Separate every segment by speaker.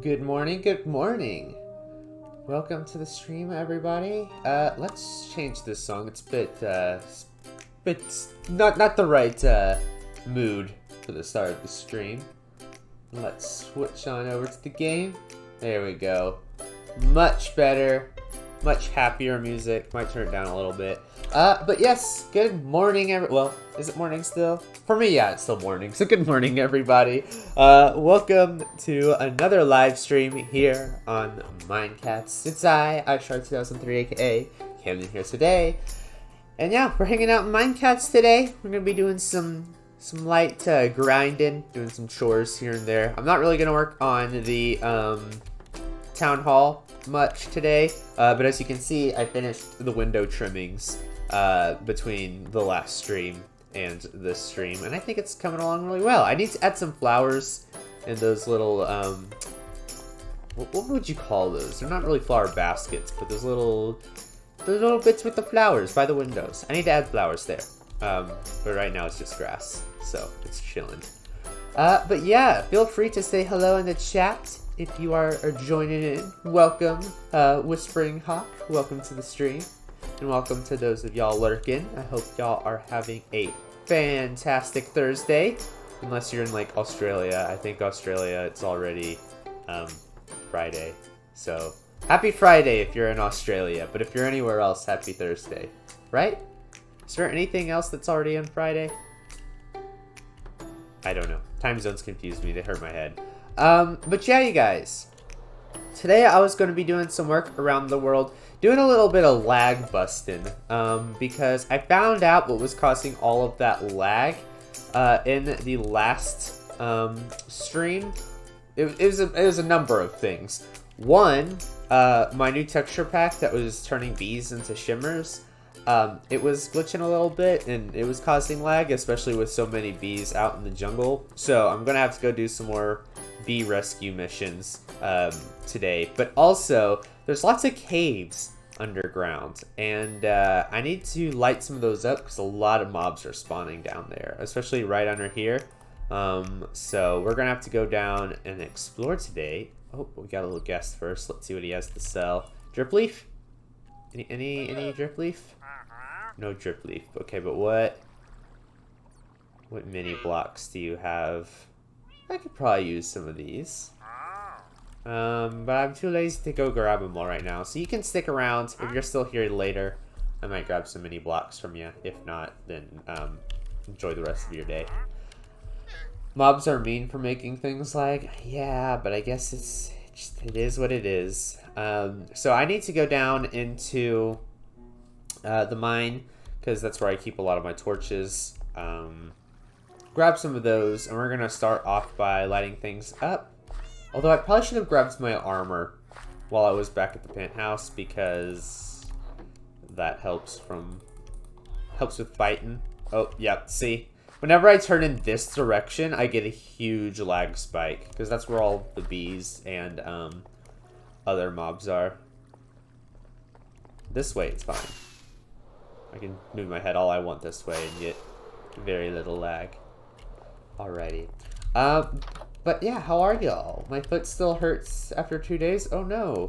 Speaker 1: Good morning, good morning. Welcome to the stream, everybody. Let's change this song. It's a bit not the right mood for the start of the stream. Let's switch on over to the game. There we go. Much better, much happier music. Might turn it down a little bit. But yes, good morning, well, is it morning still? For me, yeah, it's still morning. So good morning, everybody. Welcome to another live stream here on Minecraft. It's 𝗧𝗛𝗨𝗠𝗕𝗡𝗅, aka Camden here today. And yeah, we're hanging out in Minecraft today. We're gonna be doing some light grinding, doing some chores here and there. I'm not really gonna work on the town hall much today, but as you can see, I finished the window trimmings between the last stream and this stream, and I think it's coming along really well. I need to add some flowers in those little what would you call those? They're not really flower baskets, but those little bits with the flowers by the windows. I need to add flowers there, but right now it's just grass, so it's chilling. But yeah, feel free to say hello in the chat if you are joining in. Welcome, Whispering Hawk. Welcome to the stream. And welcome to those of y'all lurking. I hope y'all are having a fantastic Thursday. Unless you're in like Australia. I think Australia, it's already Friday. So happy Friday if you're in Australia. But if you're anywhere else, happy Thursday. Right? Is there anything else that's already on Friday? I don't know. Time zones confuse me. They hurt my head. But yeah, you guys. Today I was going to be doing some work around the world. Doing a little bit of lag busting, because I found out what was causing all of that lag in the last stream. It was a number of things. One, my new texture pack that was turning bees into shimmers, it was glitching a little bit and it was causing lag, especially with so many bees out in the jungle. So I'm gonna have to go do some more bee rescue missions today. But also, there's lots of caves underground, and I need to light some of those up because a lot of mobs are spawning down there, especially right under here. So we're gonna have to go down and explore today. Oh, we got a little guest first. Let's see what he has to sell. Drip leaf? Any drip leaf? No drip leaf. Okay, but what mini blocks do you have? I could probably use some of these. But I'm too lazy to go grab them all right now. So you can stick around. If you're still here later, I might grab some mini blocks from you. If not, then enjoy the rest of your day. Mobs are mean for making things lag. Yeah, but I guess it is what it is. So I need to go down into the mine, because that's where I keep a lot of my torches. Grab some of those, and we're going to start off by lighting things up. Although I probably should have grabbed my armor while I was back at the penthouse, because that helps with fighting. Oh, yep, see? Whenever I turn in this direction, I get a huge lag spike, because that's where all the bees and other mobs are. This way, it's fine. I can move my head all I want this way and get very little lag. Alrighty. But yeah, how are y'all? My foot still hurts after 2 days? Oh no.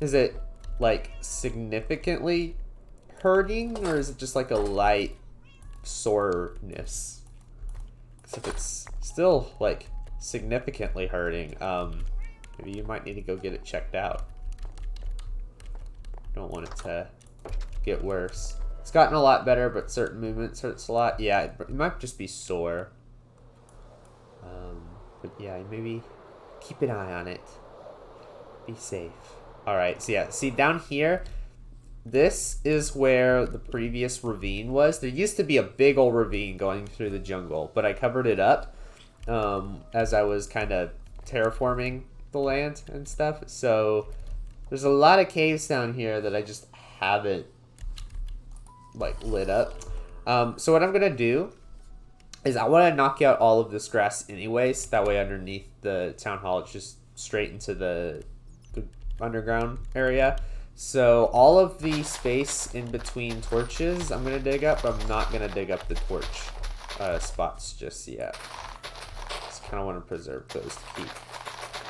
Speaker 1: Is it, like, significantly hurting? Or is it just like a light soreness? Because if it's still, like, significantly hurting, maybe you might need to go get it checked out. Don't want it to get worse. It's gotten a lot better, but certain movements hurts a lot. Yeah, it might just be sore. But yeah, maybe keep an eye on it. Be safe. Alright, so yeah, see down here, this is where the previous ravine was. There used to be a big old ravine going through the jungle, but I covered it up as I was kind of terraforming the land and stuff. So there's a lot of caves down here that I just haven't like lit up. So what I'm gonna do is I want to knock out all of this grass anyways. That way underneath the town hall, it's just straight into the underground area. So all of the space in between torches I'm going to dig up. I'm not going to dig up the torch spots just yet. Just kind of want to preserve those to keep.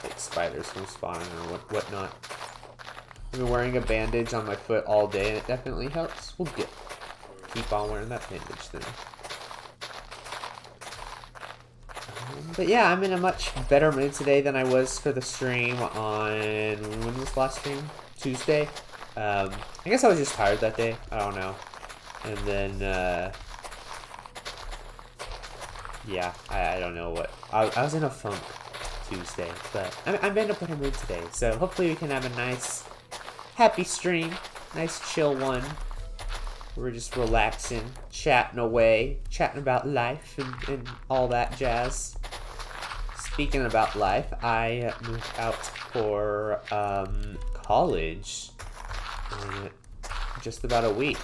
Speaker 1: like spiders from spawning or whatnot. I've been wearing a bandage on my foot all day, and it definitely helps. We'll keep on wearing that bandage then. But yeah, I'm in a much better mood today than I was for the stream on, when was the last stream? Tuesday? I guess I was just tired that day. I don't know. And then, yeah, I don't know what. I was in a funk Tuesday, but I'm in a better mood today. So hopefully we can have a nice, happy stream. Nice chill one. We're just relaxing, chatting away, chatting about life and all that jazz. Speaking about life, I moved out for college in just about a week.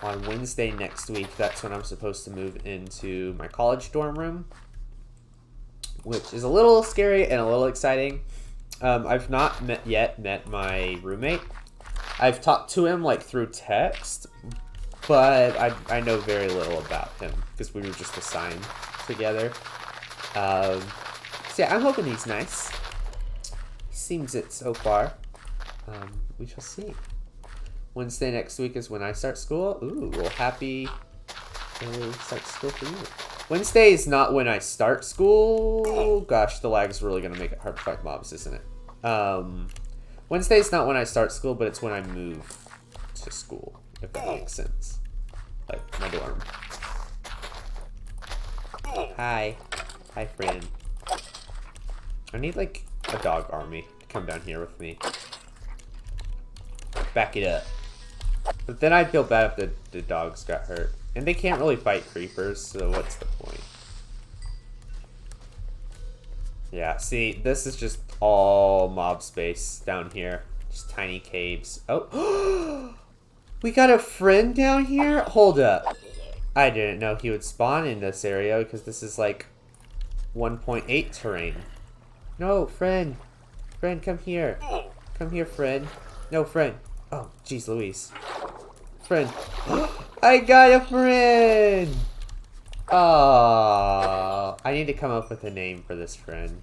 Speaker 1: On Wednesday next week, that's when I'm supposed to move into my college dorm room, which is a little scary and a little exciting. I've not yet met my roommate. I've talked to him like through text, but I know very little about him because we were just assigned together. So yeah, I'm hoping he's nice. He seems it so far. We shall see. Wednesday next week is when I start school. Ooh, well, happy start school for you. Wednesday is not when I start school. Gosh, the lag is really gonna make it hard to fight mobs, isn't it? Wednesday is not when I start school, but it's when I move to school, if that makes sense. Like, my dorm. Hi. Hi, friend. I need, like, a dog army to come down here with me. Back it up. But then I'd feel bad if the dogs got hurt. And they can't really fight creepers, so what's the point? Yeah, see, this is just all mob space down here. Just tiny caves. Oh, we got a friend down here? Hold up. I didn't know he would spawn in this area because this is like 1.8 terrain. No, friend. Friend, come here. Come here, friend. No, friend. Oh, jeez Louise. Friend. I got a friend! Oh, I need to come up with a name for this friend.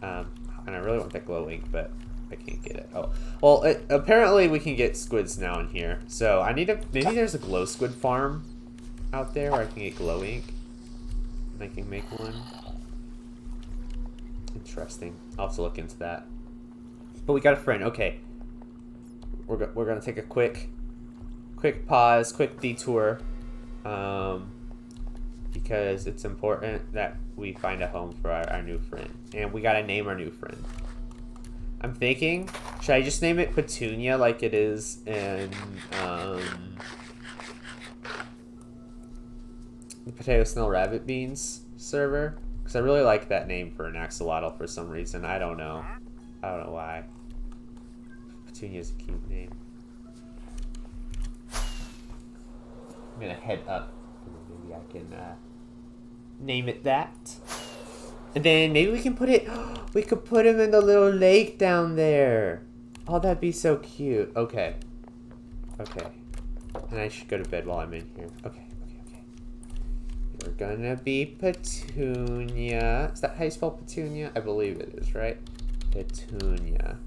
Speaker 1: And I really want that glow ink, but I can't get it. Oh, well, apparently we can get squids now in here. So I need to, maybe there's a glow squid farm out there where I can get glow ink. And I can make one. Interesting. I'll have to look into that. But we got a friend. Okay. We're gonna take a quick pause, quick detour, because it's important that we find a home for our new friend, and we gotta name our new friend. I'm thinking, should I just name it Petunia like it is in the PotatoSnailRabbitBeans server? Because I really like that name for an axolotl for some reason. I don't know why. Petunia's a cute name. I'm gonna head up, and then maybe I can name it that. And then maybe we can put it. We could put him in the little lake down there. Oh, that'd be so cute. Okay. Okay. And I should go to bed while I'm in here. Okay. We're gonna be Petunia. Is that how you spell Petunia? I believe it is, right? Petunia.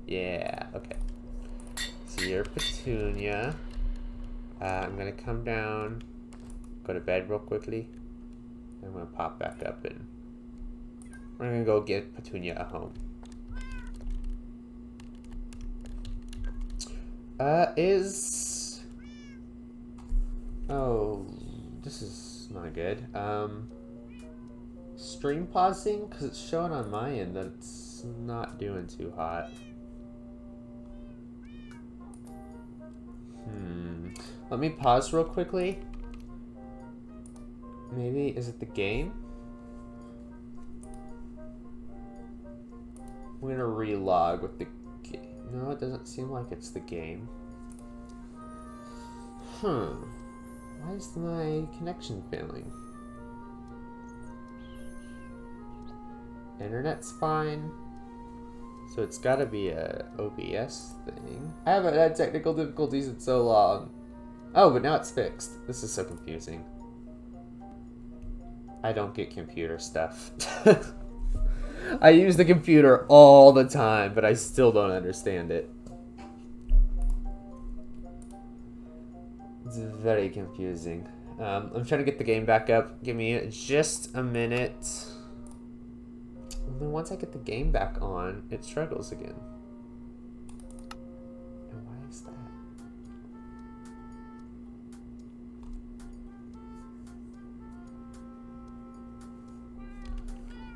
Speaker 1: Yeah, okay. So you're Petunia. I'm gonna come down, go to bed real quickly. I'm gonna pop back up and we're gonna go get Petunia a home. Oh, this is not good. Stream pausing? Because it's showing on my end that it's not doing too hot. Let me pause real quickly. Maybe, is it the game? I'm gonna relog with the game. No, it doesn't seem like it's the game. Why is my connection failing? Internet's fine. So it's gotta be a OBS thing. I haven't had technical difficulties in so long. Oh, but now it's fixed. This is so confusing. I don't get computer stuff. I use the computer all the time, but I still don't understand it. It's very confusing. I'm trying to get the game back up. Give me just a minute. And then once I get the game back on, it struggles again. And why is that?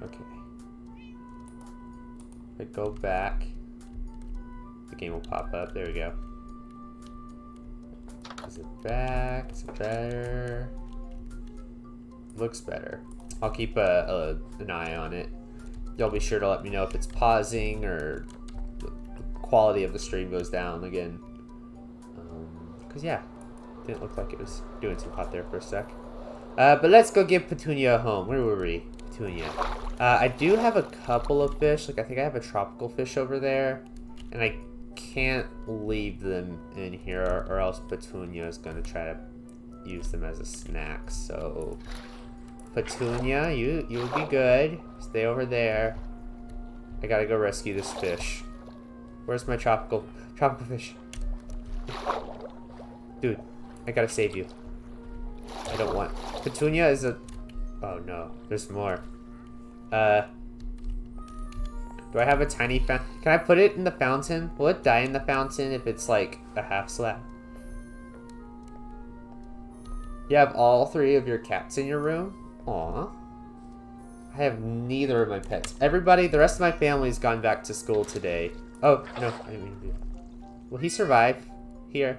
Speaker 1: Okay. If I go back, the game will pop up. There we go. Is it back? Is it better? Looks better. I'll keep an eye on it. Y'all be sure to let me know if it's pausing or the quality of the stream goes down again. Because yeah, didn't look like it was doing too hot there for a sec. But let's go give Petunia a home. Where were we? Petunia. I do have a couple of fish. Like I think I have a tropical fish over there. And I can't leave them in here or else Petunia is going to try to use them as a snack. So Petunia, you would be good. Stay over there. I gotta go rescue this fish. Where's my tropical fish? Dude, I gotta save you. I don't want. Petunia is a. Oh no, there's more. Do I have a tiny fountain? Can I put it in the fountain? Will it die in the fountain if it's like a half slab? You have all 3 of your cats in your room? Aw. I have neither of my pets. Everybody, the rest of my family's gone back to school today. Oh, no, I didn't mean to do that. Will he survive? Here.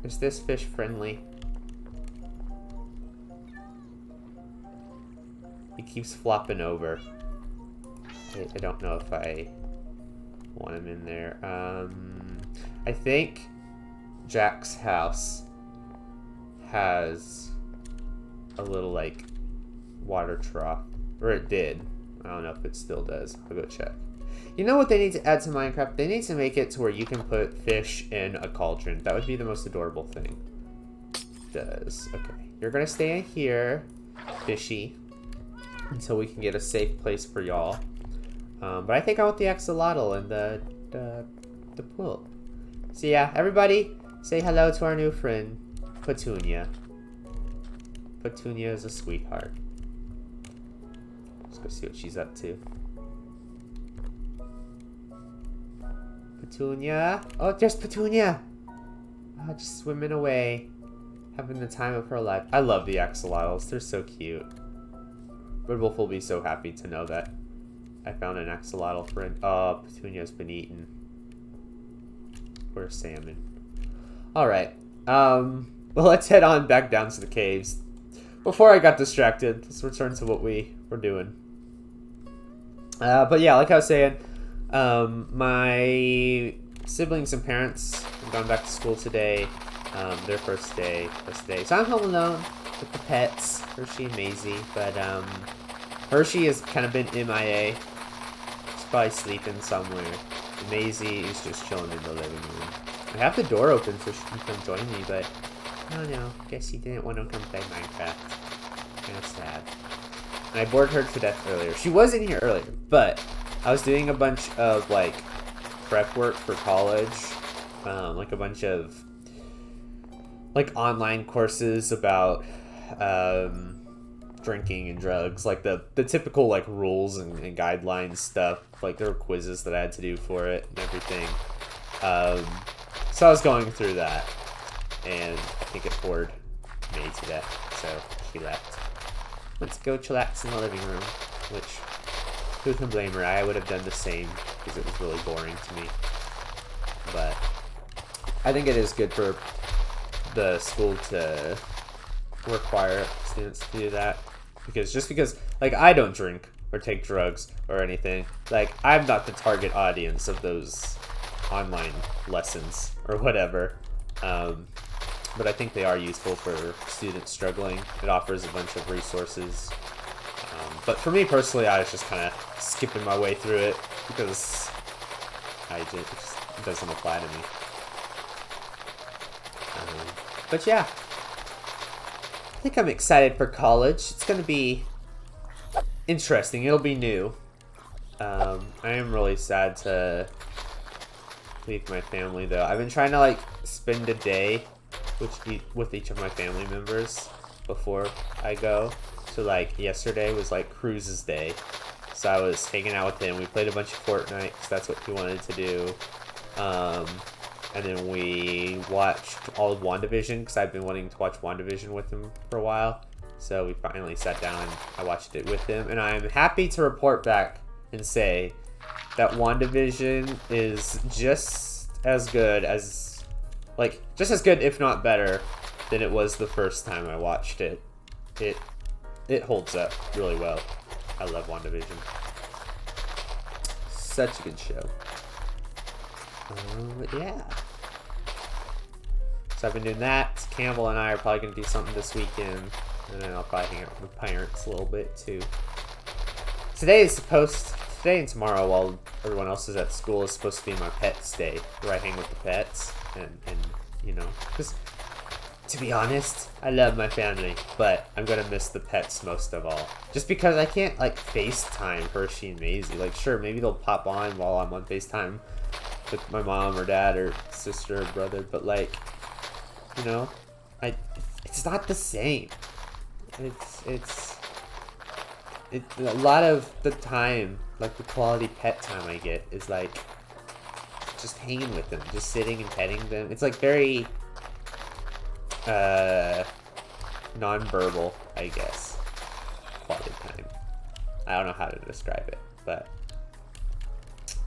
Speaker 1: Is this fish friendly? He keeps flopping over. I don't know if I want him in there. I think Jack's house has a little like water trough, or it did. I don't know if it still does. I'll go check. You know what they need to add to Minecraft? They need to make it to where you can put fish in a cauldron. That would be the most adorable thing. Does. Okay. You're gonna stay in here, fishy, until we can get a safe place for y'all. But I think I want the axolotl and the pool. So yeah, everybody say hello to our new friend, Petunia. Petunia is a sweetheart. Let's go see what she's up to. Petunia. Oh, there's Petunia. Oh, just swimming away. Having the time of her life. I love the axolotls. They're so cute. Woodwolf will be so happy to know that I found an axolotl friend. Oh, Petunia's been eaten. Where's salmon? Alright. Well, let's head on back down to the caves. Before I got distracted, let's return to what we were doing. But yeah, like I was saying, my siblings and parents have gone back to school today. Their first day. So I'm home alone with the pets, Hershey and Maisie. But Hershey has kind of been MIA. She's probably sleeping somewhere. And Maisie is just chilling in the living room. I have the door open so she can come join me, but I don't know. Guess she didn't want to come play Minecraft. Kind of sad. And I bored her to death earlier. She was in here earlier, but I was doing a bunch of like prep work for college, like a bunch of like online courses about drinking and drugs, like the typical like rules and guidelines stuff. Like there were quizzes that I had to do for it and everything. So I was going through that, and I think it bored May to death, so she left. Let's go chillax in the living room, which, who can blame her? I would have done the same, because it was really boring to me. But I think it is good for the school to require students to do that, because like I don't drink or take drugs or anything, like I'm not the target audience of those online lessons or whatever, but I think they are useful for students struggling. It offers a bunch of resources, but for me personally, I was just kind of skipping my way through it because it doesn't apply to me. But yeah, think I'm excited for college. It's gonna be interesting. It'll be new. I am really sad to leave my family though. I've been trying to like spend a day with each of my family members before I go. So like yesterday was like Cruz's day. So I was hanging out with him. We played a bunch of Fortnite because that's what he wanted to do. And then we watched all of WandaVision because I've been wanting to watch WandaVision with him for a while. So we finally sat down and I watched it with him. And I'm happy to report back and say that WandaVision is just as good as, like, just as good if not better than it was the first time I watched it. It holds up really well. I love WandaVision. Such a good show. But yeah. So I've been doing that. Campbell and I are probably going to do something this weekend. And then I'll probably hang out with my parents a little bit too. Today and tomorrow, while everyone else is at school, is supposed to be my pets day, where I hang with the pets. And you know, because to be honest, I love my family, but I'm going to miss the pets most of all. Just because I can't, like, FaceTime Hershey and Maisie. Like, sure, maybe they'll pop on while I'm on FaceTime with my mom or dad or sister or brother, but, like, you know, it's not the same. It's a lot of the time, like, the quality pet time I get is, like, just hanging with them, just sitting and petting them. It's, like, very non-verbal, I guess, quality time. I don't know how to describe it, but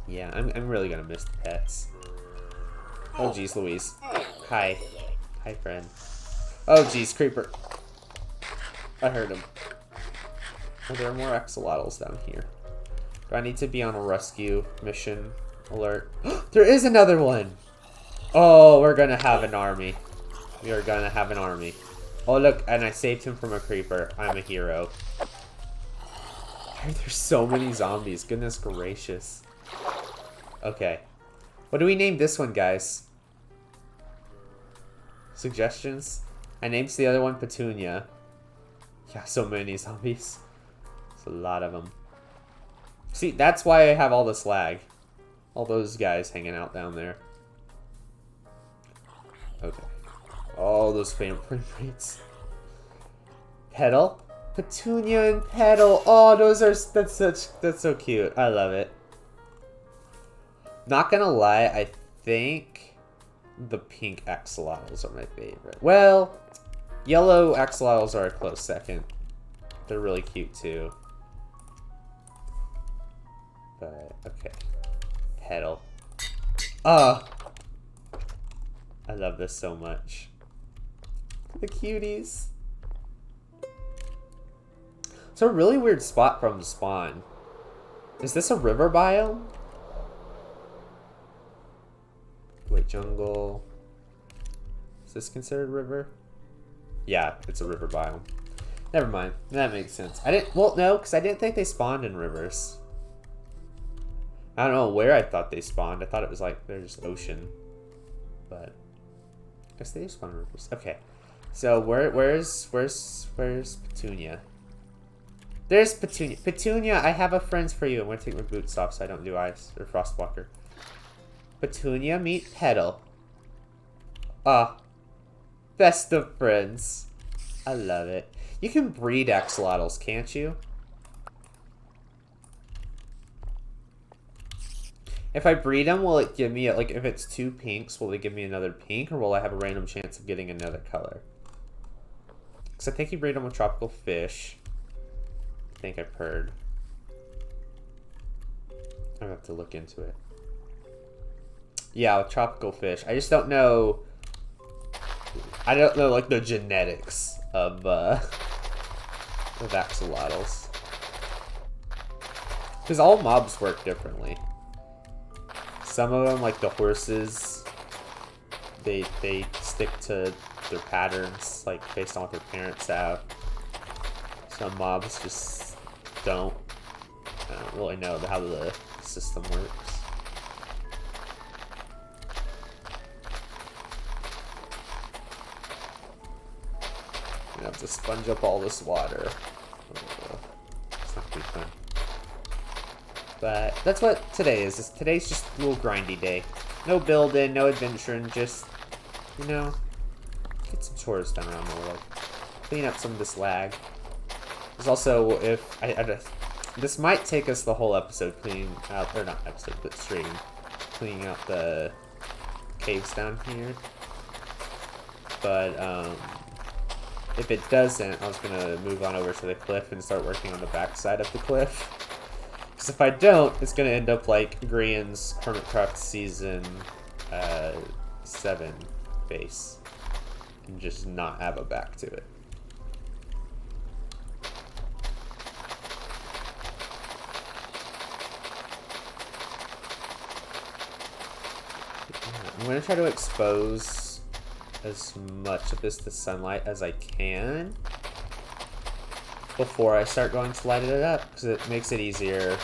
Speaker 1: yeah, I'm really gonna miss the pets. Oh geez, Louise. Hi, friend. Oh geez, creeper. I heard him. Oh, there are more axolotls down here. Do I need to be on a rescue mission alert? There is another one. Oh, we're gonna have an army. We are gonna have an army. Oh look, and I saved him from a creeper. I'm a hero. There's so many zombies. Goodness gracious. Okay. What do we name this one, guys? Suggestions? I named the other one Petunia. Yeah, so many zombies. It's a lot of them. See, that's why I have all this lag. All those guys hanging out down there. Okay. All those frame rates. Petal? Petunia and Petal. Oh, that's so cute. I love it. Not gonna lie, I think the pink axolotls are my favorite. Well, yellow axolotls are a close second. They're really cute too. But, okay. Petal. Oh! I love this so much. The cuties. It's a really weird spot from the spawn. Is this a river biome? Wait, jungle. Is this considered river? Yeah, it's a river biome. Never mind. That makes sense. Well, no, because I didn't think they spawned in rivers. I don't know where I thought they spawned. I thought it was like, they're just ocean. But I guess they do spawn in rivers. Okay. So where's Petunia? There's Petunia. Petunia, I have a friends for you. I'm gonna take my boots off so I don't do ice or frostwalker. Petunia, meet Petal. Ah, best of friends. I love it. You can breed axolotls, can't you? If I breed them, will it give me, like, if it's two pinks, will it give me another pink, or will I have a random chance of getting another color? Because I think you breed them with tropical fish. I think I've heard. I have to look into it. Yeah, with tropical fish. I just don't know. I don't know, like, the genetics of axolotls. Because all mobs work differently. Some of them, like the horses, they stick to their patterns, like based on what their parents have. Some mobs just don't. I don't really know how the system works. about to sponge up all this water. Oh, it's not gonna be fun. But that's what today is. Today's just a little grindy day. No building, no adventuring, just, you know, get some chores done around the world. Clean up some of this lag. There's also, if this might take us the whole episode cleaning out, or not episode, but stream, cleaning out the caves down here. But if it doesn't, I was gonna move on over to the cliff and start working on the back side of the cliff. Because if I don't, it's gonna end up like Grian's Hermitcraft Season 7 base, and just not have a back to it. I'm gonna try to expose as much of this to sunlight as I can before I start going to light it up, because it makes it easier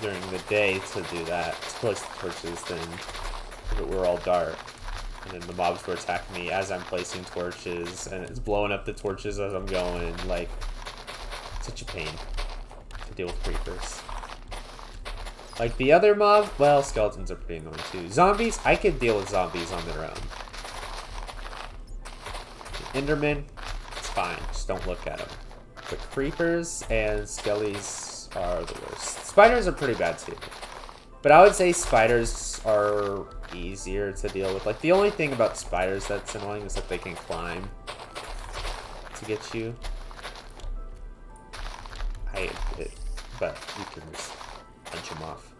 Speaker 1: during the day to do that, to place the torches, than if it were all dark and then the mobs were attacking me as I'm placing torches and it's blowing up the torches as I'm going. Like, such a pain to deal with creepers. Like the other mob, well, skeletons are pretty annoying too. Zombies, I could deal with zombies on their own. Endermen, it's fine, just don't look at them. But creepers and skellies are the worst. Spiders are pretty bad too. But I would say spiders are easier to deal with. Like, the only thing about spiders that's annoying is that they can climb to get you. But you can just punch them off.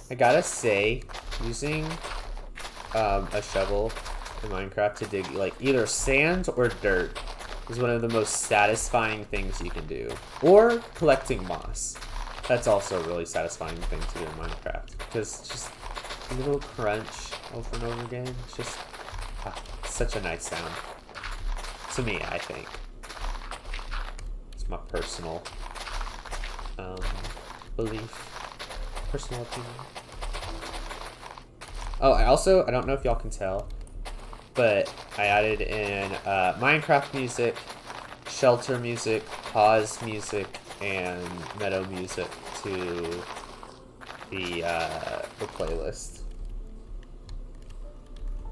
Speaker 1: I gotta say, using a shovel in Minecraft to dig like either sand or dirt is one of the most satisfying things you can do. Or collecting moss. That's also a really satisfying thing to do in Minecraft, because it's just a little crunch over and over again. It's just such a nice sound. To me, I think. It's my personal belief. Personal opinion. Oh, I don't know if y'all can tell, but I added in Minecraft music, shelter music, pause music, and meadow music to the playlist.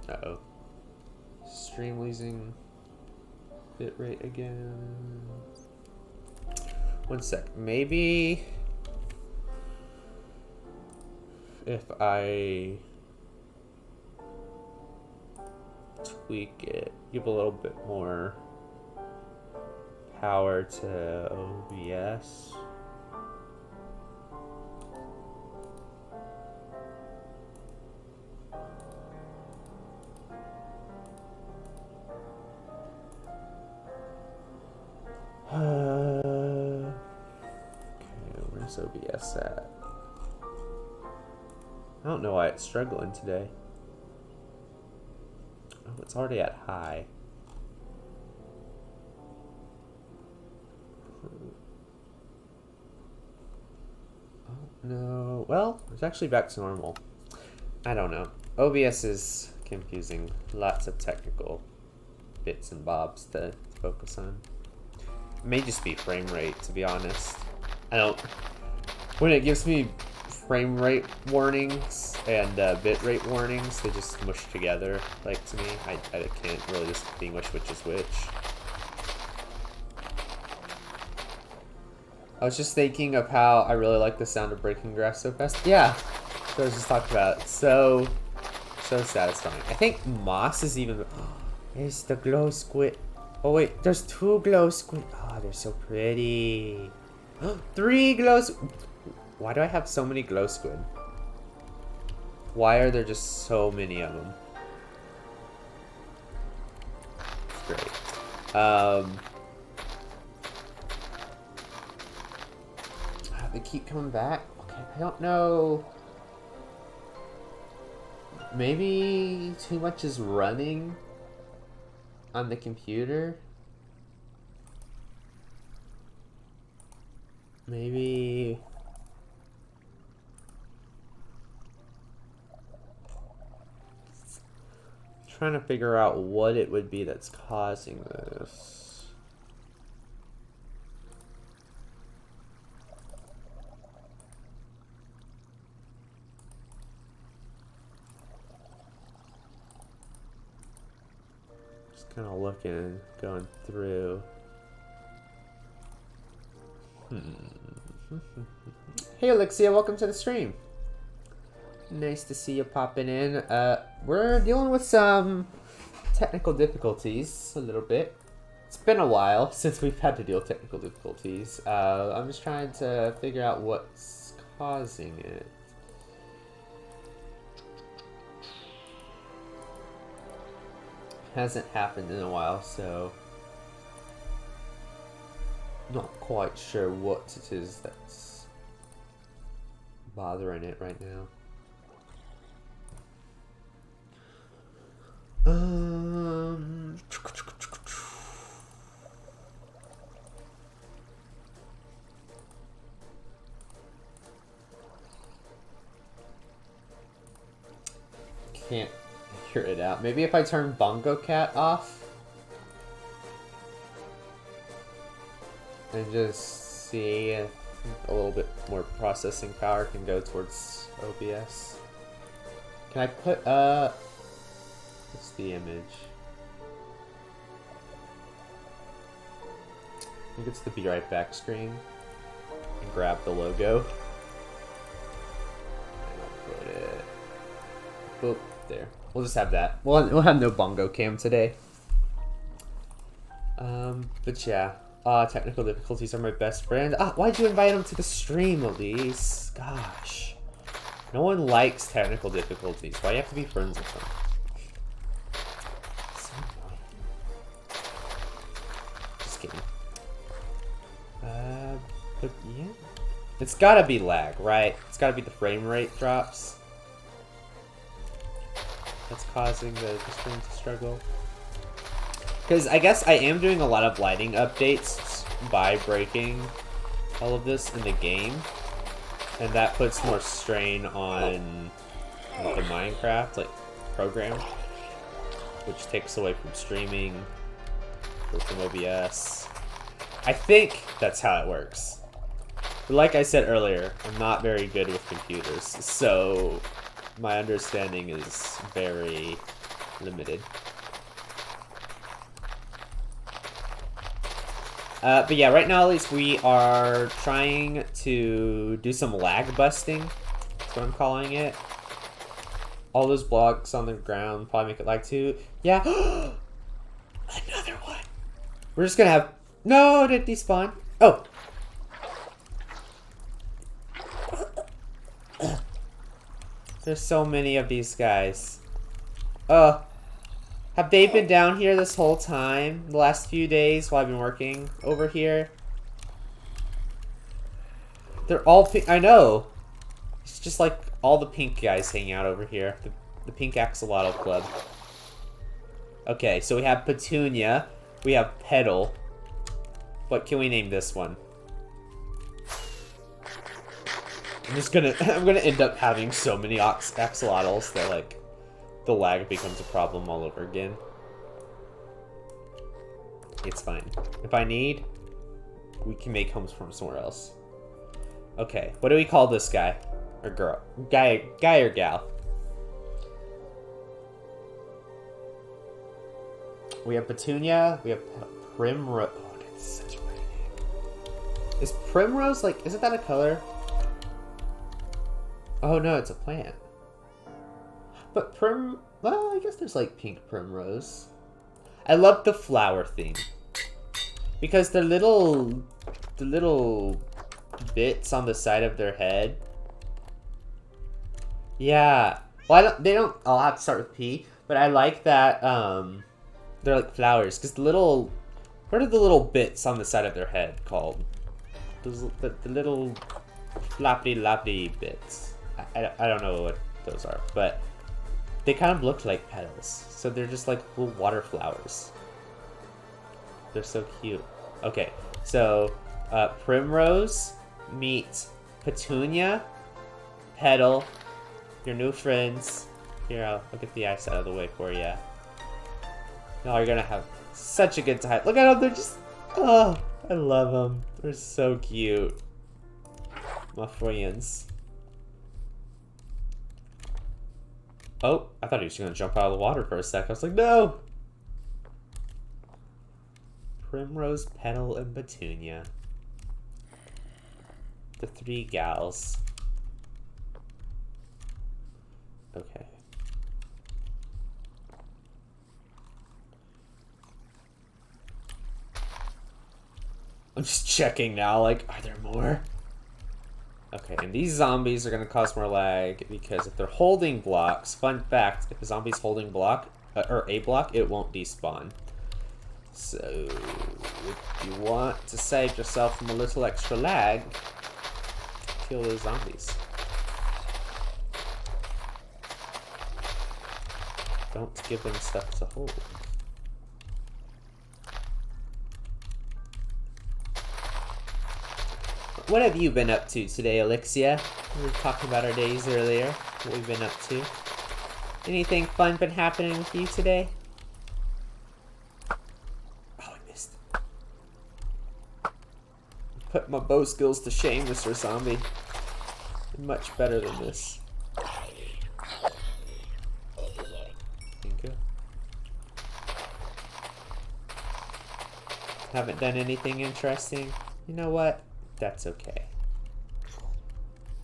Speaker 1: Uh-oh. Stream losing bitrate again. One sec. Maybe if I tweak it, give a little bit more power to OBS. Okay, where's OBS at? I don't know why it's struggling today. Oh, it's already at high. Oh, no. Well, it's actually back to normal. I don't know. OBS is confusing. Lots of technical bits and bobs to focus on. It may just be frame rate, to be honest. When it gives me frame rate warnings and bit rate warnings, they just smush together. Like, to me, I can't really distinguish which is which. I was just thinking of how I really like the sound of breaking grass so fast. Yeah, so I was just talking about. So satisfying. I think moss is even. Oh, there's the glow squid. Oh wait, there's 2 glow squid. Oh, they're so pretty. 3 glow squid. Why do I have so many glow squid? Why are there just so many of them? Great. They keep coming back. Okay, I don't know. Maybe too much is running on the computer. Maybe... trying to figure out what it would be that's causing this. Just kind of looking, going through. Hey Alexia, welcome to the stream. Nice to see you popping in. We're dealing with some technical difficulties a little bit. It's been a while since we've had to deal with technical difficulties. I'm just trying to figure out what's causing it. Hasn't happened in a while, so not quite sure what it is that's bothering it right now. Can't figure it out. Maybe if I turn Bongo Cat off and just see if a little bit more processing power can go towards OBS. Can I put what's the image? I think it's the Be Right Back screen. And grab the logo. And I'll put it. Boop, there. We'll just have that. We'll have no bongo cam today. But yeah. Technical difficulties are my best friend. Why'd you invite him to the stream, Elise? Gosh. No one likes technical difficulties. Why do you have to be friends with them? So annoying. Just kidding. But yeah. It's gotta be lag, right? It's gotta be the frame rate drops. That's causing the stream to struggle. Because I guess I am doing a lot of lighting updates by breaking all of this in the game. And that puts more strain on the Minecraft program. Which takes away from streaming, or from OBS. I think that's how it works. But like I said earlier, I'm not very good with computers. So my understanding is very limited. But yeah, right now at least we are trying to do some lag busting. That's what I'm calling it. All those blocks on the ground probably make it lag too. Yeah. Another one. We're just gonna have... No, did it despawn? Oh. There's so many of these guys. Have they been down here this whole time? The last few days while I've been working over here? They're all pink. I know. It's just like all the pink guys hanging out over here. The Pink Axolotl Club. Okay, so we have Petunia. We have Petal. What can we name this one? I'm gonna end up having so many axolotls that like the lag becomes a problem all over again. It's fine. If I need, we can make homes from somewhere else. Okay, what do we call this guy? Or girl? Guy or gal? We have Petunia, we have Primrose. Oh, that's such a pretty name. Is Primrose, like, isn't that a color? Oh no, it's a plant. But well, I guess there's like pink primrose. I love the flower theme. Because the little bits on the side of their head. Yeah. Well, I'll have to start with P, but I like that they're like flowers because what are the little bits on the side of their head called? The little floppy bits. I don't know what those are, but They kind of look like petals. So they're just like little water flowers. They're so cute. Okay, so Primrose, meet Petunia, Petal, your new friends. Here, I'll get the ice out of the way for you. Oh, you're gonna have such a good time. Look at them, they're just, oh, I love them. They're so cute. My friends. Oh, I thought he was gonna jump out of the water for a sec. I was like, no! Primrose, Petal, and Petunia. The 3 gals. Okay. I'm just checking now, like, are there more? Okay, and these zombies are gonna cause more lag because if they're holding blocks, fun fact, if a zombie's holding block, or a block, it won't despawn. So, if you want to save yourself from a little extra lag, kill those zombies. Don't give them stuff to hold. What have you been up to today, 𝗧𝗛𝗓𝗓? We were talking about our days earlier, what we've been up to. Anything fun been happening with you today? Oh, I missed. Put my bow skills to shame, Mr. Zombie. I'm much better than this. Thank you. Haven't done anything interesting. You know what? That's okay.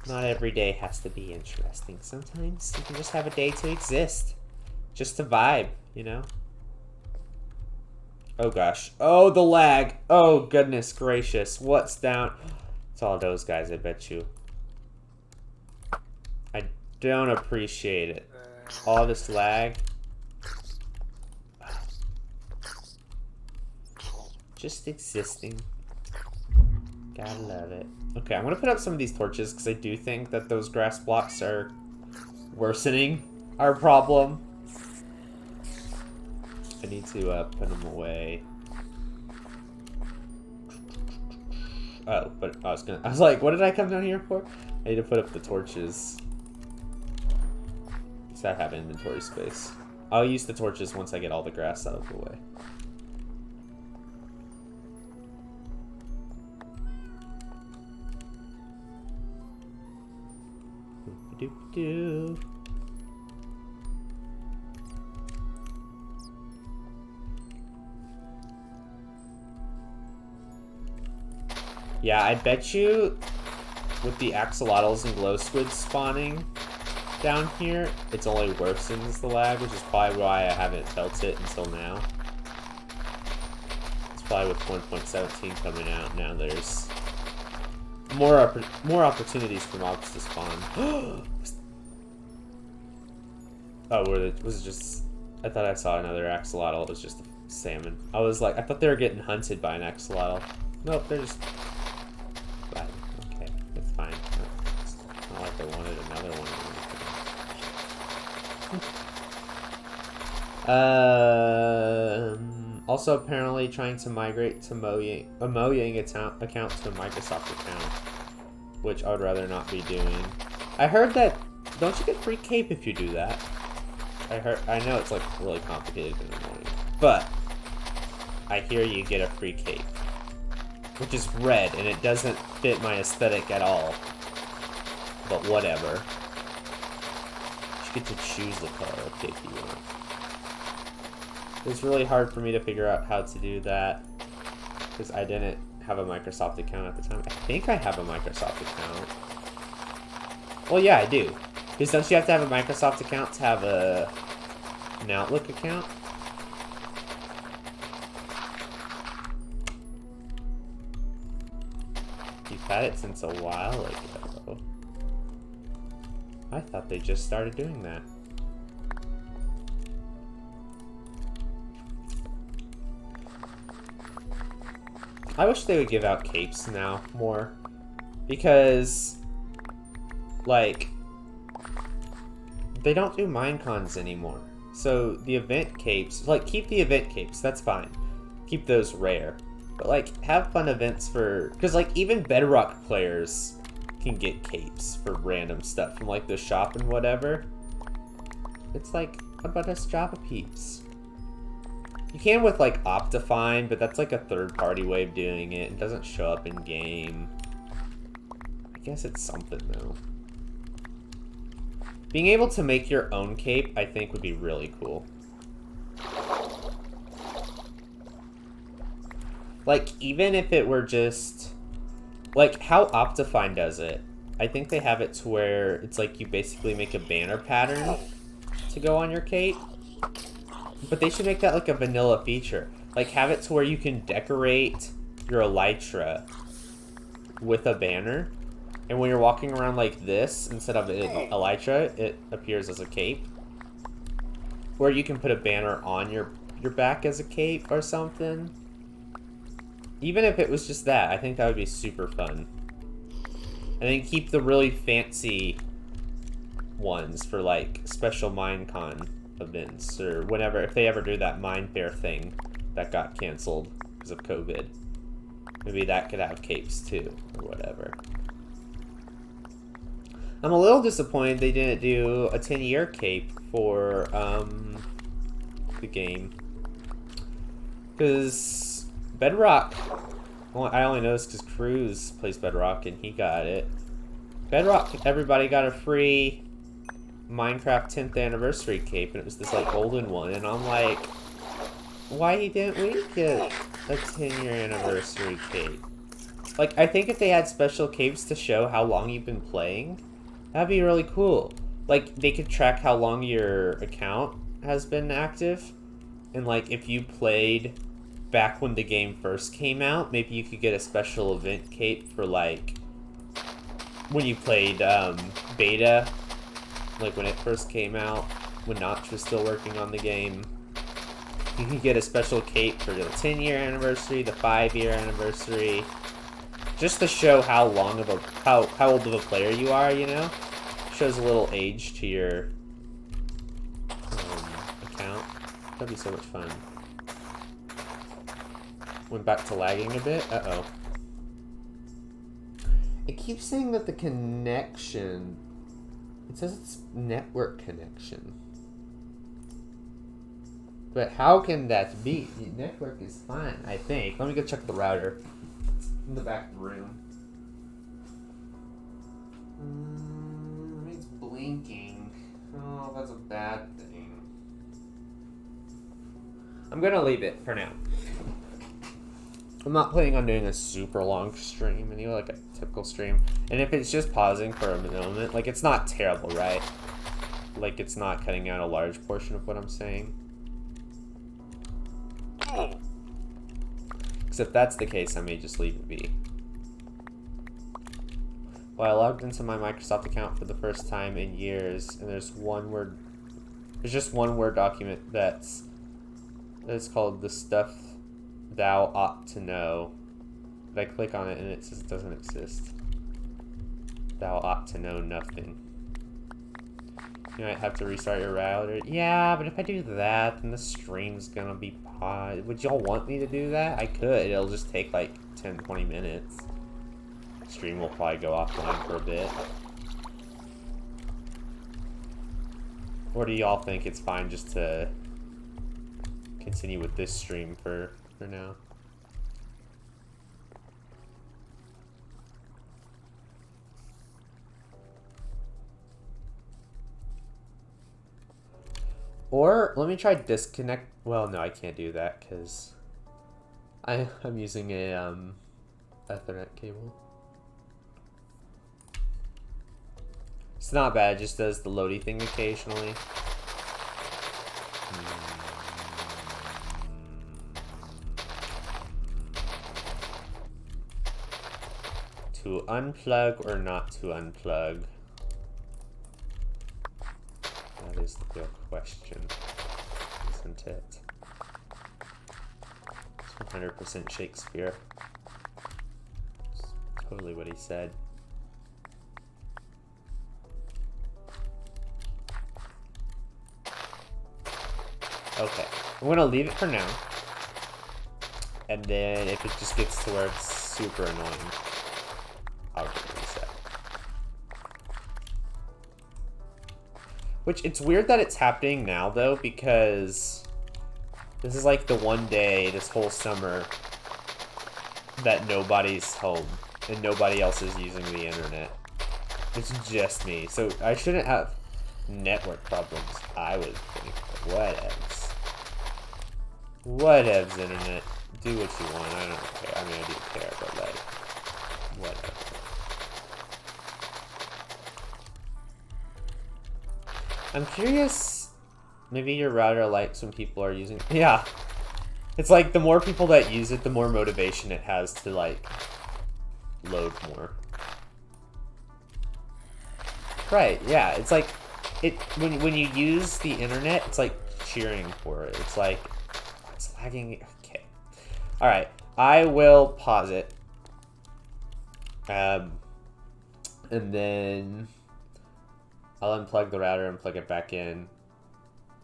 Speaker 1: Not every day has to be interesting. Sometimes you can just have a day to exist. Just to vibe, you know? Oh gosh. Oh, the lag. Oh, goodness gracious. What's down? It's all those guys, I bet you. I don't appreciate it. All this lag. Just existing. Gotta love it. Okay, I'm gonna put up some of these torches because I do think that those grass blocks are worsening our problem. I need to put them away. Oh, but I was like, what did I come down here for? I need to put up the torches. Because I have inventory space. I'll use the torches once I get all the grass out of the way. Doop-doop. Yeah, I bet you with the axolotls and glow squids spawning down here, it's only worsens the lag, which is probably why I haven't felt it until now. It's probably with 1.17 coming out now. There's more opportunities for mobs to spawn. Oh, was it just... I thought I saw another axolotl. It was just a salmon. I was like, I thought they were getting hunted by an axolotl. Nope, they're just... Okay, it's fine. It's not like they wanted another one. Also, apparently trying to migrate to 𝗧𝗛𝗖𝗓 account to a Microsoft account, which I would rather not be doing. I heard that, don't you get free cape if you do that? I know it's like really complicated in the morning, but I hear you get a free cape, which is red, and it doesn't fit my aesthetic at all. But whatever. You get to choose the color of cape you want. It's really hard for me to figure out how to do that because I didn't have a Microsoft account at the time. I think I have a Microsoft account. Well, yeah, I do. Because don't you have to have a Microsoft account to have an Outlook account? You've had it since a while ago. I thought they just started doing that. I wish they would give out capes now more. Because, like, they don't do Minecons anymore. So the event capes, like, keep the event capes, that's fine. Keep those rare. But, like, have fun events for... Because, like, even Bedrock players can get capes for random stuff from, like, the shop and whatever. It's like about us Java peeps. You can with, like, Optifine, but that's, like, a third-party way of doing it. It doesn't show up in-game. I guess it's something, though. Being able to make your own cape, I think, would be really cool. Like, even if it were just... Like, how Optifine does it, I think they have it to where it's like you basically make a banner pattern to go on your cape. But they should make that like a vanilla feature. Like, have it to where you can decorate your elytra with a banner. And when you're walking around like this, instead of an elytra, it appears as a cape. Or you can put a banner on your back as a cape or something. Even if it was just that, I think that would be super fun. And then keep the really fancy ones for like special Minecon events or whenever, if they ever do that Mine Fair thing that got canceled because of COVID. Maybe that could have capes too, or whatever. I'm a little disappointed they didn't do a 10-year cape for the game. Because Bedrock, well, I only know this because Cruz plays Bedrock and he got it. Bedrock, everybody got a free Minecraft 10th anniversary cape, and it was this like golden one, and I'm like, why didn't we get a 10-year anniversary cape? Like, I think if they had special capes to show how long you've been playing, that'd be really cool. Like, they could track how long your account has been active, and like, if you played back when the game first came out, maybe you could get a special event cape for like, when you played beta, like when it first came out, when Notch was still working on the game. You can get a special cape for the 10-year anniversary, the 5-year anniversary, just to show how long of a how old of a player you are. You know, shows a little age to your account. That'd be so much fun. Went back to lagging a bit. Uh-oh. It keeps saying that the connection... It says it's network connection. But how can that be? The network is fine, I think. Let me go check the router. It's in the back room. It's blinking. Oh, that's a bad thing. I'm gonna leave it for now. I'm not planning on doing a super long stream, anyway, like a typical stream. And if it's just pausing for a moment, like, it's not terrible, right? Like, it's not cutting out a large portion of what I'm saying. Because if that's the case, I may just leave it be. Well, I logged into my Microsoft account for the first time in years, and there's just one Word document that's called the stuff thou ought to know. But I click on it and it says it doesn't exist. Thou ought to know nothing. You might have to restart your router. Yeah, but if I do that, then the stream's gonna be paused. Would y'all want me to do that? I could. It'll just take like 10-20 minutes. The stream will probably go offline for a bit. Or do y'all think it's fine just to continue with this stream for now? Or let me try disconnect. Well, no, I can't do that because I'm using a Ethernet cable. It's not bad. It just does the loady thing occasionally. To unplug or not to unplug? That is the real question, isn't it? It's 100% Shakespeare. It's totally what he said. Okay. I'm gonna leave it for now. And then if it just gets to where it's super annoying, I'll get a reset. Which, it's weird that it's happening now, though, because this is like the one day this whole summer that nobody's home and nobody else is using the internet. It's just me. So I shouldn't have network problems, I would think. Whatevs. Whatevs, internet. Do what you want. I don't care. I mean, I do care, but like, whatever. I'm curious, maybe your router likes when people are using it. Yeah. It's like the more people that use it, the more motivation it has to like load more. Right, yeah. It's like when you use the internet, it's like cheering for it. It's like it's lagging. Okay. Alright. I will pause it. And then I'll unplug the router and plug it back in.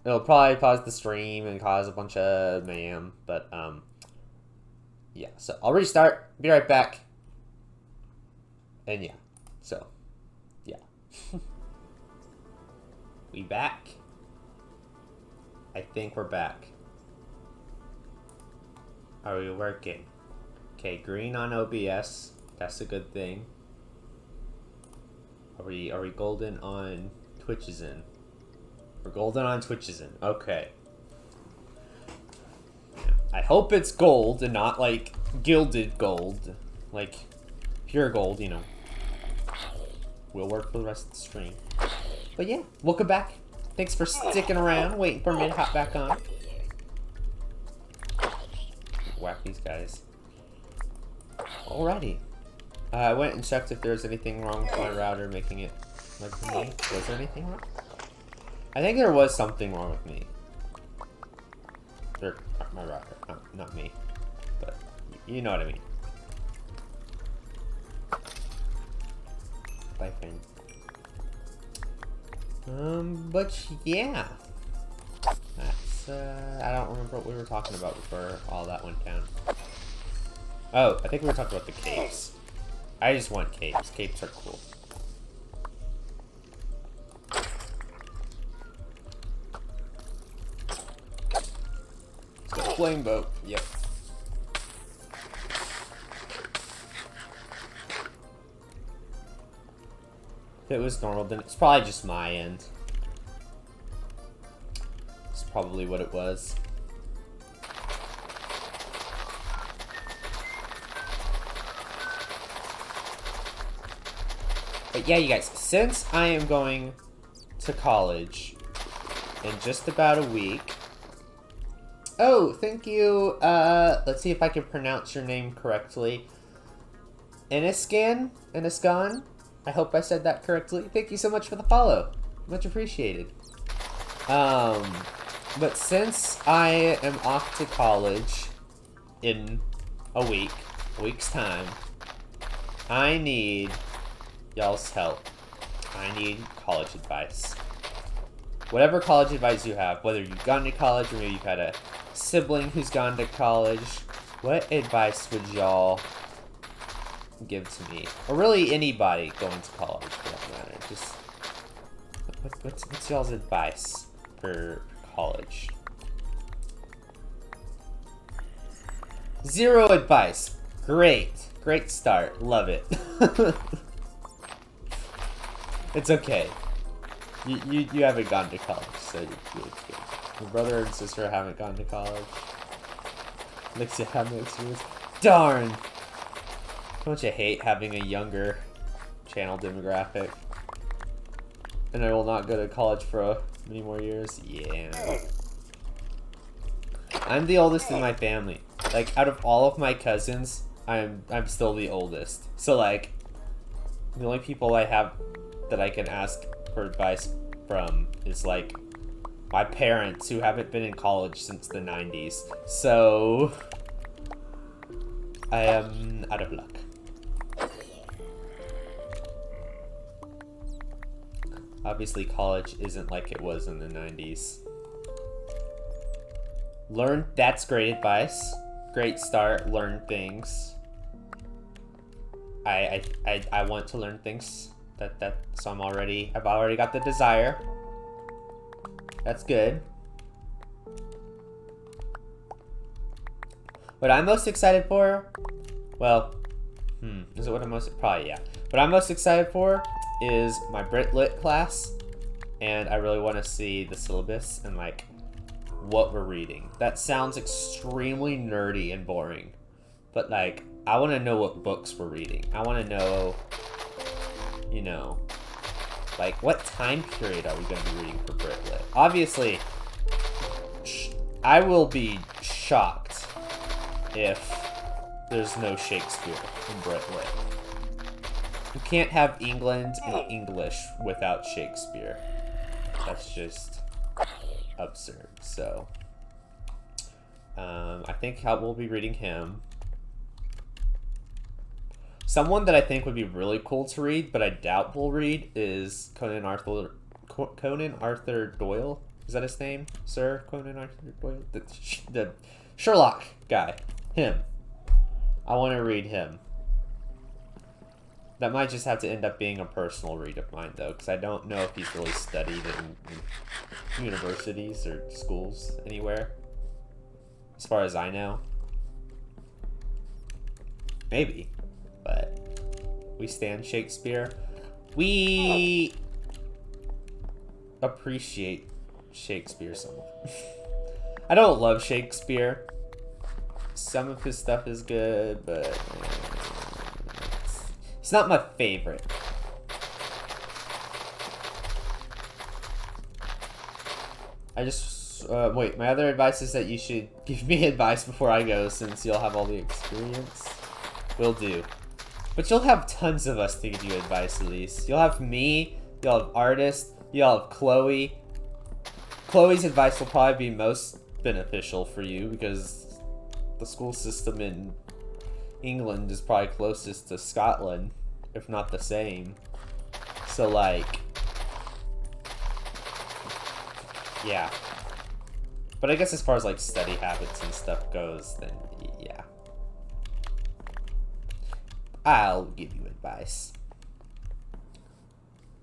Speaker 1: It'll probably pause the stream and cause a bunch of mayhem, but yeah. So I'll restart. Be right back. And yeah. So yeah. We back? I think we're back. Are we working? Okay, green on OBS. That's a good thing. Are we golden on 𝗧𝗛𝗟𝗦? We're golden on 𝗧𝗛𝗟𝗦. Okay. I hope it's gold and not like gilded gold. Like pure gold, you know. Will work for the rest of the stream. But yeah, welcome back. Thanks for sticking around, waiting for me to hop back on. Whack these guys. Alrighty. I went and checked if there was anything wrong with my router making it like me. Was there anything wrong? I think there was something wrong with me. Or my router, not me. But you know what I mean. Bye, friend. But yeah. That's, I don't remember what we were talking about before all that went down. Oh, I think we were talking about the capes. I just want capes. Capes are cool. Let's go flame boat. Yep. If it was normal, then it's probably just my end. It's probably what it was. But yeah, you guys, since I am going to college in just about a week. Oh, thank you. Let's see if I can pronounce your name correctly. 𝗧𝗛𝗟𝗦. I hope I said that correctly. Thank you so much for the follow. Much appreciated. But since I am off to college in a week's time, I need y'all's help. I need college advice. Whatever college advice you have, whether you've gone to college or maybe you've had a sibling who's gone to college, what advice would y'all give to me? Or really anybody going to college for that matter. Just what's y'all's advice for college? Zero advice. Great start. Love it. It's okay. You haven't gone to college, so it's good. Your brother and sister haven't gone to college. Makes you have no excuse. Darn! Don't you hate having a younger channel demographic? And I will not go to college for many more years? Yeah. I'm the oldest in my family. Like, out of all of my cousins, I'm still the oldest. So, like, the only people I have that I can ask for advice from is, like, my parents, who haven't been in college since the 90s. So, I am out of luck. Obviously, college isn't like it was in the 90s. Learn, that's great advice. Great start, learn things. I want to learn things. So I've already got the desire. That's good. What I'm most excited for, well, is it what I'm most, probably, yeah. What I'm most excited for is my Brit Lit class, and I really want to see the syllabus and like what we're reading. That sounds extremely nerdy and boring, but like I want to know what books we're reading. I want to know, you know, like what time period are we going to be reading for Brit Lit? Obviously, I will be shocked if there's no Shakespeare in Brit Lit. You can't have England and English without Shakespeare. That's just absurd. So, I think we'll be reading him. Someone that I think would be really cool to read, but I doubt we'll read, is Conan Arthur Doyle. Is that his name, Sir Conan Arthur Doyle? The Sherlock guy. Him. I want to read him. That might just have to end up being a personal read of mine, though, because I don't know if he's really studied in universities or schools anywhere, as far as I know. Maybe, but we stand Shakespeare. We appreciate Shakespeare so much. I don't love Shakespeare. Some of his stuff is good, but it's not my favorite. I just, wait, my other advice is that you should give me advice before I go, since you'll have all the experience. Will do. But you'll have tons of us to give you advice, at least. You'll have me, you'll have Artist, you'll have Chloe. Chloe's advice will probably be most beneficial for you, because the school system in England is probably closest to Scotland, if not the same. So, like, yeah. But I guess as far as, like, study habits and stuff goes, then, yeah. I'll give you advice.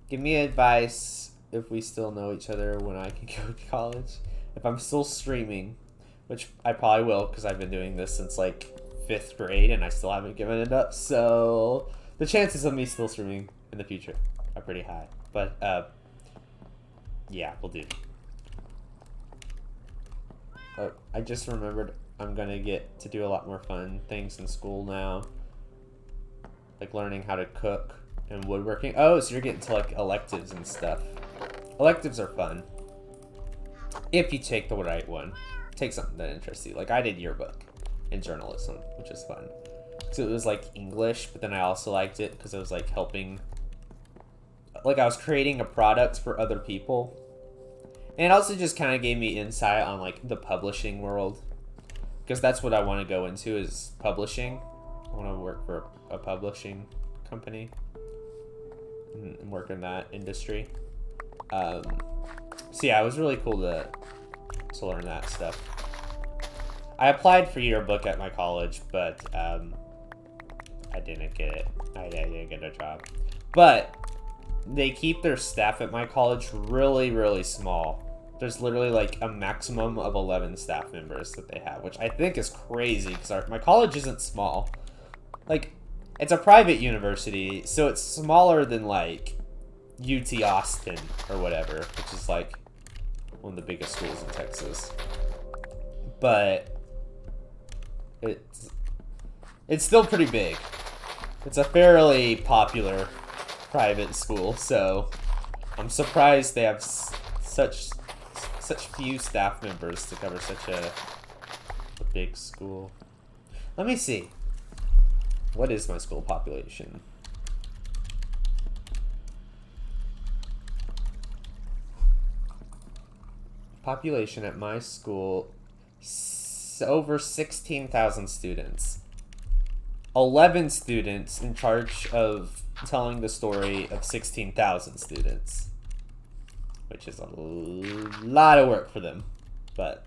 Speaker 1: Give me advice if we still know each other when I can go to college. If I'm still streaming, which I probably will, because I've been doing this since, like, 5th grade, and I still haven't given it up, so the chances of me still streaming in the future are pretty high. But, yeah, we'll do. I just remembered I'm gonna get to do a lot more fun things in school now. Like learning how to cook and woodworking. Oh, so you're getting to, like, electives and stuff. Electives are fun. If you take the right one. Take something that interests you. Like, I did yearbook in journalism, which is fun. So it was, like, English, but then I also liked it because it was, like, helping. Like, I was creating a product for other people. And it also just kind of gave me insight on, like, the publishing world. Because that's what I want to go into, is publishing. I want to work for a publishing company and work in that industry. So yeah, it was really cool to learn that stuff. I applied for yearbook at my college, but I didn't get it. I didn't get a job. But they keep their staff at my college really, really small. There's literally like a maximum of 11 staff members that they have, which I think is crazy because my college isn't small. Like, it's a private university, so it's smaller than like UT Austin or whatever, which is like one of the biggest schools in Texas. But it's still pretty big. It's a fairly popular private school, so I'm surprised they have such few staff members to cover such a big school. Let me see. What is my school population? Population at my school, over 16,000 students. 11 students in charge of telling the story of 16,000 students. Which is a lot of work for them. But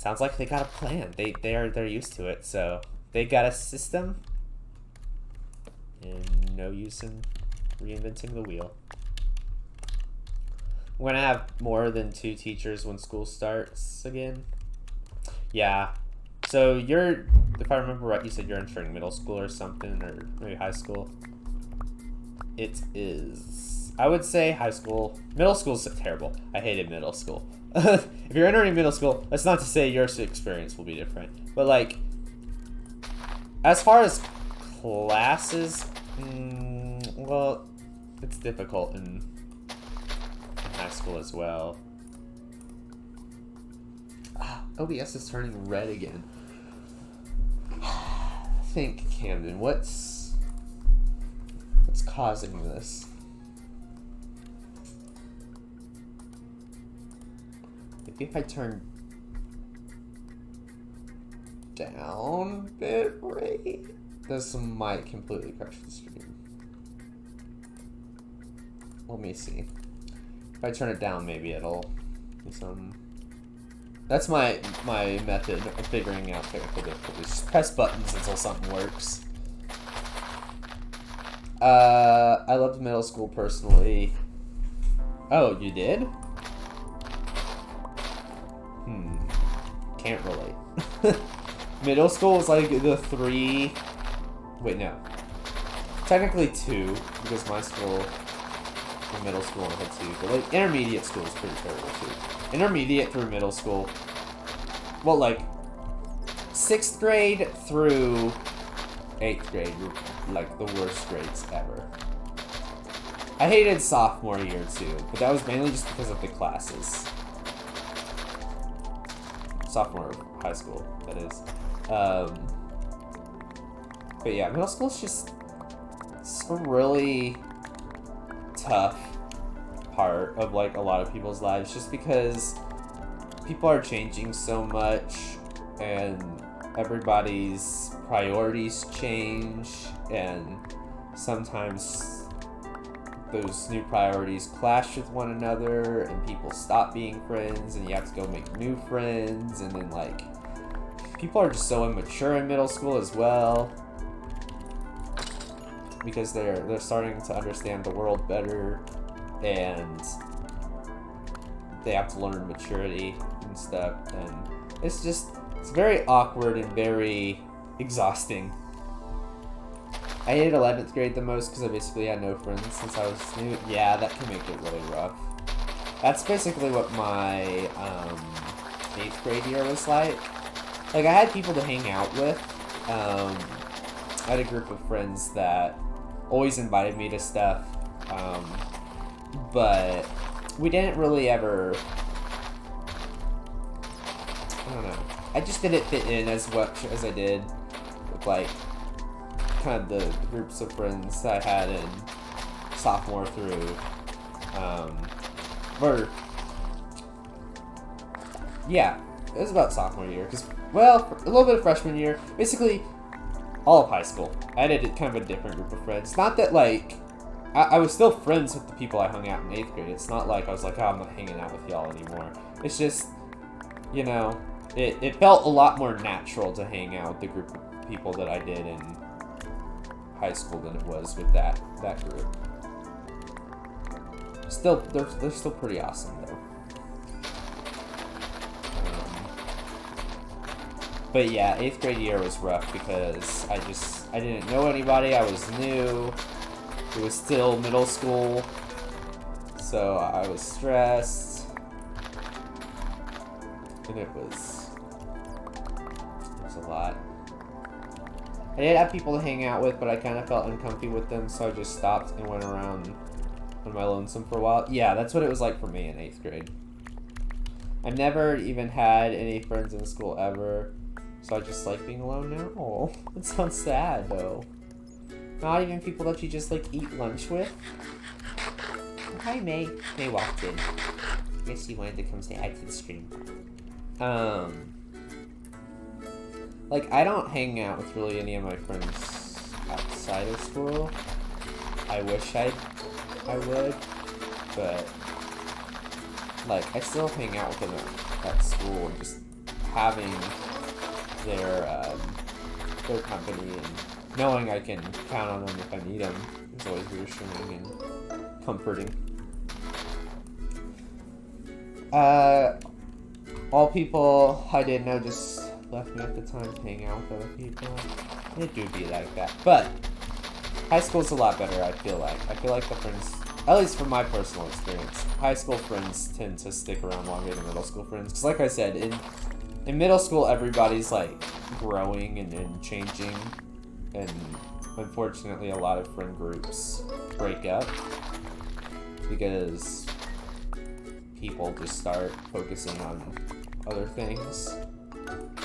Speaker 1: Sounds like they got a plan. They're used to it, so they got a system. And no use in reinventing the wheel. We're gonna have more than 2 teachers when school starts again. Yeah. So you're, if I remember right, you said you're entering middle school or something, or maybe high school. It is. I would say high school. Middle school is terrible. I hated middle school. If you're entering middle school, that's not to say your experience will be different. But like, as far as classes, well, it's difficult in high school as well. OBS is turning red again. Think, Camden, what's causing this? Maybe if I turn down bitrate, this might completely crash the stream. Let me see. If I turn it down, maybe it'll do some. That's my method of figuring out technical difficulties. Just press buttons until something works. I loved middle school personally. Oh, you did? Can't relate. Middle school was like the 3. Wait, no. Technically 2, because my school, in middle school, I had 2. But like intermediate school is pretty terrible too. Intermediate through middle school. Well, like 6th grade through 8th grade were like the worst grades ever. I hated sophomore year too, but that was mainly just because of the classes. Sophomore high school, that is. But yeah, middle school is just a really tough part of like a lot of people's lives, just because people are changing so much and everybody's priorities change, and sometimes those new priorities clash with one another and people stop being friends and you have to go make new friends, and then like people are just so immature in middle school as well because they're starting to understand the world better and they have to learn maturity and stuff, and it's very awkward and very exhausting. I hated 11th grade the most because I basically had no friends since I was new. Yeah, that can make it really rough. That's basically what my 8th grade year was like. Like, I had people to hang out with. I had a group of friends that always invited me to stuff. But we didn't really ever... I don't know. I just didn't fit in as much as I did with, like, kind of the groups of friends that I had in sophomore through, or, yeah, it was about sophomore year, because, well, a little bit of freshman year, basically, all of high school, I had kind of a different group of friends. Not that, like, I was still friends with the people I hung out in 8th grade. It's not like I was like, oh, I'm not hanging out with y'all anymore. It's just, you know, it felt a lot more natural to hang out with the group of people that I did in high school than it was with that group. Still, they're still pretty awesome though. But yeah, 8th grade year was rough because I didn't know anybody. I was new. It was still middle school, so I was stressed, and it was a lot. I did have people to hang out with, but I kind of felt uncomfy with them, so I just stopped and went around on my lonesome for a while. Yeah, that's what it was like for me in 8th grade. I've never even had any friends in school ever, so I just like being alone now. Oh, that sounds sad, though. Not even people that you just, like, eat lunch with. Oh, hi, May. May walked in. I guess you wanted to come say hi to the stream. Like, I don't hang out with really any of my friends outside of school. I wish I would, but, like, I still hang out with them at school and just having their company and knowing I can count on them if I need them is always reassuring and comforting. All people I didn't know just left me at the time to hang out with other people. It do be like that. But high school's a lot better, I feel like. I feel like the friends, at least from my personal experience, high school friends tend to stick around longer than middle school friends. Because like I said, in middle school, everybody's like growing and changing. And unfortunately, a lot of friend groups break up because people just start focusing on other things.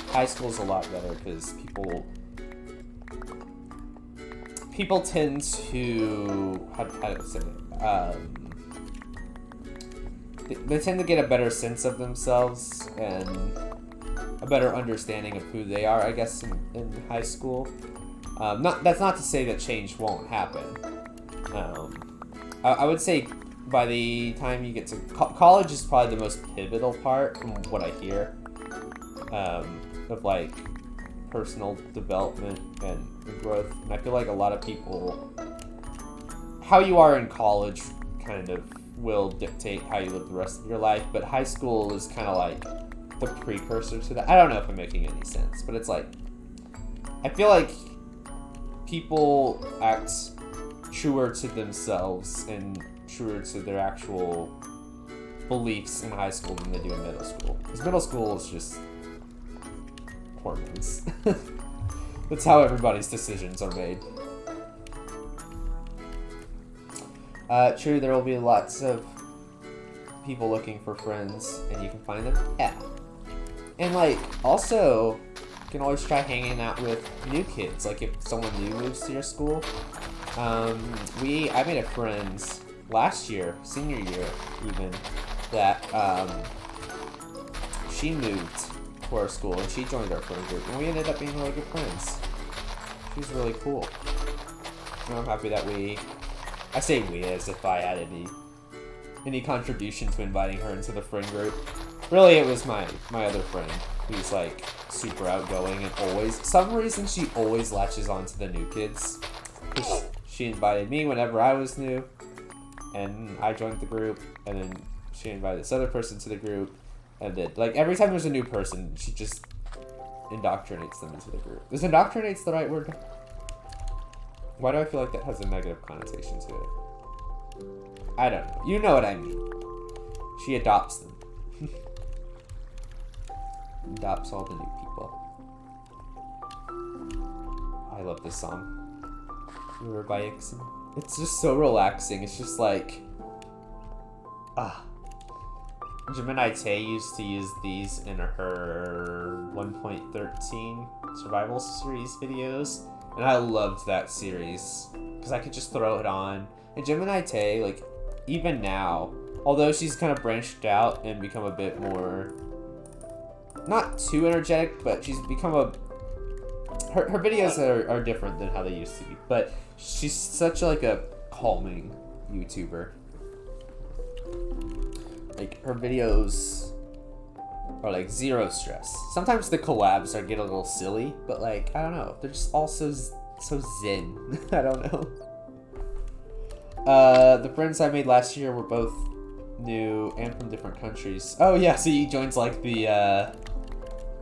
Speaker 1: High school's a lot better because people tend to, how to say it, they tend to get a better sense of themselves and a better understanding of who they are, I guess, in high school. That's not to say that change won't happen. I would say by the time you get to college is probably the most pivotal part from what I hear of like personal development and growth. And I feel like a lot of people, how you are in college kind of will dictate how you live the rest of your life, but high school is kind of like the precursor to that. I don't know if I'm making any sense, but it's like, I feel like people act truer to themselves and truer to their actual beliefs in high school than they do in middle school. Because middle school is just hormones. That's how everybody's decisions are made. True, there will be lots of people looking for friends, and you can find them. Yeah. And like, also, you can always try hanging out with new kids. Like if someone new moves to your school. I made a friend last year, senior year even, that she moved to our school and she joined our friend group, and we ended up being really good friends. She's really cool. And I'm happy that I say we as if I had any contribution to inviting her into the friend group. Really, it was my other friend who's like super outgoing and some reason she always latches on to the new kids. She invited me whenever I was new, and I joined the group, and then she invited this other person to the group, and then like every time there's a new person, she just indoctrinates them into the group. Is indoctrinate's the right word? Why do I feel like that has a negative connotation to it? I don't know. You know what I mean. She adopts them. Adopts all the new people. I love this song. River by 𝗧𝗛𝗏. It's just so relaxing. It's just like, 𝗦𝗢𝗖𝗜𝗓 used to use these in her 1.13 survival series videos, and I loved that series because I could just throw it on. And 𝗦𝗢𝗖𝗓, like, even now, although she's kind of branched out and become a bit more, not too energetic, but she's become her videos are different than how they used to be, but she's such like a calming YouTuber. Like her videos are like zero stress. Sometimes the collabs get a little silly, but like, I don't know, they're just all so zen. I don't know. The friends I made last year were both new and from different countries. Oh yeah, so he joins like the I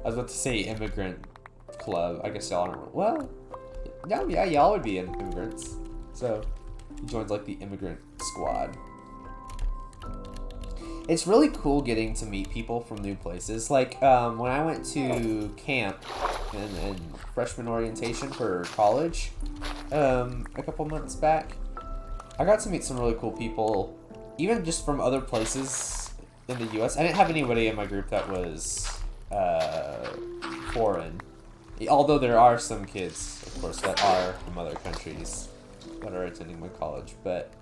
Speaker 1: was about to say immigrant club. I guess y'all aren't. Well, no, yeah, y'all would be immigrants. So he joins like the immigrant squad. It's really cool getting to meet people from new places. Like when I went to camp and freshman orientation for college a couple months back, I got to meet some really cool people, even just from other places in the U.S. I didn't have anybody in my group that was foreign. Although there are some kids, of course, that are from other countries that are attending my college. But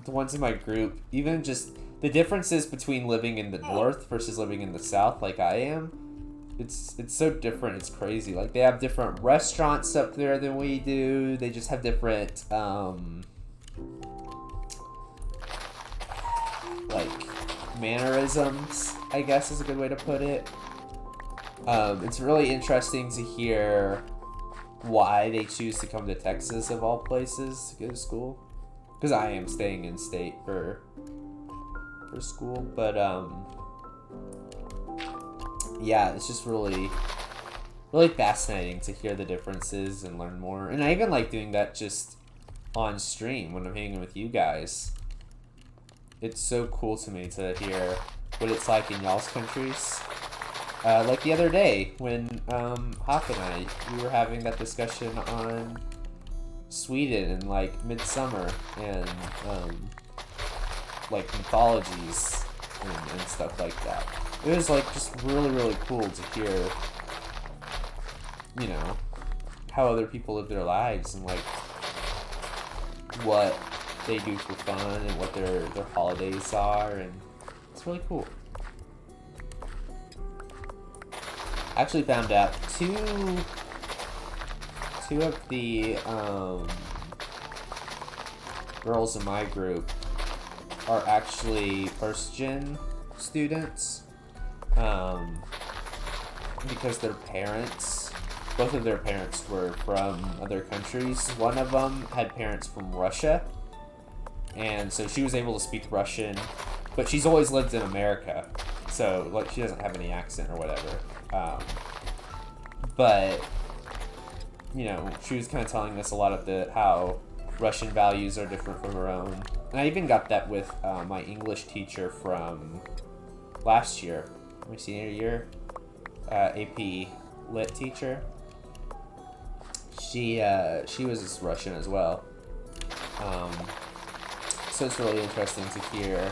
Speaker 1: the ones in my group, even just the differences between living in the north versus living in the south like I am, it's so different. It's crazy. Like, they have different restaurants up there than we do. They just have different, like, mannerisms, I guess is a good way to put it. It's really interesting to hear why they choose to come to Texas of all places to go to school. Because I am staying in state for school, but yeah, it's just really fascinating to hear the differences and learn more. And I even like doing that just on stream when I'm hanging with you guys. It's so cool to me to hear what it's like in y'all's countries. Like the other day when Hawk and I, we were having that discussion on Sweden and like 𝗧𝗛𝗧𝗦𝗡 and like mythologies and stuff like that. It was like just really cool to hear, you know, how other people live their lives and like what they do for fun and what their holidays are, and it's really cool. I actually found out two of the girls in my group are actually first-gen students, because their parents, both of their parents were from other countries. One of them had parents from Russia, and so she was able to speak Russian, but she's always lived in America, so like she doesn't have any accent or whatever. But you know, she was kind of telling us a lot of how Russian values are different from her own. And I even got that with my English teacher from last year, my senior year, AP Lit teacher. She was Russian as well. So it's really interesting to hear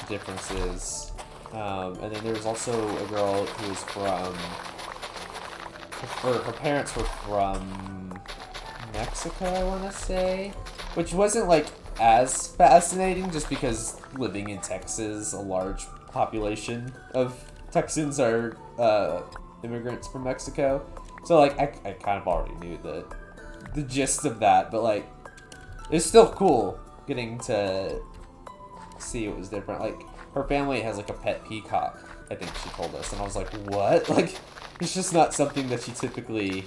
Speaker 1: the differences. And then there was also a girl who was from, her parents were from Mexico, I want to say, which wasn't like as fascinating just because living in Texas, a large population of Texans are immigrants from Mexico. So like I kind of already knew the gist of that, but like it's still cool getting to see it was different. Like her family has like a pet peacock, I think she told us, and I was like, what? Like it's just not something that you typically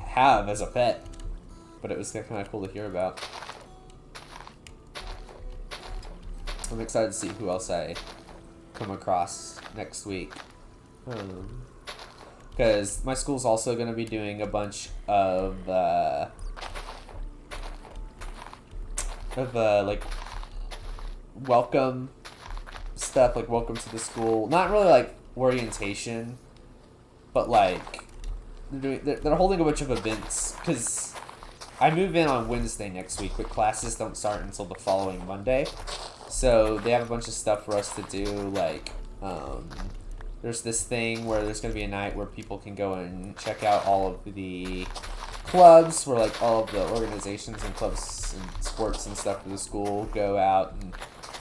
Speaker 1: have as a pet, but it was kind of cool to hear about. I'm excited to see who else I come across next week, because my school's also going to be doing a bunch of like welcome stuff, like welcome to the school. Not really like orientation, but like they're holding a bunch of events, because I move in on Wednesday next week, but classes don't start until the following Monday. So they have a bunch of stuff for us to do, like there's this thing where there's going to be a night where people can go and check out all of the clubs, where like all of the organizations and clubs and sports and stuff for the school go out, and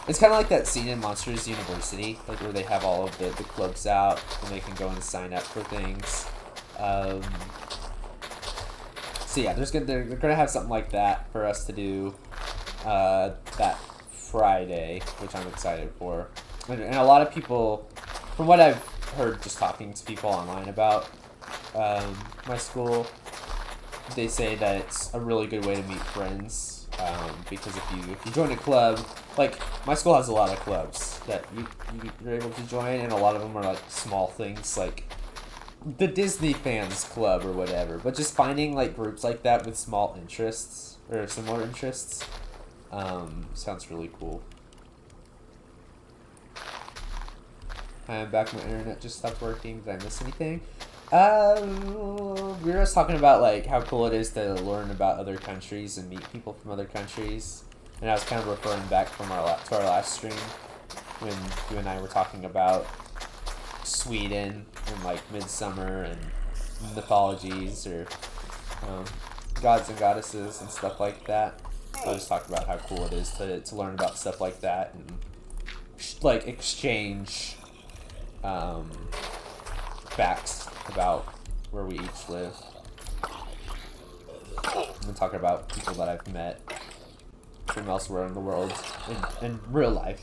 Speaker 1: it's kind of like that scene in Monsters University, like where they have all of the clubs out and they can go and sign up for things. So yeah, they're gonna have something like that for us to do that Friday, which I'm excited for. And a lot of people, from what I've heard just talking to people online about my school, they say that it's a really good way to meet friends, because if you join a club, like my school has a lot of clubs that you're able to join, and a lot of them are like small things, like the Disney fans club or whatever, but just finding like groups like that with small interests or similar interests sounds really cool. I'm back. My internet just stopped working. Did I miss anything? We were just talking about like how cool it is to learn about other countries and meet people from other countries, and I was kind of referring back from our last stream when you and I were talking about Sweden and like 𝗧𝗛𝗧𝗦𝗡 and mythologies, or gods and goddesses and stuff like that. So I was talking about how cool it is to learn about stuff like that and like exchange facts about where we each live. I'm talking about people that I've met from elsewhere in the world in real life.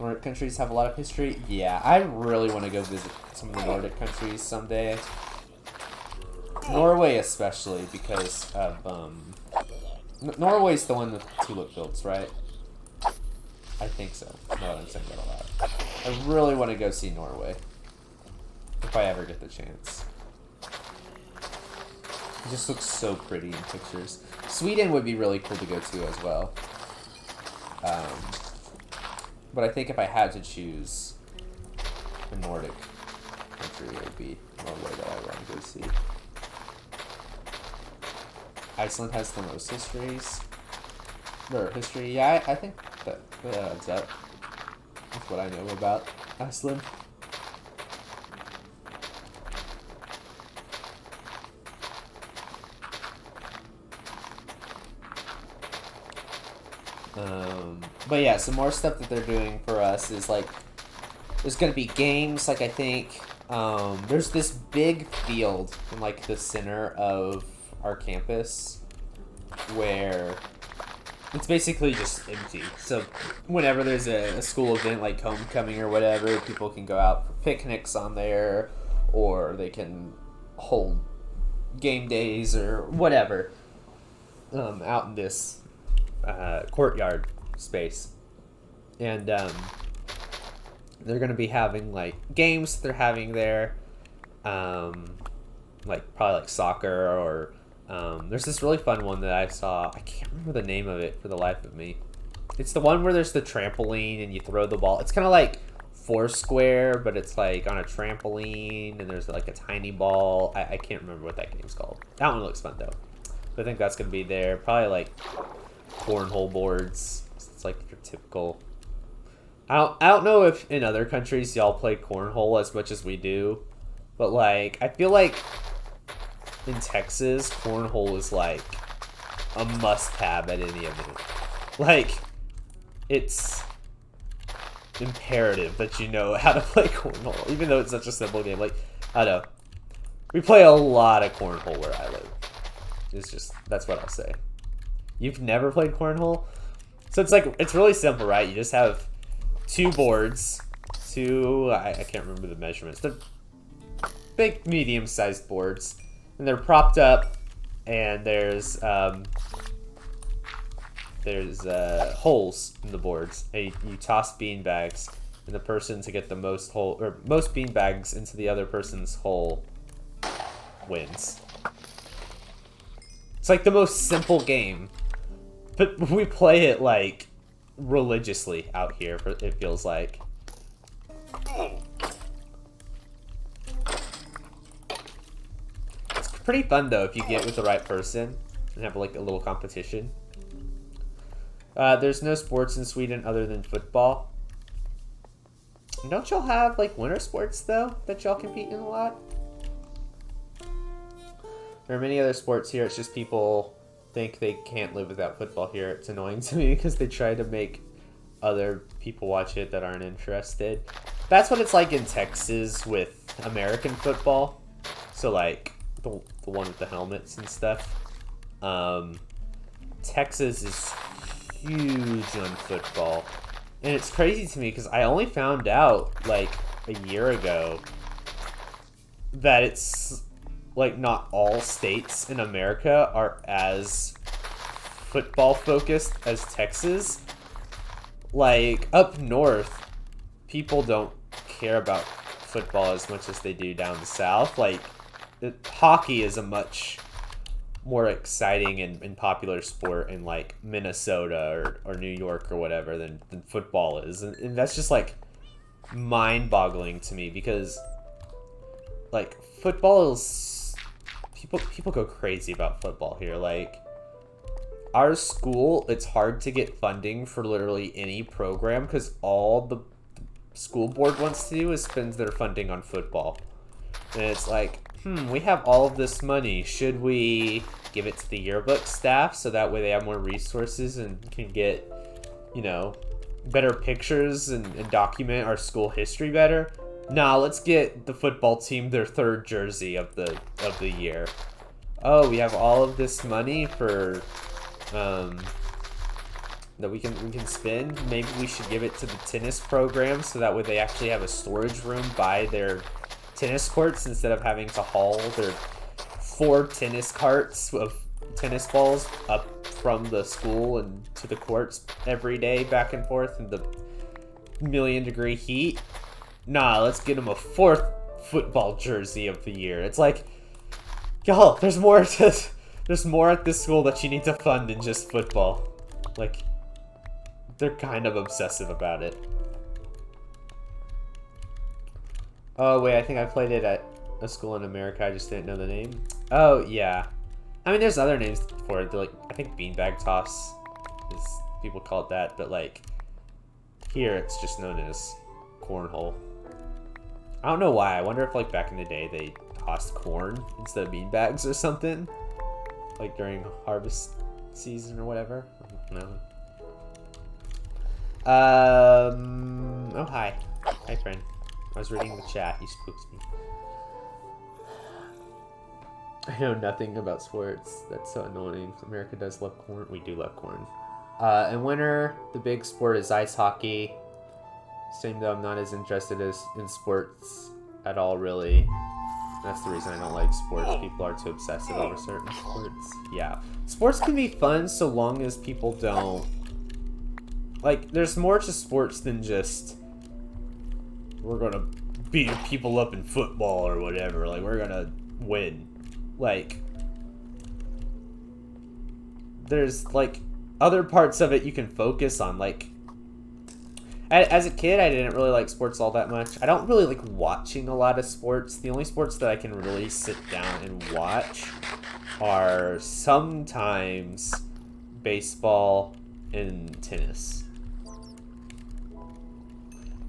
Speaker 1: Nordic countries have a lot of history. Yeah, I really want to go visit some of the Nordic countries someday. Norway especially, because of, Norway's the one with tulip fields, right? I think so. No, I'm saying that a lot. I really want to go see Norway. If I ever get the chance. It just looks so pretty in pictures. Sweden would be really cool to go to as well. But I think if I had to choose a Nordic country, it would be Norway that I want to go see. Iceland has the most history. Yeah, I think that adds up. That's what I know about Iceland. But yeah, some more stuff that they're doing for us is like, there's gonna be games, like I think, there's this big field in like the center of our campus where it's basically just empty. So whenever there's a school event like homecoming or whatever, people can go out for picnics on there, or they can hold game days or whatever out in this courtyard space. And they're going to be having like games they're having there, like probably like soccer, or there's this really fun one that I saw. I can't remember the name of it for the life of me. It's the one where there's the trampoline and you throw the ball. It's kind of like Foursquare, but it's like on a trampoline and there's like a tiny ball. I can't remember what that game's called. That one looks fun though. But I think that's going to be there. Probably like cornhole boards. It's like your typical. I don't know if in other countries y'all play cornhole as much as we do, but like I feel like in Texas cornhole is like a must-have at any event. Like it's imperative that you know how to play cornhole, even though it's such a simple game. Like I don't know, we play a lot of cornhole where I live. It's just, that's what I'll say. You've never played cornhole? So it's like, it's really simple, right? You just have two boards, I can't remember the measurements. They're big, medium-sized boards, and they're propped up, and there's holes in the boards, and you toss bean bags, and the person to get the most bean bags into the other person's hole wins. It's like the most simple game, but we play it like religiously out here, it feels like. It's pretty fun though if you get with the right person and have like a little competition. There's no sports in Sweden other than football. Don't y'all have like winter sports though that y'all compete in a lot? There are many other sports here. It's just people think they can't live without football here. It's annoying to me because they try to make other people watch it that aren't interested. That's what it's like in Texas with American football. So like the one with the helmets and stuff. Texas is huge on football. And it's crazy to me because I only found out like a year ago that it's like not all states in America are as football focused as Texas. Like up north, people don't care about football as much as they do down the south. Like hockey is a much more exciting and popular sport in like Minnesota or New York or whatever than football is. And that's just like mind-boggling to me because like football is people go crazy about football here. Like our school, it's hard to get funding for literally any program because all the school board wants to do is spend their funding on football. And it's like, we have all of this money. Should we give it to the yearbook staff so that way they have more resources and can get, you know, better pictures and document our school history better? Nah, let's get the football team their third jersey of the year. Oh, we have all of this money for that we can spend. Maybe we should give it to the tennis program so that way they actually have a storage room by their tennis courts instead of having to haul their 4 tennis carts of tennis balls up from the school and to the courts every day back and forth in the million-degree heat. Nah, let's get them a 4th football jersey of the year. It's like, y'all, there's more at this school that you need to fund than just football. Like, they're kind of obsessive about it. Oh wait, I think I played it at a school in America. I just didn't know the name. Oh yeah, I mean there's other names for it. They're like, I think beanbag toss is, people call it that, but like here it's just known as cornhole. I don't know why. I wonder if like back in the day they tossed corn instead of beanbags or something, like during harvest season or whatever. I don't know. Oh hi friend. I was reading the chat. You spooked me. I know nothing about sports. That's so annoying. America does love corn. We do love corn. In winter, the big sport is ice hockey. Same though, I'm not as interested in sports at all, really. That's the reason I don't like sports. People are too obsessive over certain sports. Yeah. Sports can be fun so long as people don't... Like, there's more to sports than just... we're gonna beat people up in football or whatever. Like, we're gonna win. Like, there's, like, other parts of it you can focus on. Like, as a kid, I didn't really like sports all that much. I don't really like watching a lot of sports. The only sports that I can really sit down and watch are sometimes baseball and tennis.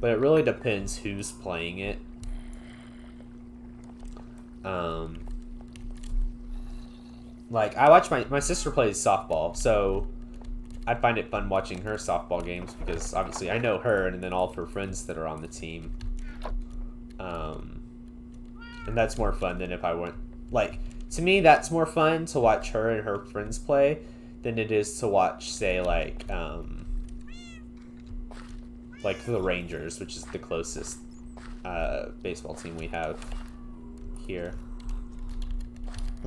Speaker 1: But it really depends who's playing it. Like, I watch my sister plays softball, so I find it fun watching her softball games because obviously I know her and then all of her friends that are on the team. And that's more fun than if I went, like, to me that's more fun to watch her and her friends play than it is to watch, say, like the Rangers, which is the closest baseball team we have here.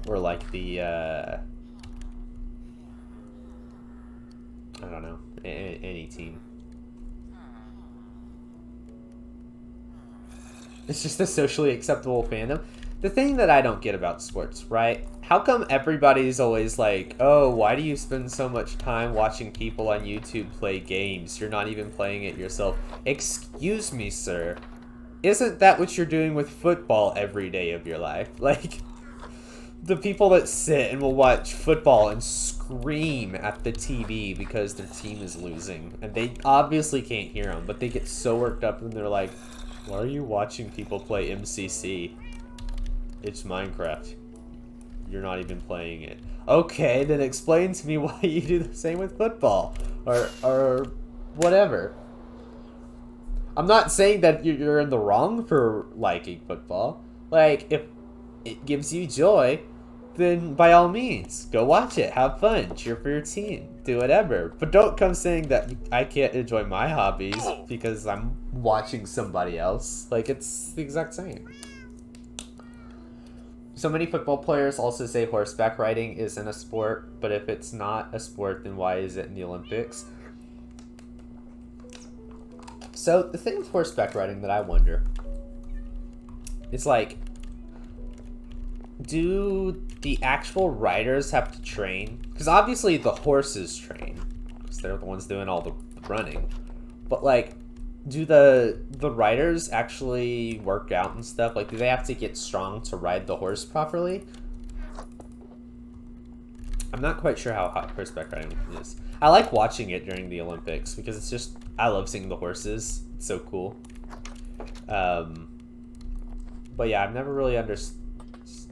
Speaker 1: Or like the, I don't know, any team. It's just a socially acceptable fandom. The thing that I don't get about sports, right? How come everybody's always like, oh, why do you spend so much time watching people on YouTube play games? You're not even playing it yourself. Excuse me, sir. Isn't that what you're doing with football every day of your life? Like, the people that sit and will watch football and scream at the TV because their team is losing. And they obviously can't hear them, but they get so worked up and they're like, why are you watching people play MCC? It's Minecraft. You're not even playing it. Okay, then explain to me why you do the same with football. Or whatever. I'm not saying that you're in the wrong for liking football. Like, if it gives you joy, then by all means, go watch it. Have fun. Cheer for your team. Do whatever. But don't come saying that I can't enjoy my hobbies because I'm watching somebody else. Like, it's the exact same. So many football players also say horseback riding isn't a sport, but if it's not a sport, then why is it in the Olympics? So the thing with horseback riding that I wonder is, like, do the actual riders have to train? Because obviously the horses train, because they're the ones doing all the running. But, like, do the riders actually work out and stuff? Like, do they have to get strong to ride the horse properly? I'm not quite sure how horseback riding is. I like watching it during the Olympics because it's just, I love seeing the horses. It's so cool. But yeah, I've never really understood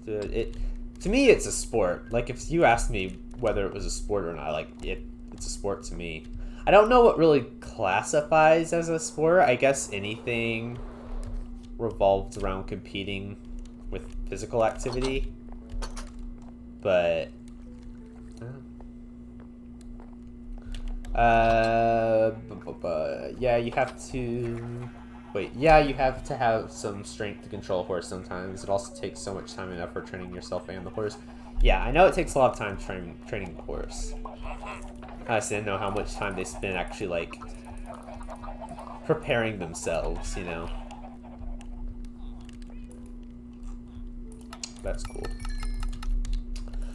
Speaker 1: it. To me, it's a sport. Like, if you asked me whether it was a sport or not, like, it's a sport to me. I don't know what really classifies as a sport. I guess anything revolved around competing with physical activity. But Yeah, you have to... Wait, yeah, you have to have some strength to control a horse sometimes. It also takes so much time and effort training yourself and the horse. Yeah, I know it takes a lot of time training the horse. I just didn't know how much time they spend actually, like, preparing themselves, you know? That's cool.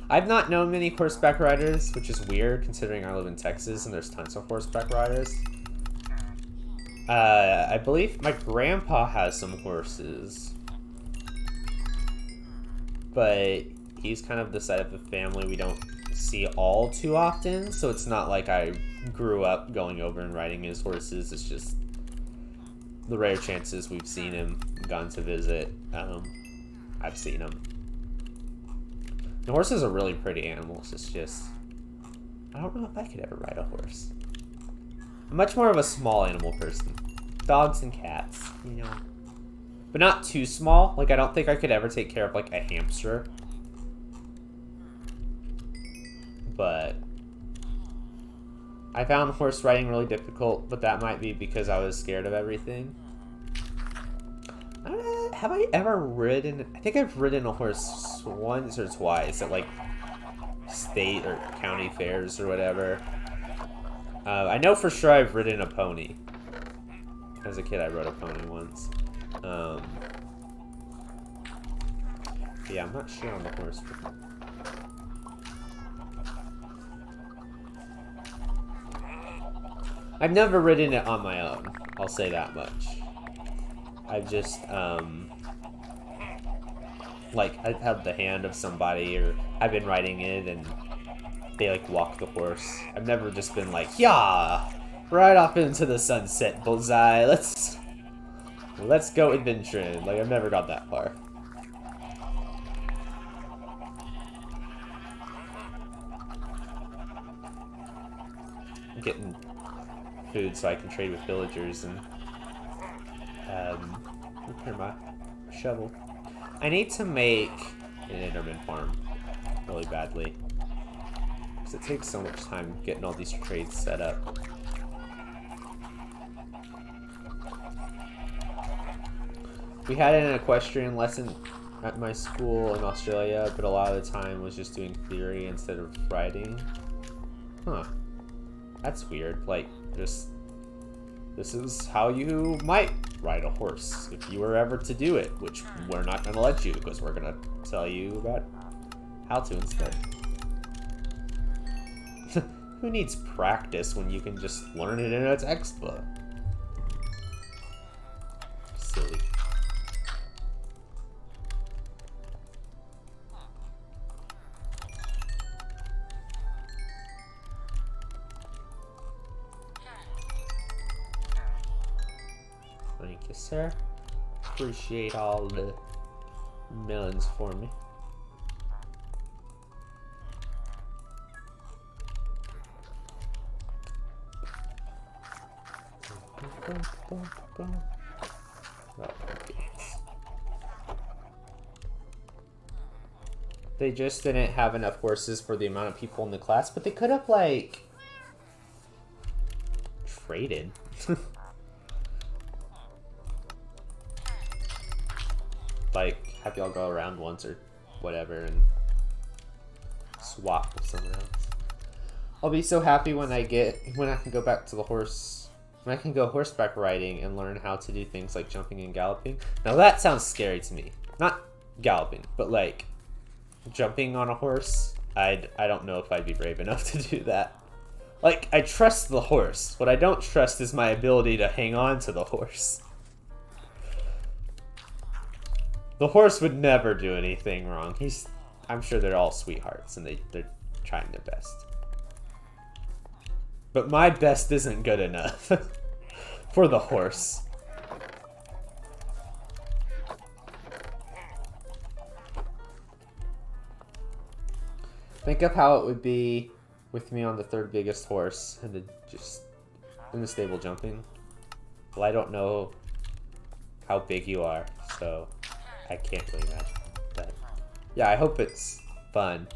Speaker 1: I've not known many horseback riders, which is weird considering I live in Texas and there's tons of horseback riders. I believe my grandpa has some horses, but he's kind of the side of the family we don't see all too often, so it's not like I grew up going over and riding his horses. It's just the rare chances we've seen him, gone to visit, I've seen him. The horses are really pretty animals. It's just, I don't know if I could ever ride a horse. I'm much more of a small animal person. Dogs and cats, you know. But not too small. Like, I don't think I could ever take care of, like, a hamster. But I found horse riding really difficult, but that might be because I was scared of everything. Have I ever ridden... I think I've ridden a horse once or twice at, like, state or county fairs or whatever. I know for sure I've ridden a pony. As a kid, I rode a pony once. Yeah, I'm not sure on the horse. I've never ridden it on my own. I'll say that much. I've just, like, I've held the hand of somebody, or I've been riding it, and they, like, walk the horse. I've never just been like, yeah, right off into the sunset, bullseye. Let's go adventuring. Like, I've never got that far. I'm getting food so I can trade with villagers and repair my shovel. I need to make an Enderman farm really badly, because it takes so much time getting all these trades set up. We had an equestrian lesson at my school in Australia, but a lot of the time was just doing theory instead of riding. Huh. That's weird. Like, this is how you might ride a horse if you were ever to do it, which we're not going to let you, because we're going to tell you about how to instead. Who needs practice when you can just learn it in a textbook? Silly. Thank you, sir. Appreciate all the melons for me. They just didn't have enough horses for the amount of people in the class, but they could have, like, traded. Like, have y'all go around once or whatever and swap with someone else. I'll be so happy when I can go back to the horse, when I can go horseback riding and learn how to do things like jumping and galloping. Now that sounds scary to me. Not galloping, but like jumping on a horse. I don't know if I'd be brave enough to do that. Like, I trust the horse. What I don't trust is my ability to hang on to the horse. The horse would never do anything wrong. I'm sure they're all sweethearts and they're trying their best. But my best isn't good enough for the horse. Think of how it would be with me on the third biggest horse and just in the stable jumping. Well, I don't know how big you are, so I can't really imagine. But yeah, I hope it's fun.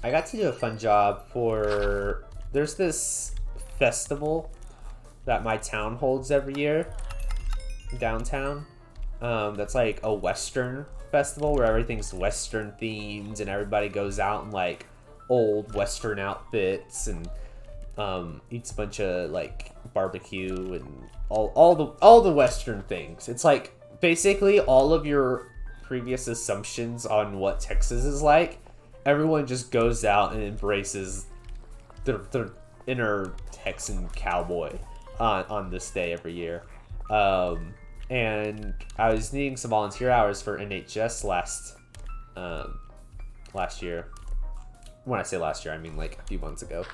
Speaker 1: I got to do a fun job for... There's this festival that my town holds every year downtown. That's like a Western festival where everything's Western themed and everybody goes out in like old Western outfits and eats a bunch of like barbecue and all the Western things. It's like basically all of your previous assumptions on what Texas is like. Everyone just goes out and embraces their inner Texan cowboy on this day every year. And I was needing some volunteer hours for NHS last year. When I say last year, I mean like a few months ago.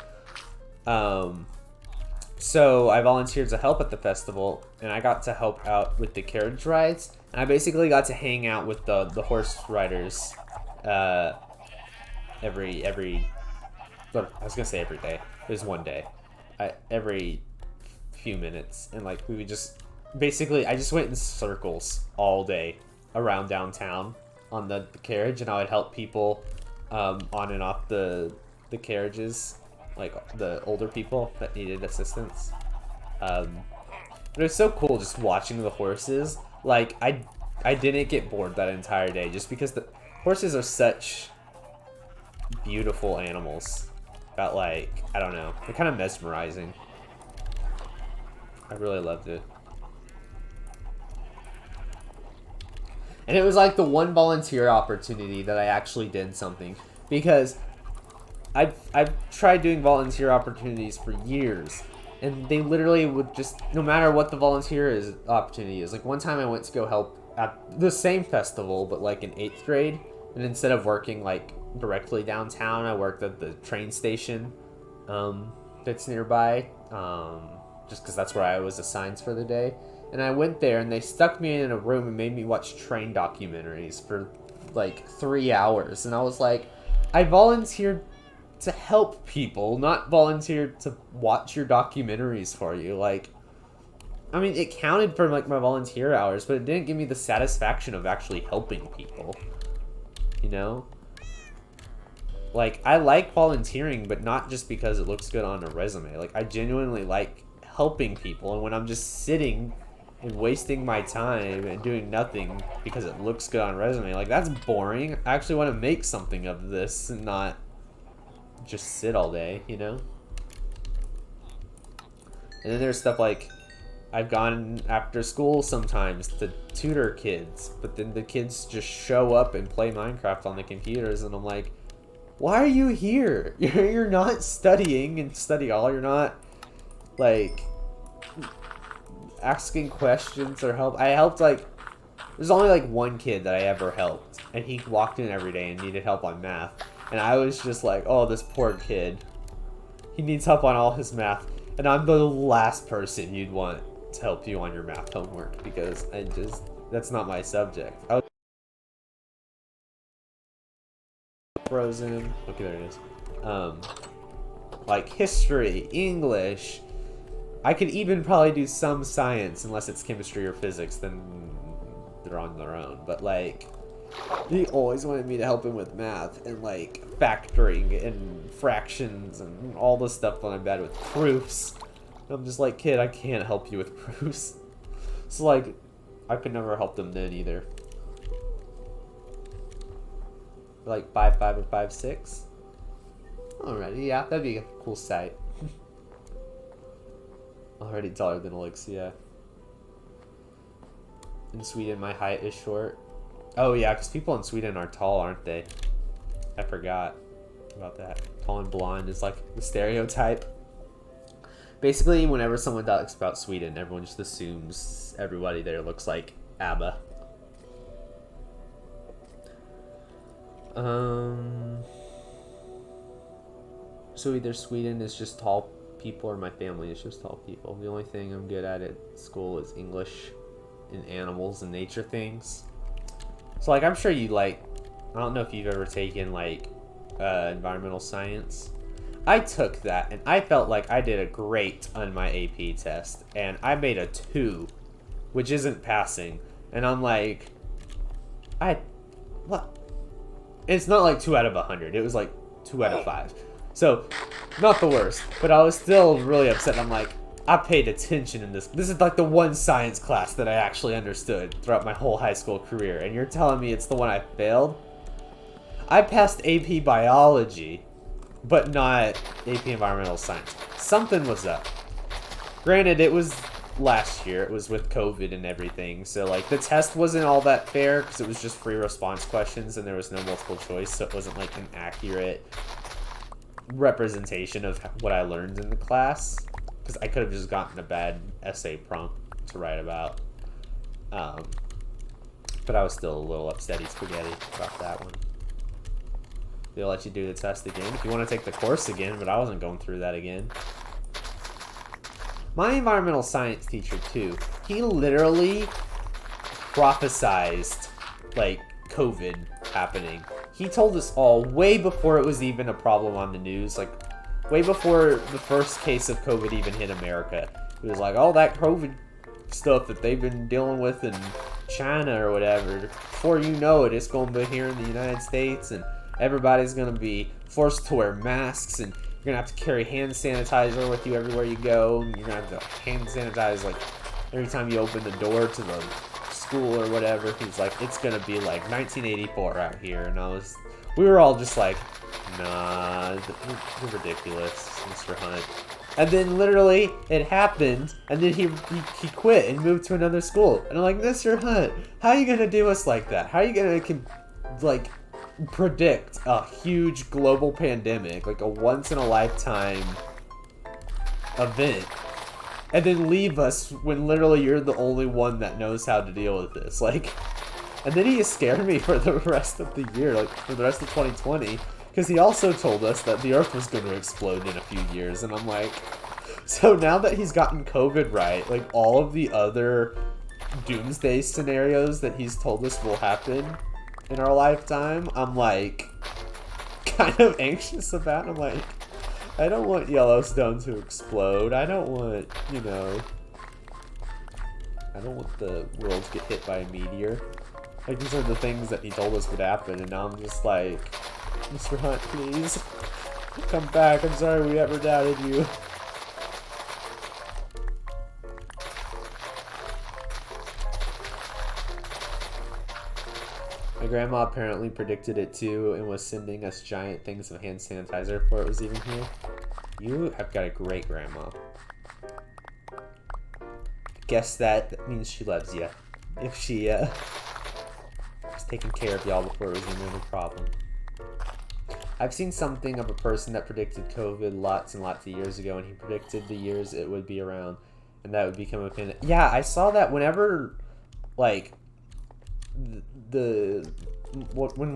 Speaker 1: So I volunteered to help at the festival, and I got to help out with the carriage rides. And I basically got to hang out with the horse riders every I was gonna say every day. It was one day. Every few minutes, and like we would just basically I just went in circles all day around downtown on the carriage, and I would help people on and off the carriages, like the older people that needed assistance. But it was so cool just watching the horses. Like I didn't get bored that entire day just because the horses are such beautiful animals that, like, I don't know, they're kind of mesmerizing. I really loved it. And it was like the one volunteer opportunity that I actually did something, because I've tried doing volunteer opportunities for years, and they literally would just, no matter what the volunteer opportunity is. Like one time I went to go help at the same festival, but like in 8th grade, and instead of working like directly downtown, I worked at the train station that's nearby, just because that's where I was assigned for the day. And I went there, and they stuck me in a room and made me watch train documentaries for like 3 hours. And I was like, I volunteered to help people, not volunteered to watch your documentaries for you. Like, I mean, it counted for like my volunteer hours, but it didn't give me the satisfaction of actually helping people, you know? Like, I like volunteering, but not just because it looks good on a resume. Like, I genuinely like helping people, and when I'm just sitting and wasting my time and doing nothing because it looks good on a resume, like, that's boring. I actually want to make something of this and not just sit all day, you know? And then there's stuff like, I've gone after school sometimes to tutor kids, but then the kids just show up and play Minecraft on the computers, and I'm like, why are you here? You're not studying in study hall. You're not, like, asking questions or help. I helped, like, there's only, like, one kid that I ever helped, and he walked in every day and needed help on math. And I was just like, oh, this poor kid. He needs help on all his math. And I'm the last person you'd want to help you on your math homework, because that's not my subject. I was frozen. Okay, there it is. Like history, English. I could even probably do some science, unless it's chemistry or physics, then they're on their own. But like, he always wanted me to help him with math and like factoring and fractions and all the stuff that I'm bad with. Proofs. I'm just like, kid, I can't help you with proofs. So like, I could never help them then either. Like 5'5" or 5'6". Alrighty, yeah, that'd be a cool sight. Already taller than Alexa. In Sweden, my height is short. Oh yeah, because people in Sweden are tall, aren't they? I forgot about that. Tall and blonde is like the stereotype. Basically, whenever someone talks about Sweden, everyone just assumes everybody there looks like ABBA. So either Sweden is just tall people or my family is just tall people. The only thing I'm good at school is English and animals and nature things. So like, I'm sure you like, I don't know if you've ever taken like environmental science. I took that and I felt like I did a great on my AP test, and I made a 2, which isn't passing. And I'm like, what? It's not like 2 out of 100. It was like 2 out of 5. So, not the worst, but I was still really upset. I'm like, I paid attention in this. This is like the one science class that I actually understood throughout my whole high school career, and you're telling me it's the one I failed? I passed AP Biology, but not AP Environmental Science. Something was up. Granted, it was last year. It was with COVID and everything, so like the test wasn't all that fair because it was just free response questions and there was no multiple choice, so it wasn't like an accurate representation of what I learned in the class, because I could have just gotten a bad essay prompt to write about. But I was still a little upsetty spaghetti about that one. They'll let you do the test again if you want to take the course again, but I wasn't going through that again. My environmental science teacher too, he literally prophesized like COVID happening. He told us all way before it was even a problem on the news, like way before the first case of COVID even hit America. He was like, all that COVID stuff that they've been dealing with in China or whatever, before you know it, it's going to be here in the United States, and everybody's going to be forced to wear masks, and you're going to have to carry hand sanitizer with you everywhere you go, and you're going to have to hand sanitize like every time you open the door to the school or whatever. He's like, it's going to be like 1984 out here, and we were all just like, nah, you're ridiculous, Mr. Hunt. And then literally it happened, and then he quit and moved to another school. And I'm like, Mr. Hunt, how are you gonna do us like that? How are you gonna like predict a huge global pandemic, like a once in a lifetime event, and then leave us when literally you're the only one that knows how to deal with this? Like, and then he scared me for the rest of the year, like for the rest of 2020. Because he also told us that the Earth was going to explode in a few years, and I'm like, so now that he's gotten COVID right, like all of the other doomsday scenarios that he's told us will happen in our lifetime, I'm like, kind of anxious about. I'm like, I don't want Yellowstone to explode. I don't want, I don't want the world to get hit by a meteor. Like, these are the things that he told us would happen, and now I'm just like, Mr. Hunt, please come back. I'm sorry we ever doubted you. My grandma apparently predicted it too and was sending us giant things of hand sanitizer before it was even here. You have got a great grandma. Guess that means she loves you. If she was taking care of y'all before it was even a problem. I've seen something of a person that predicted COVID lots and lots of years ago, and he predicted the years it would be around, and that would become a pandemic. Yeah, I saw that whenever, like, when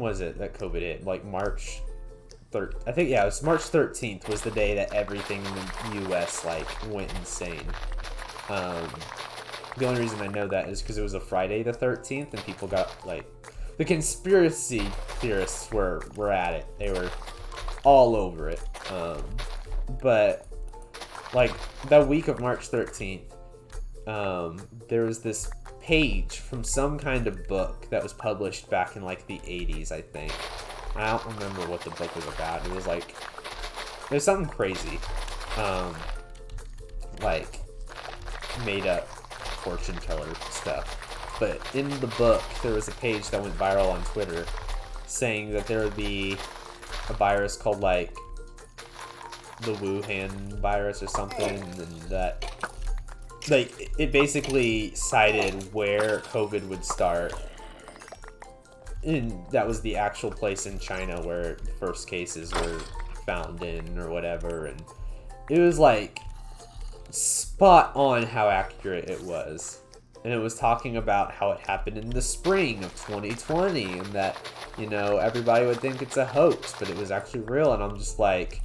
Speaker 1: was it that COVID hit? Like March 3rd. I think, yeah, it was March 13th was the day that everything in the U.S., like, went insane. The only reason I know that is because it was a Friday the 13th, and people got, like, the conspiracy theorists were at it. They were all over it. But, like, the week of March 13th, there was this page from some kind of book that was published back in, like, the 80s, I think. I don't remember what the book was about. It was, like, it was something crazy. Like, made up fortune teller stuff. But in the book, there was a page that went viral on Twitter saying that there would be a virus called, like, the Wuhan virus or something, and that, like, it basically cited where COVID would start. And that was the actual place in China where the first cases were found in or whatever. And it was, like, spot on how accurate it was. And it was talking about how it happened in the spring of 2020, and that, everybody would think it's a hoax, but it was actually real. And I'm just like,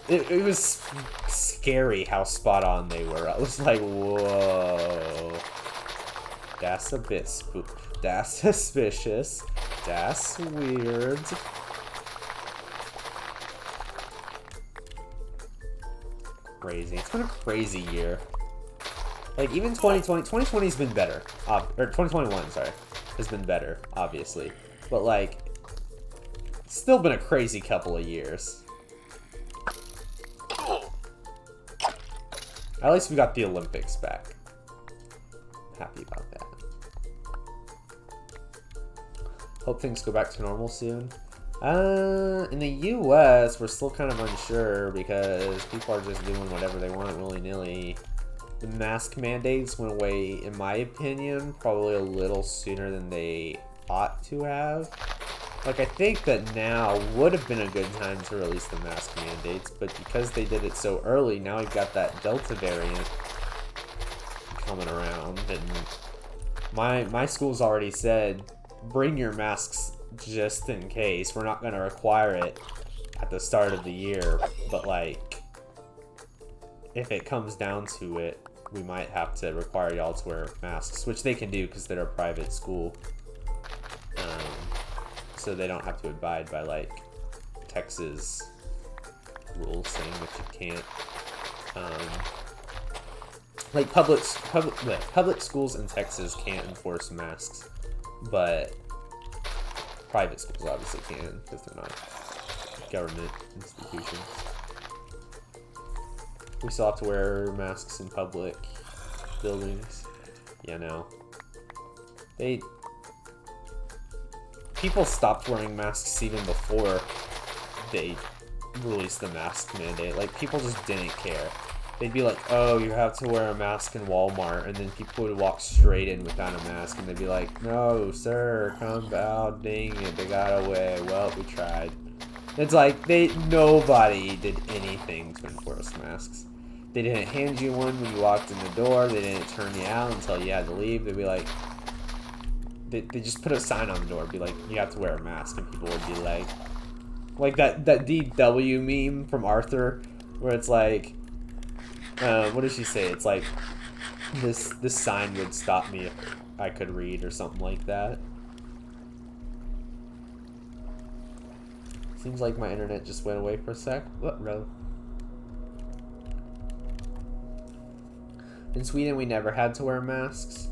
Speaker 1: it was scary how spot on they were. I was like, whoa, that's a bit that's suspicious, that's weird. Crazy. It's been a crazy year. Like, even 2020's been better. Or 2021, sorry, has been better, obviously. But, like, still been a crazy couple of years. At least we got the Olympics back. Happy about that. Hope things go back to normal soon. In the US, we're still kind of unsure because people are just doing whatever they want willy-nilly. The mask mandates went away, in my opinion, probably a little sooner than they ought to have. Like, I think that now would have been a good time to release the mask mandates, but because they did it so early, now we've got that Delta variant coming around, and my school's already said, bring your masks just in case. We're not going to require it at the start of the year, but like, if it comes down to it, we might have to require y'all to wear masks, which they can do because they're a private school. So they don't have to abide by like Texas rules saying that you can't. Like public schools in Texas can't enforce masks, but private schools obviously can because they're not government institutions. We still have to wear masks in public buildings. Yeah, no. People stopped wearing masks even before they released the mask mandate. Like, people just didn't care. They'd be like, oh, you have to wear a mask in Walmart, and then people would walk straight in without a mask, and they'd be like, no, sir, come out, dang it, they got away. Well, we tried. It's like, nobody did anything to enforce masks. They didn't hand you one when you walked in the door. They didn't turn you out until you had to leave. They'd be like, they just put a sign on the door, be like, you have to wear a mask, and people would be like that DW meme from Arthur, where it's like, what does she say? It's like, this sign would stop me if I could read, or something like that. Seems like my internet just went away for a sec. What, bro? In Sweden, we never had to wear masks,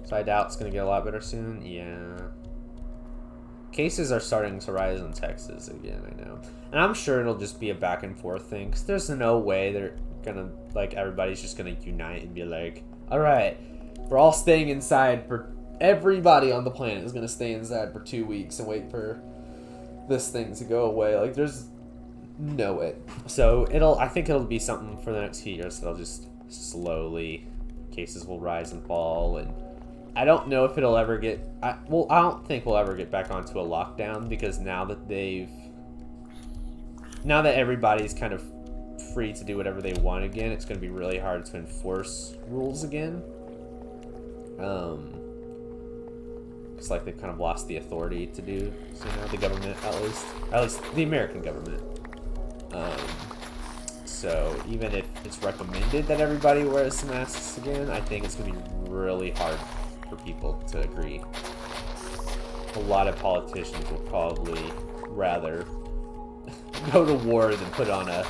Speaker 1: so I doubt it's going to get a lot better soon. Yeah. Cases are starting to rise in Texas again, I know. And I'm sure it'll just be a back and forth thing, because there's no way they're going to, like, everybody's just going to unite and be like, alright, we're all staying inside for, everybody on the planet is going to stay inside for 2 weeks and wait for this thing to go away. Like, there's no way. So, I think it'll be something for the next few years that'll just slowly, cases will rise and fall, and I don't know if it'll ever get, I don't think we'll ever get back onto a lockdown, because now that everybody's kind of free to do whatever they want again, it's going to be really hard to enforce rules again. It's like they've kind of lost the authority to do so now, the government, at least the American government. So even if it's recommended that everybody wears masks again, I think it's going to be really hard for people to agree. A lot of politicians will probably rather go to war than put on a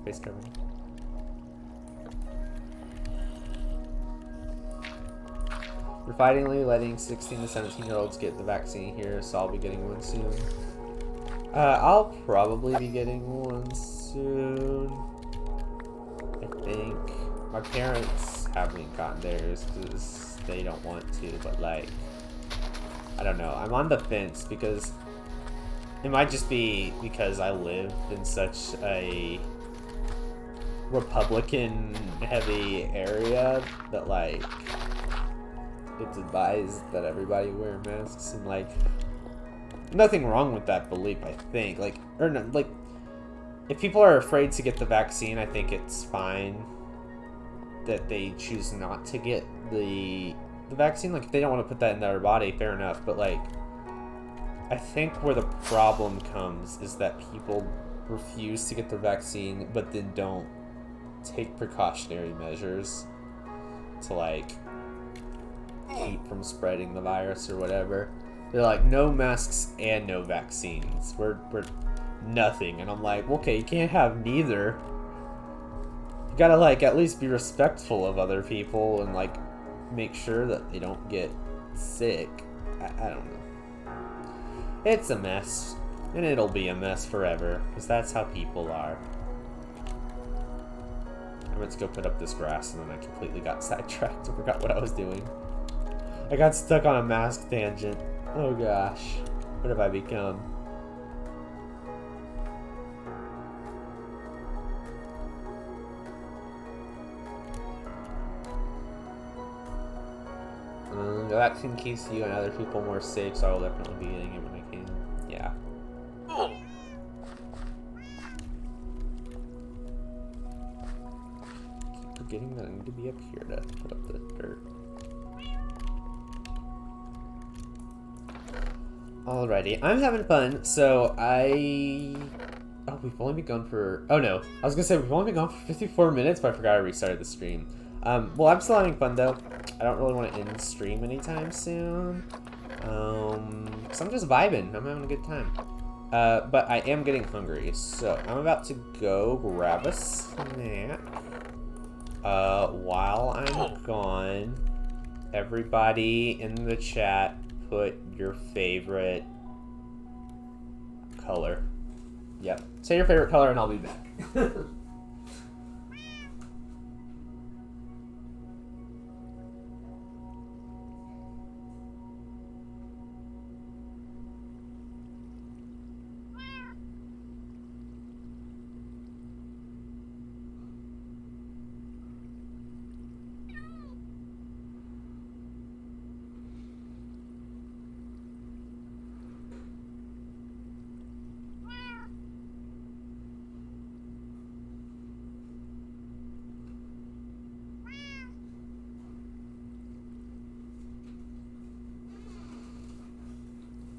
Speaker 1: face covering. We're finally letting 16 to 17-year-olds get the vaccine here, so I'll be getting one soon. I'll probably be getting one soon. I think. My parents haven't gotten theirs because they don't want to, but like, I don't know. I'm on the fence because it might just be because I live in such a Republican heavy area that like it's advised that everybody wear masks, and like nothing wrong with that belief, I think. Like, or no, like if people are afraid to get the vaccine, I think it's fine that they choose not to get the vaccine. Like if they don't want to put that in their body, fair enough, but like I think where the problem comes is that people refuse to get the vaccine but then don't take precautionary measures to like keep from spreading the virus or whatever. They're like, no masks and no vaccines. We're nothing. And I'm like, okay, you can't have neither. You gotta like at least be respectful of other people and like make sure that they don't get sick. I don't know. It's a mess. And it'll be a mess forever, because that's how people are. I went to go put up this grass, and then I completely got sidetracked and forgot what I was doing. I got stuck on a mask tangent. Oh gosh. What have I become? The vaccine keeps you and other people more safe, so I will definitely be getting it when I can. Yeah. Keep forgetting that I need to be up here to put up the dirt. Alrighty, I'm having fun, so oh, we've only been gone for... Oh no, I was gonna say we've only been gone for 54 minutes, but I forgot I restarted the stream. Well, I'm still having fun though. I don't really want to end the stream anytime soon. Cause I'm just vibing. I'm having a good time. But I am getting hungry, so I'm about to go grab a snack. While I'm gone, everybody in the chat put your favorite color. Yep. Say your favorite color and I'll be back.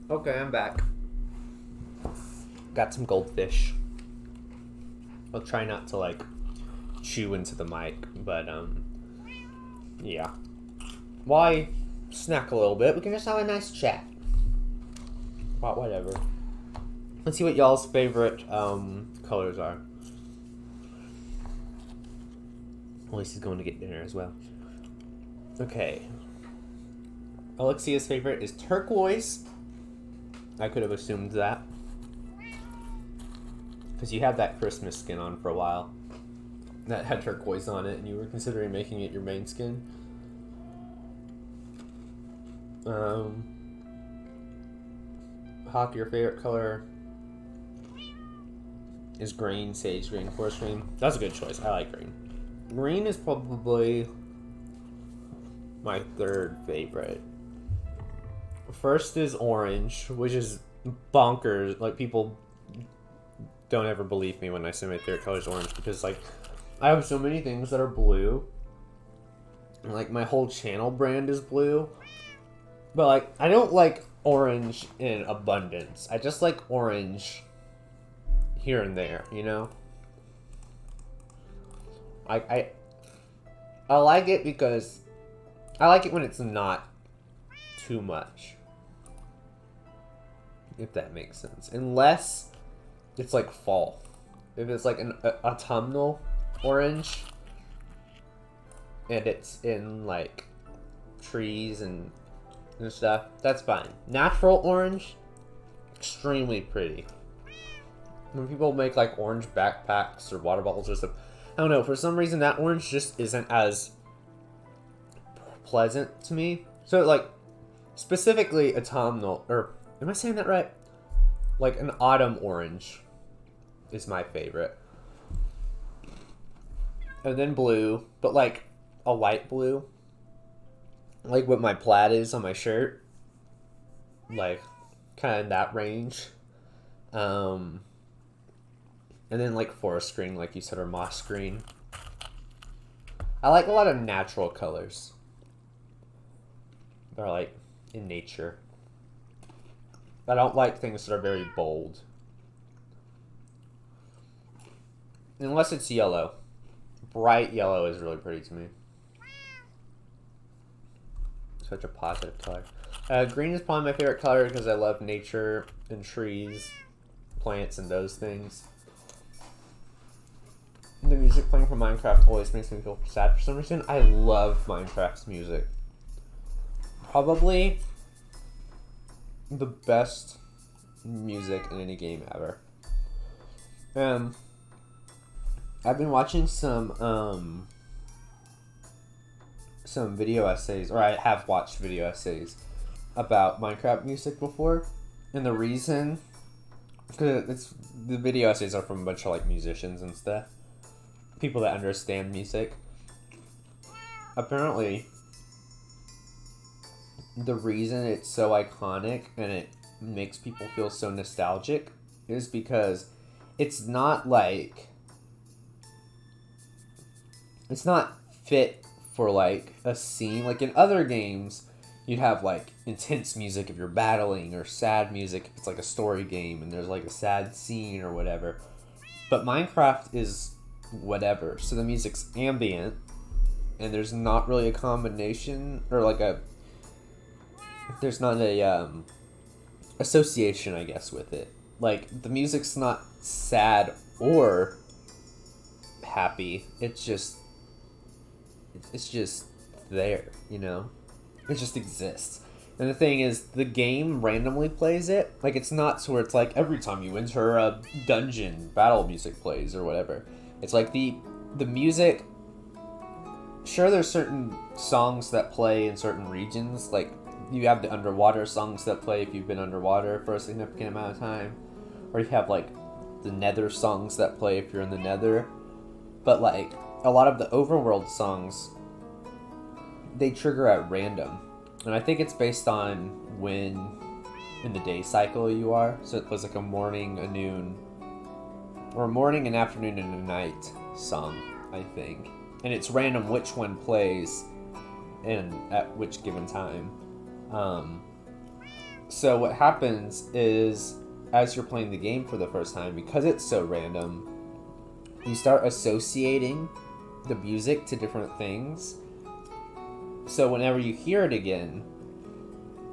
Speaker 1: Okay, I'm back. Got some goldfish. I'll try not to, like, chew into the mic, but, yeah. While I snack a little bit, we can just have a nice chat. About whatever. Let's see what y'all's favorite, colors are. Elisa's going to get dinner as well. Okay. Alexia's favorite is turquoise. I could have assumed that. Because you had that Christmas skin on for a while. That had turquoise on it, and you were considering making it your main skin. Hawk, your favorite color is green, sage green, forest green. That's a good choice. I like green. Green is probably my third favorite. First is orange, which is bonkers. Like, people don't ever believe me when I say my favorite color is orange, because, like, I have so many things that are blue. And, like, my whole channel brand is blue. But, like, I don't like orange in abundance. I just like orange here and there, you know? I like it because I like it when it's not too much. If that makes sense. Unless it's like fall. If it's like an autumnal orange and it's in like trees and stuff, that's fine. Natural orange, extremely pretty. When people make like orange backpacks or water bottles or stuff, I don't know, for some reason that orange just isn't as pleasant to me. So like, specifically autumnal, or am I saying that right? Like an autumn orange is my favorite. And then blue, but like a light blue. Like what my plaid is on my shirt. Like, kind of in that range. And then like forest green, like you said, or moss green. I like a lot of natural colors. They're like in nature. I don't like things that are very bold. Unless it's yellow. Bright yellow is really pretty to me. Such a positive color. Green is probably my favorite color because I love nature and trees, plants, and those things. The music playing from Minecraft always makes me feel sad for some reason. I love Minecraft's music. Probably the best music in any game ever. I've been watching some video essays, or I have watched video essays about Minecraft music before, and the reason, because the video essays are from a bunch of like musicians and stuff, people that understand music. Apparently, the reason it's so iconic and it makes people feel so nostalgic is because it's not fit for like a scene. Like in other games, you'd have like intense music if you're battling, or sad music if it's like a story game and there's like a sad scene or whatever. But Minecraft is whatever, so the music's ambient and there's not really a combination, or like there's not a association, I guess, with it. Like the music's not sad or happy, it's just there, you know? It just exists. And the thing is, the game randomly plays it. Like, it's not so where it's like every time you enter a dungeon, battle music plays or whatever. It's like the music. Sure, there's certain songs that play in certain regions. Like, you have the underwater songs that play if you've been underwater for a significant amount of time. Or you have, like, the nether songs that play if you're in the nether. But, like, a lot of the overworld songs, they trigger at random. And I think it's based on when in the day cycle you are. So it was like a morning, a noon, or a morning, an afternoon, and a night song, I think. And it's random which one plays and at which given time. So what happens is, as you're playing the game for the first time, because it's so random, you start associating the music to different things. So whenever you hear it again,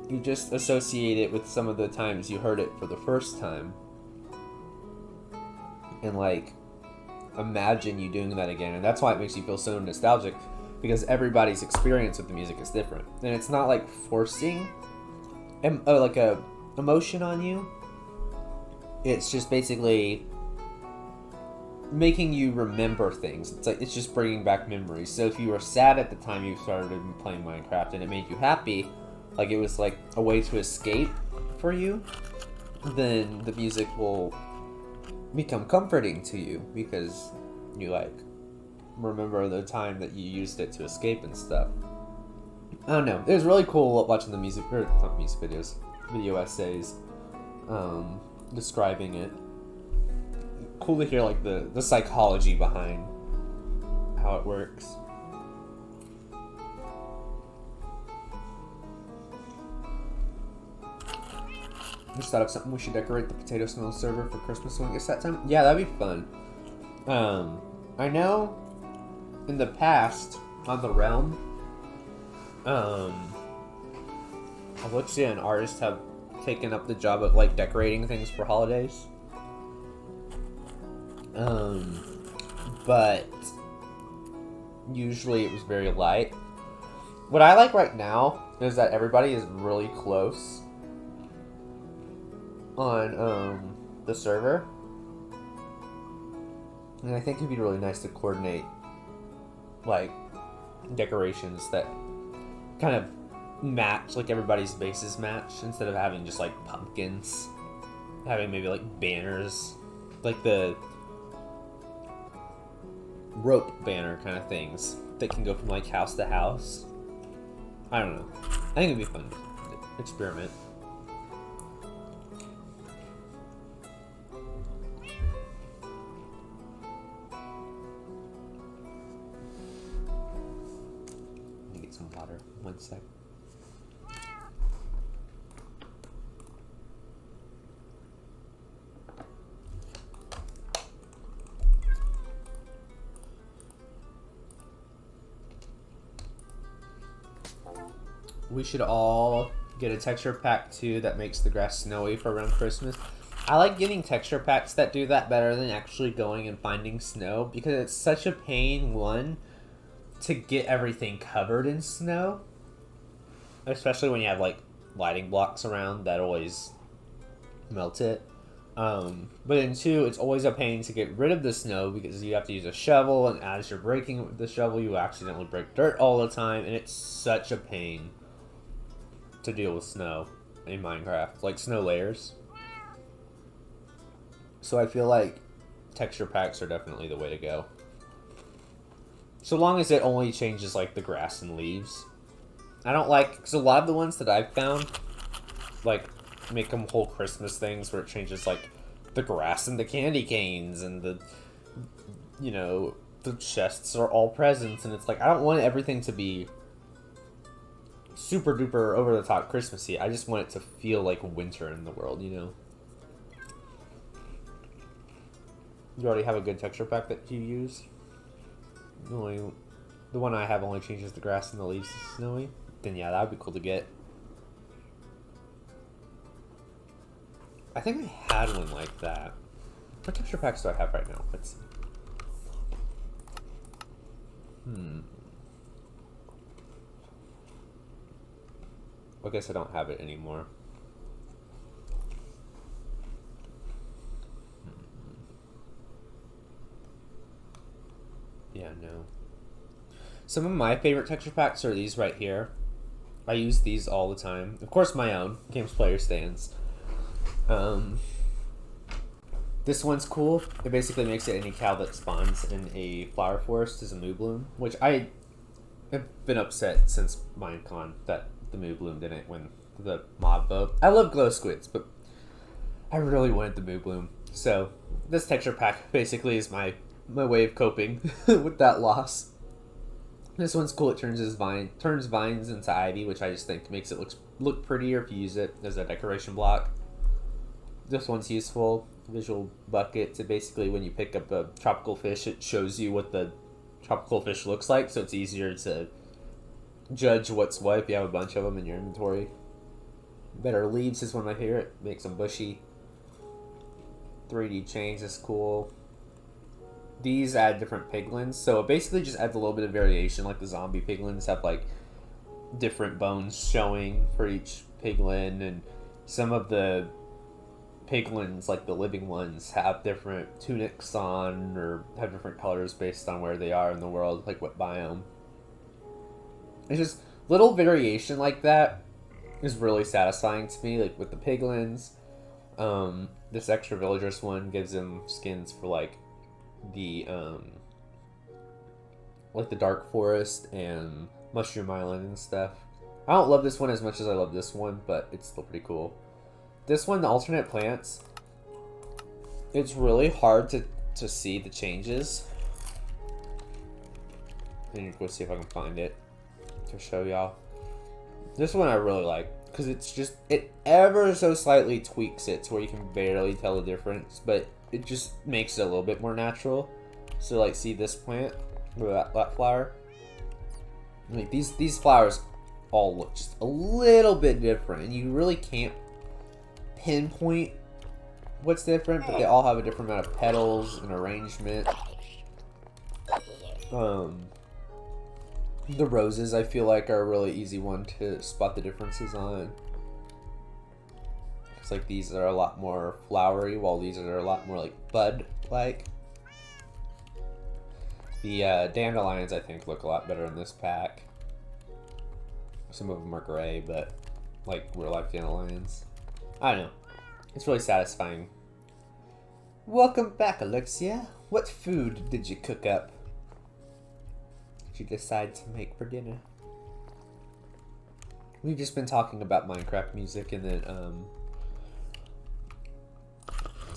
Speaker 1: you just associate it with some of the times you heard it for the first time. And like, imagine you doing that again. And that's why it makes you feel so nostalgic, because everybody's experience with the music is different. And it's not like forcing like a emotion on you. It's just basically making you remember things. It's like, it's just bringing back memories. So if you were sad at the time you started playing Minecraft and it made you happy, like it was like a way to escape for you, then the music will become comforting to you because you like remember the time that you used it to escape and stuff. I don't know. It was really cool watching the music, or not music videos, video essays, describing it. Cool to hear like the psychology behind how it works. Just thought of something. We should decorate the PotatoSnail server for Christmas when it gets that time. Yeah, that'd be fun. I know in the past on the realm, Alexia and artists have taken up the job of like decorating things for holidays. But usually it was very light. What I like right now is that everybody is really close on the server, and I think it'd be really nice to coordinate like decorations that kind of match, like everybody's bases match, instead of having just like pumpkins, having maybe like banners, like the rope banner kind of things that can go from like house to house. I don't know. I think it'd be fun to experiment. Let me get some water. 1 sec. We should all get a texture pack too that makes the grass snowy for around Christmas. I like getting texture packs that do that better than actually going and finding snow, because it's such a pain, one, to get everything covered in snow, especially when you have like lighting blocks around that always melt it. But in 2, it's always a pain to get rid of the snow because you have to use a shovel, and as you're breaking it with the shovel, you accidentally break dirt all the time, and it's such a pain to deal with snow in Minecraft, like snow layers. So I feel like texture packs are definitely the way to go. So long as it only changes like the grass and leaves. I don't like, because a lot of the ones that I've found, like, make them whole Christmas things where it changes like the grass and the candy canes and the, you know, the chests are all presents, and it's like I don't want everything to be super duper over the top Christmassy. I just want it to feel like winter in the world, you know. You already have a good texture pack that you use? The one I have only changes the grass and the leaves to snowy? Then yeah, that would be cool to get. I think I had one like that. What texture packs do I have right now? Let's see. I guess I don't have it anymore. Yeah, no. Some of my favorite texture packs are these right here. I use these all the time. Of course, my own Games Player Stands. This one's cool. It basically makes it any cow that spawns in a flower forest is a moo bloom, which I have been upset since Minecon that the moo bloom didn't win the mob vote. I love glow squids, but I really wanted the moo bloom. So this texture pack basically is my way of coping with that loss. This one's cool. It turns vines into ivy, which I just think makes it look prettier if you use it as a decoration block. This one's useful. Visual bucket. So basically when you pick up a tropical fish, it shows you what the tropical fish looks like, so it's easier to judge what's what if you have a bunch of them in your inventory. Better leaves is one of my favorite. Makes them bushy. 3D chains is cool. These add different piglins, so it basically just adds a little bit of variation. Like the zombie piglins have like different bones showing for each piglin, and some of the piglins, like the living ones, have different tunics on or have different colors based on where they are in the world, like what biome. It's just little variation like that is really satisfying to me, like with the piglins. This extra villagers one gives them skins for like the dark forest and mushroom island and stuff. I don't love this one as much as I love this one, but it's still pretty cool. This one, the alternate plants, it's really hard to see the changes. And you go see if I can find it to show y'all. This one I really like because it's just, it ever so slightly tweaks it to where you can barely tell the difference, but it just makes it a little bit more natural. So like, see this plant or that flower? Like these flowers all look just a little bit different, and you really can't pinpoint what's different, but they all have a different amount of petals and arrangement. The roses I feel like are a really easy one to spot the differences on. It's like these are a lot more flowery, while these are a lot more like bud-like. The dandelions I think look a lot better in this pack. Some of them are gray, but like real life dandelions. I don't know. It's really satisfying. Welcome back, Alexia. What food did you cook up? Did you decide to make for dinner? We've just been talking about Minecraft music and then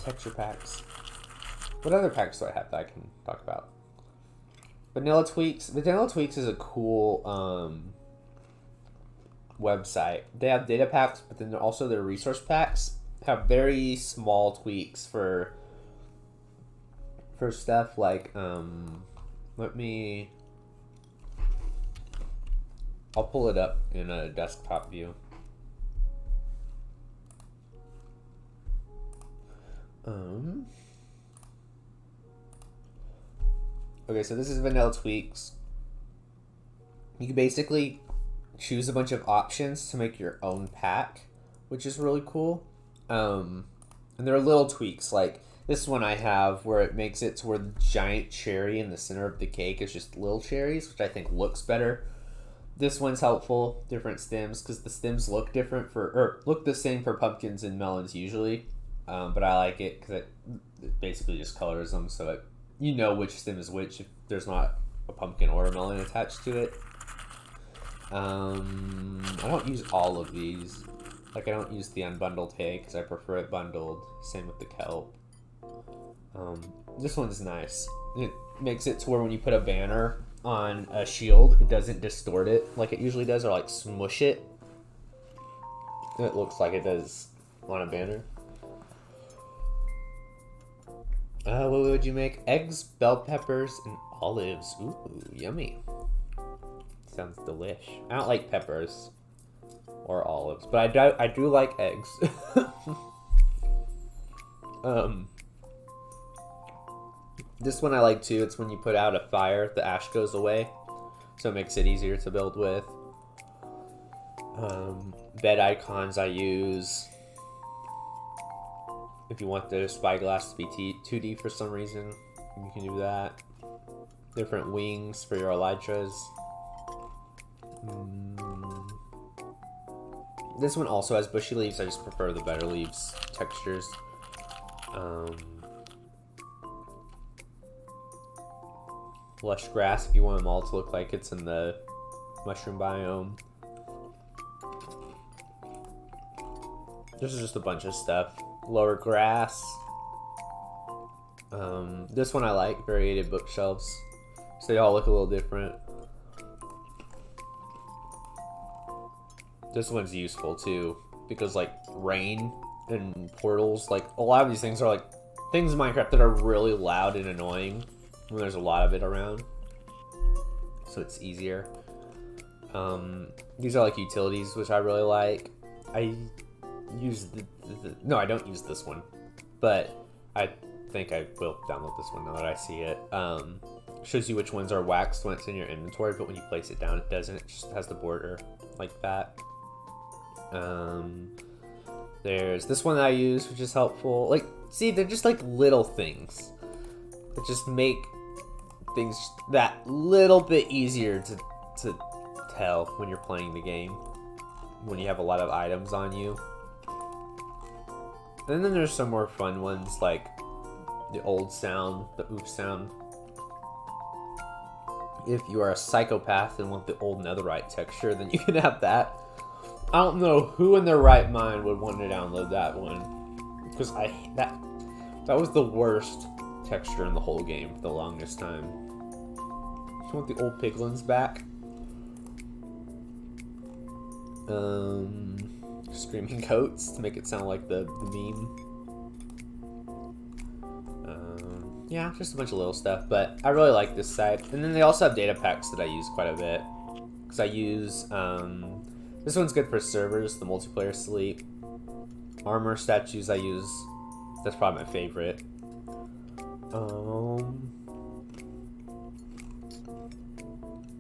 Speaker 1: texture packs. What other packs do I have that I can talk about? Vanilla Tweaks. Vanilla Tweaks is a cool website. They have data packs, but then also their resource packs have very small tweaks for stuff like I'll pull it up in a desktop view. Okay, so this is Vanilla Tweaks. You can basically choose a bunch of options to make your own pack, which is really cool. And there are little tweaks, like this one I have where it makes it to where the giant cherry in the center of the cake is just little cherries, which I think looks better. This one's helpful, different stems, because the stems look different look the same for pumpkins and melons usually, but I like it because it basically just colors them so you know which stem is which if there's not a pumpkin or a melon attached to it. I don't use all of these. Like, I don't use the unbundled hay because I prefer it bundled. Same with the kelp. This one's nice. It makes it to where when you put a banner on a shield, it doesn't distort it like it usually does, or like smush it. It looks like it does on a banner. What would you make? Eggs, bell peppers, and olives. Ooh, yummy. Sounds delish. I don't like peppers or olives, but I do like eggs. This one I like too. It's when you put out a fire, the ash goes away, so it makes it easier to build with. Bed icons I use. If you want the spyglass to be 2D for some reason, you can do that. Different wings for your elytras. This one also has bushy leaves. I just prefer the better leaves textures. Lush grass if you want them all to look like it's in the mushroom biome. This is just a bunch of stuff. Lower grass. This one I like, variated bookshelves. So they all look a little different. This one's useful too, because like rain and portals, like a lot of these things are like things in Minecraft that are really loud and annoying when there's a lot of it around. So it's easier. These are like utilities, which I really like. I use no, I don't use this one, but I think I will download this one now that I see it. Shows you which ones are waxed when it's in your inventory, but when you place it down, it doesn't. It just has the border like that. There's this one that I use, which is helpful. Like, see, they're just like little things that just make things that little bit easier to tell when you're playing the game, when you have a lot of items on you. And then there's some more fun ones like the old sound, the oof sound. If you are a psychopath and want the old netherite texture, then you can have that. I don't know who in their right mind would want to download that one, because I hate that. That was the worst texture in the whole game for the longest time. You want the old piglins back? Screaming goats to make it sound like the meme. Yeah, just a bunch of little stuff, but I really like this side. And then they also have data packs that I use quite a bit, because I use this one's good for servers, the multiplayer sleep. Armor statues I use, that's probably my favorite.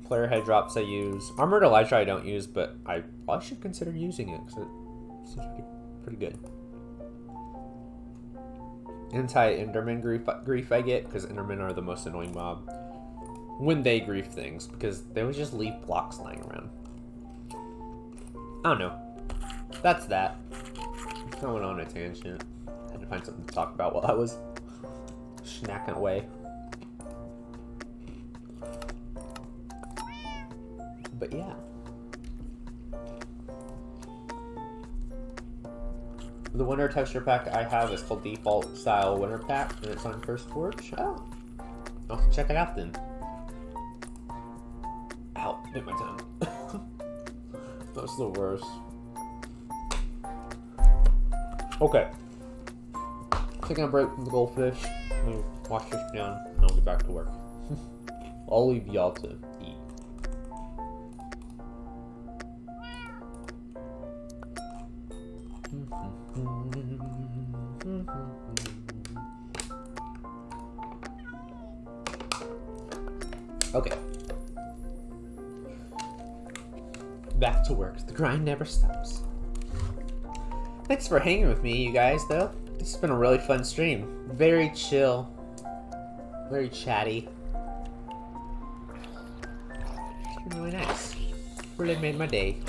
Speaker 1: Player head drops I use. Armored elytra I don't use, but I probably should consider using it because it seems pretty good. Anti-Enderman grief I get, because Endermen are the most annoying mob when they grief things, because they would just leave blocks lying around. I don't know. That's that. I went on a tangent. I had to find something to talk about while I was snacking away. But yeah. The winter texture pack I have is called Default Style Winter Pack, and it's on First Forge. Oh, I'll have to check it out then. Ow, hit my tongue. That's the worst. Okay. Taking a break from the goldfish. I'm gonna wash this down, and I'll get back to work. I'll leave y'all to eat. Okay. Back to work. The grind never stops. Thanks for hanging with me, you guys, though. This has been a really fun stream. Very chill. Very chatty. It's been really nice. Really made my day.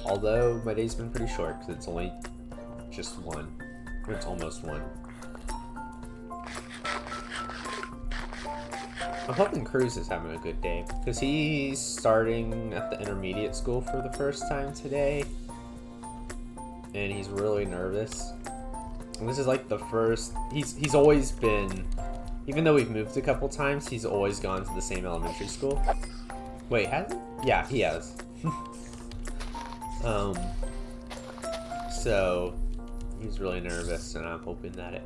Speaker 1: Although, my day's been pretty short, because it's only just 1. It's almost 1. I'm hoping Cruz is having a good day, because he's starting at the intermediate school for the first time today, and he's really nervous. And this is like the first, he's always been, even though we've moved a couple times, he's always gone to the same elementary school. Wait, has he? Yeah, he has. So he's really nervous, and I'm hoping that it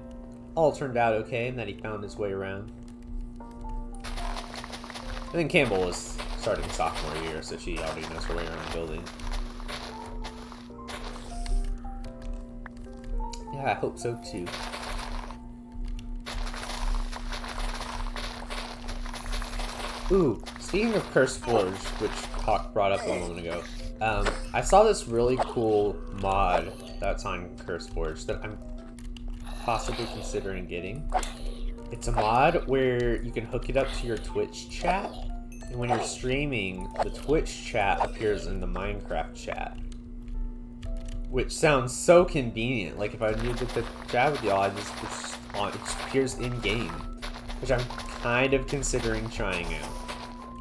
Speaker 1: all turned out okay and that he found his way around. And then Campbell was starting sophomore year, so she already knows her way around the building. Yeah, I hope so too. Ooh, speaking of 𝗧𝗛𝗏𝗠𝗕𝗓, which Hawk brought up a moment ago, I saw this really cool mod that's on 𝗧𝗏𝗏𝗠𝗕𝗓 that I'm possibly considering getting. It's a mod where you can hook it up to your Twitch chat, and when you're streaming, the Twitch chat appears in the Minecraft chat. Which sounds so convenient. Like if I needed to chat with y'all, it just appears in-game. Which I'm kind of considering trying out.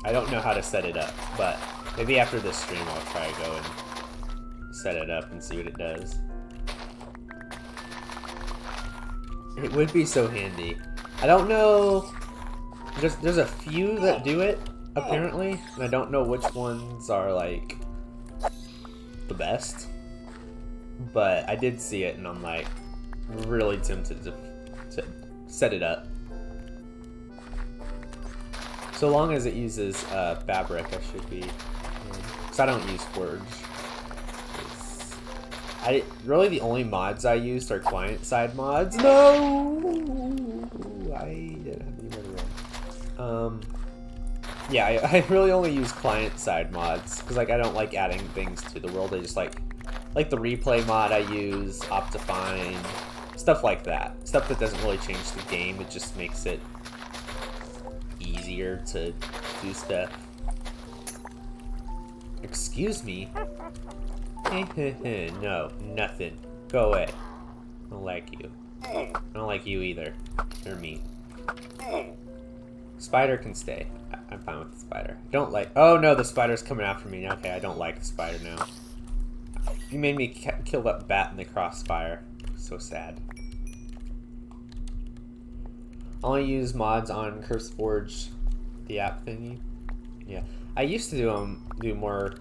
Speaker 1: I don't know how to set it up, but maybe after this stream I'll try to go and set it up and see what it does. It would be so handy. I don't know, there's a few that do it, apparently, and I don't know which ones are, like, the best. But I did see it, and I'm, like, really tempted to set it up. So long as it uses fabric, I should be, because I don't use Forge. Really the only mods I used are client-side mods. No! I didn't have any better. Yeah, I really only use client-side mods, because like I don't like adding things to the world. I just like the replay mod I use, Optifine, stuff like that. Stuff that doesn't really change the game, it just makes it easier to do stuff. Excuse me? No, nothing. Go away. I don't like you. I don't like you either. You're mean. Spider can stay. I'm fine with the spider. Don't like. Oh no, the spider's coming after me. Okay, I don't like the spider now. You made me kill that bat in the crossfire. So sad. I only use mods on 𝗧𝗏𝗏𝗠𝗕𝗓, the app thingy. Yeah, I used to do more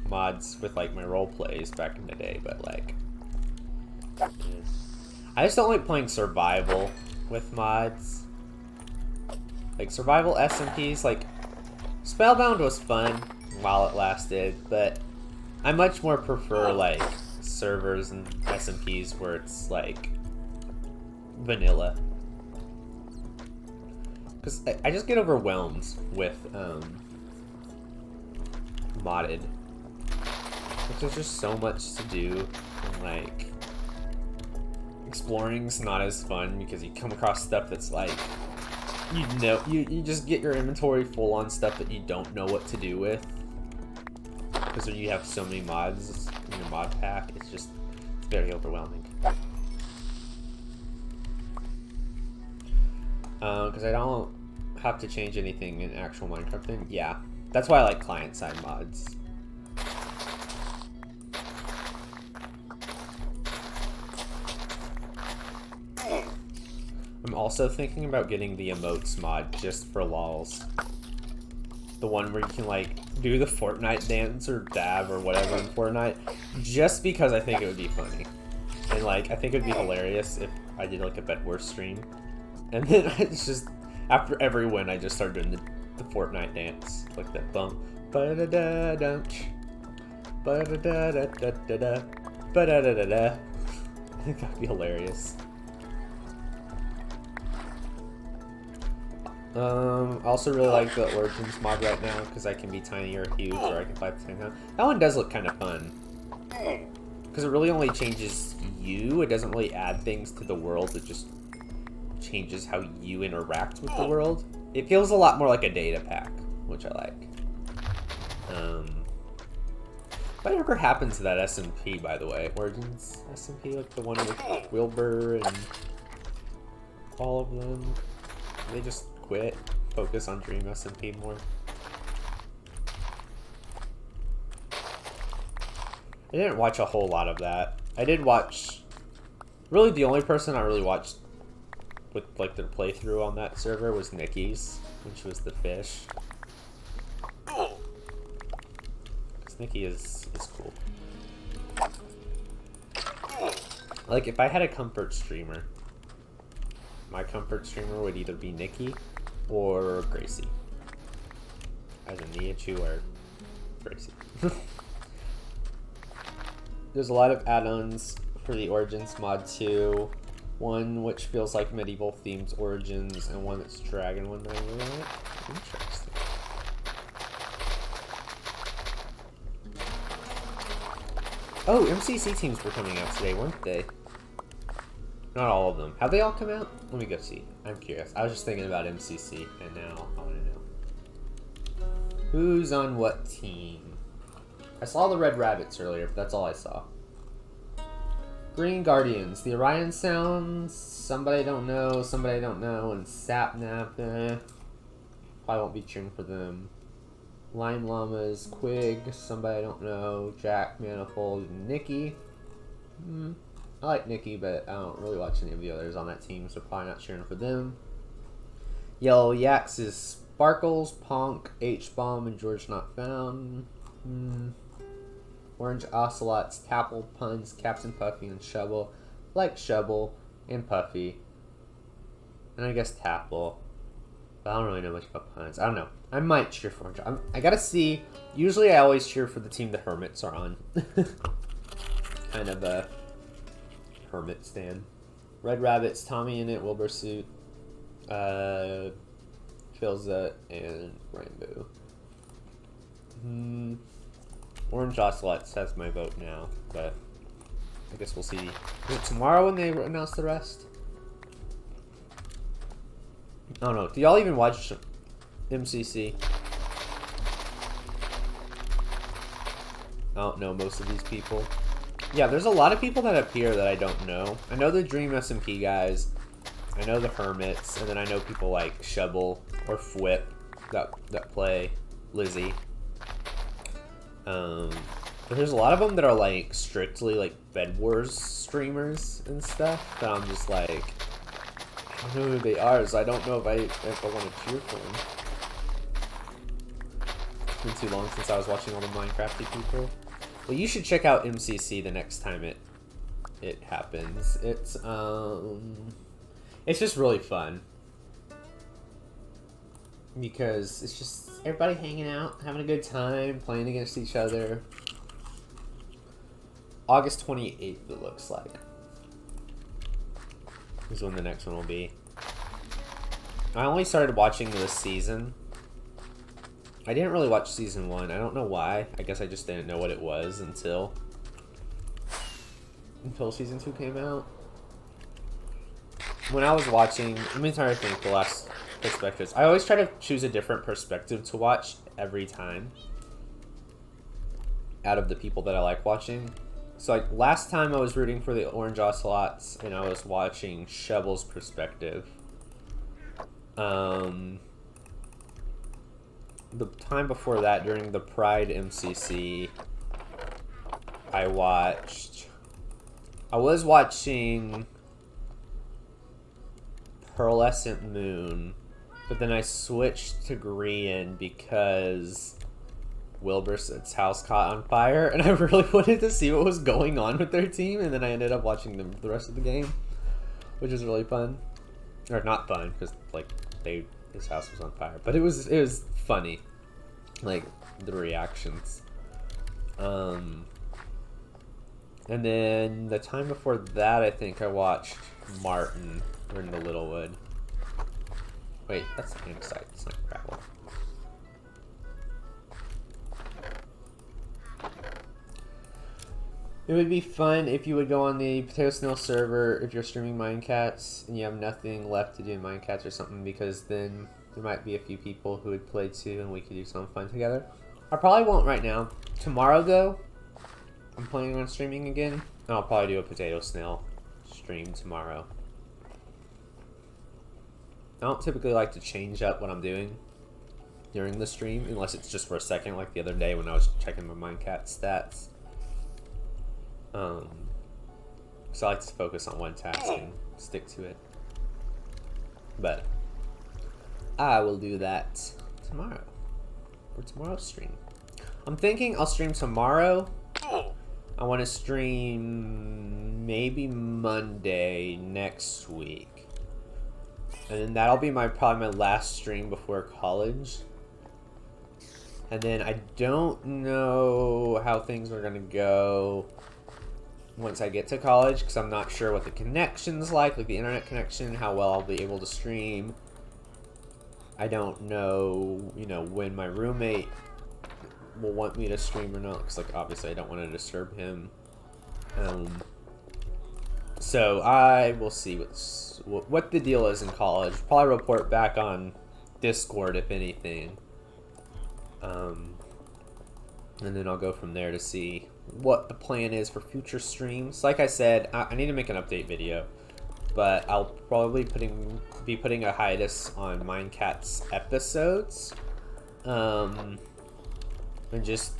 Speaker 1: mods with like my role plays back in the day, but like, I just don't like playing survival with mods. Like survival SMPs, like Spellbound was fun while it lasted, but I much more prefer like servers and SMPs where it's like vanilla. Because I just get overwhelmed with modded. Like, there's just so much to do, and like exploring's not as fun because you come across stuff that's like, you just get your inventory full on stuff that you don't know what to do with. Because when you have so many mods in your mod pack, it's very overwhelming. Because I don't have to change anything in actual Minecraft thing. Yeah, that's why I like client-side mods. I'm also thinking about getting the emotes mod just for lols. The one where you can like do the Fortnite dance or dab or whatever in Fortnite, just because I think it would be funny. And like, I think it would be hilarious if I did like a Bedwars stream. And then it's just, after every win, I just started doing the Fortnite dance. Like that bump. Ba-da-da-dunch. Ba-da-da-da-da-da-da. Ba-da-da-da-da. I think that'd be hilarious. I also really like the Origins mod right now because I can be tiny or huge, or I can fly at the same time. That one does look kind of fun because it really only changes you. It doesn't really add things to the world. It just changes how you interact with the world. It feels a lot more like a data pack, which I like. Whatever happened to that SMP, by the way? Origins SMP, like the one with Wilbur and all of them. They just quit, focus on Dream SMP more. I didn't watch a whole lot of that. I did watch, really the only person I really watched with like their playthrough on that server was Nikki's, when she was the fish. Because Nikki is cool. Like if I had a comfort streamer, my comfort streamer would either be Nikki or Gracie. Either 𝗧𝗛𝗓𝗏 or Gracie. There's a lot of add-ons for the Origins mod too. One which feels like medieval themes Origins, and one that's Dragon one that I really like. Interesting. Oh, MCC teams were coming out today, weren't they? Not all of them. Have they all come out? Let me go see. I'm curious. I was just thinking about MCC, and now I want to know. Who's on what team? I saw the Red Rabbits earlier, but that's all I saw. Green Guardians. The Orion Sounds. Somebody I don't know. Somebody I don't know. And 𝗧𝗛𝗏𝗠𝗕𝗡𝗏. Probably won't be cheering for them. Lime Llamas. Quig. Somebody I don't know. Jack Manifold. Nikki. I like Nikki, but I don't really watch any of the others on that team, so probably not cheering for them. Yellow Yaks is Sparkles, Ponk, H-Bomb, and George Not Found. Orange Ocelots, Tapple, Puns, Captain Puffy, and Shovel. Like Shovel and Puffy. And I guess Tapple. But I don't really know much about Puns. I don't know. I might cheer for Orange. I gotta see. Usually I always cheer for the team the Hermits are on. Kind of a Hermit stand. Red Rabbits, Tommy in it, Wilbur Suit, 𝗧𝗛𝗏𝗏𝗏, and Rainbow. Orange Ocelots has my vote now, but I guess we'll see. Is it tomorrow when they announce the rest? I don't know. Do y'all even watch MCC? I don't know most of these people. Yeah, there's a lot of people that appear that I don't know. I know the Dream SMP guys. I know the Hermits, and then I know people like Shovel or 𝗬𝗏 that play Lizzie. But there's a lot of them that are like strictly like Bed Wars streamers and stuff that I'm just like, I don't know who they are, so I don't know if I want to cheer for them. It's been too long since I was watching all the Minecrafty people. Well, you should check out MCC the next time it happens. It's just really fun because it's just everybody hanging out, having a good time, playing against each other. August 28th, it looks like, is when the next one will be. I only started watching this season. I didn't really watch season 1. I don't know why. I guess I just didn't know what it was until season 2 came out. When I was watching, let me try to think the last perspectives. I always try to choose a different perspective to watch every time out of the people that I like watching. So like last time I was rooting for the Orange Ocelots and I was watching Shovel's perspective. The time before that, during the Pride MCC, I was watching Pearlescent Moon, but then I switched to Green because Wilbur's house caught on fire, and I really wanted to see what was going on with their team, and then I ended up watching them for the rest of the game, which was really fun. Or not fun, because like his house was on fire, but it was funny, like the reactions. And then the time before that, I think I watched Martin in the Littlewood. Wait, that's the site. It's not gravel. It would be fun if you would go on the PotatoSnail server if you're streaming Minecats and you have nothing left to do in Minecats or something, because then there might be a few people who would play too and we could do something fun together. I probably won't right now. Tomorrow though, I'm planning on streaming again, and I'll probably do a PotatoSnail stream tomorrow. I don't typically like to change up what I'm doing during the stream unless it's just for a second, like the other day when I was checking my Minecat stats. So I like to focus on one task and stick to it. But I will do that tomorrow for tomorrow's stream. I'm thinking I'll stream tomorrow. I want to stream maybe Monday next week, and then that'll be probably my last stream before college. And then I don't know how things are gonna go once I get to college, because I'm not sure what the connection's like the internet connection, how well I'll be able to stream. I don't know, you know, when my roommate will want me to stream or not, because like obviously I don't want to disturb him. So I will see what the deal is in college. Probably report back on Discord if anything. And then I'll go from there to see what the plan is for future streams. Like I said, I need to make an update video, but I'll probably be putting a hiatus on Minecat's episodes, and just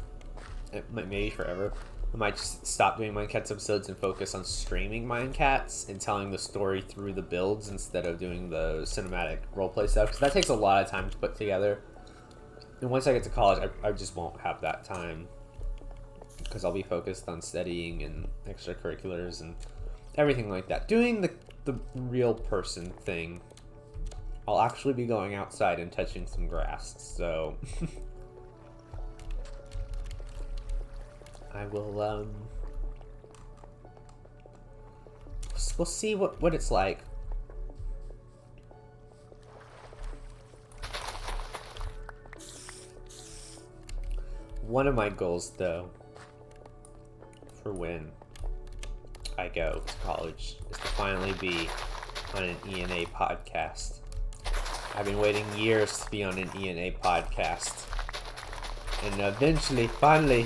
Speaker 1: maybe forever. I might just stop doing Minecat's episodes and focus on streaming Minecats and telling the story through the builds instead of doing the cinematic roleplay stuff, because that takes a lot of time to put together. And once I get to college, I just won't have that time, because I'll be focused on studying and extracurriculars and everything like that. Doing the real person thing. I'll actually be going outside and touching some grass, so I will, we'll see what it's like. One of my goals, though, for when I go to college is to finally be on an ENA podcast. I've been waiting years to be on an ENA podcast, and eventually, finally,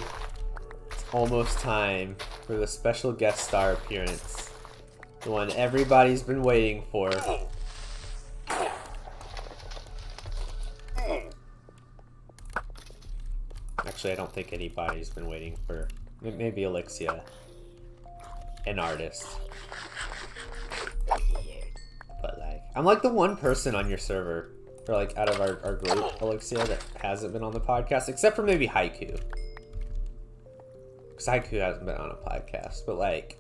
Speaker 1: it's almost time for the special guest star appearance, the one everybody's been waiting for. Actually, I don't think anybody's been waiting for. Maybe 𝗧𝗛𝗓𝗏, an artist. But like, I'm like the one person on your server, or like out of our group, 𝗧𝗛𝗓𝗏, that hasn't been on the podcast, except for maybe 𝗧𝗏𝗓𝗏. Because 𝗧𝗏𝗓𝗏 hasn't been on a podcast, but like,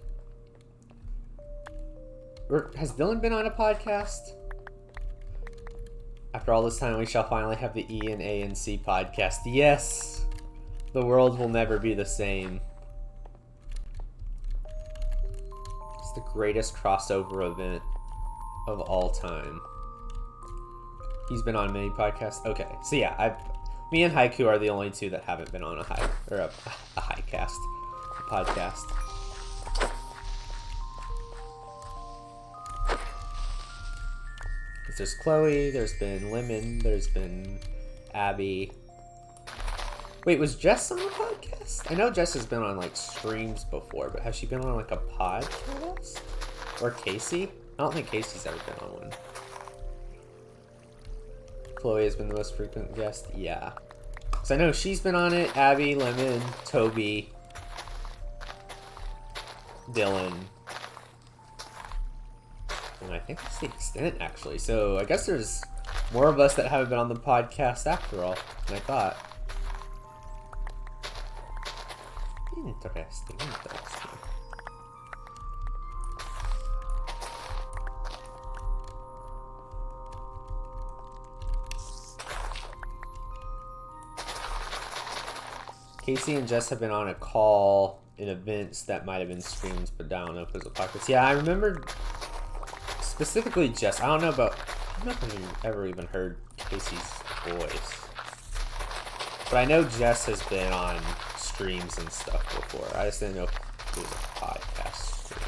Speaker 1: has Dylan been on a podcast? After all this time, we shall finally have the E and A and C podcast. Yes! The world will never be the same. It's the greatest crossover event of all time. He's been on many podcasts. Okay, so yeah, me and 𝗧𝗏𝗓𝗏 are the only two that haven't been on a podcast. There's Chloe, there's been Lemon, there's been Abby. Wait, was Jess on a podcast? I know Jess has been on like streams before, but has she been on like a podcast? Or Casey? I don't think Casey's ever been on one. Chloe has been the most frequent guest? Yeah. So I know she's been on it. Abby, Lemon, Toby, Dylan. And I think that's the extent, actually. So I guess there's more of us that haven't been on the podcast after all than I thought. Interesting. Casey and Jess have been on a call in events that might have been streams, but I don't know if it was a podcast. Yeah, I remember specifically Jess. I don't know don't know if I've ever even heard Casey's voice. But I know Jess has been on streams and stuff before. I just didn't know if it was a podcast stream.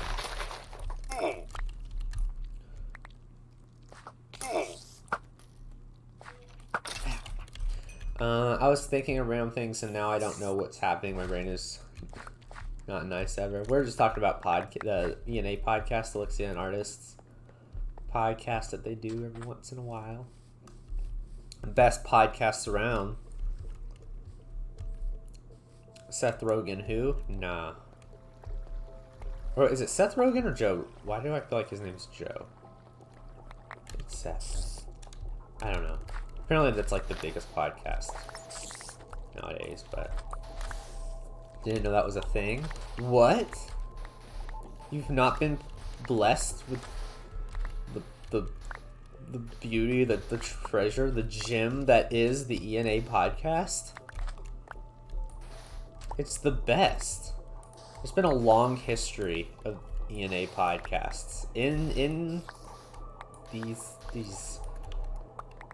Speaker 1: I was thinking of random things and now I don't know what's happening. My brain is not nice ever. We're just talking about the 𝗦𝗖𝗖𝗓𝗏 podcast, 𝗦𝗢𝗖𝗓𝗏 and Artists podcast that they do every once in a while. Best podcasts around. Seth Rogen, who? Nah. Or is it Seth Rogen or Joe? Why do I feel like his name's Joe? It's Seth. I don't know. Apparently that's like the biggest podcast nowadays, but didn't know that was a thing. What? You've not been blessed with the beauty, the treasure, the gem that is the 𝗦𝗖𝗓 podcast? It's the best. There's been a long history of 𝗦𝗓 podcasts. In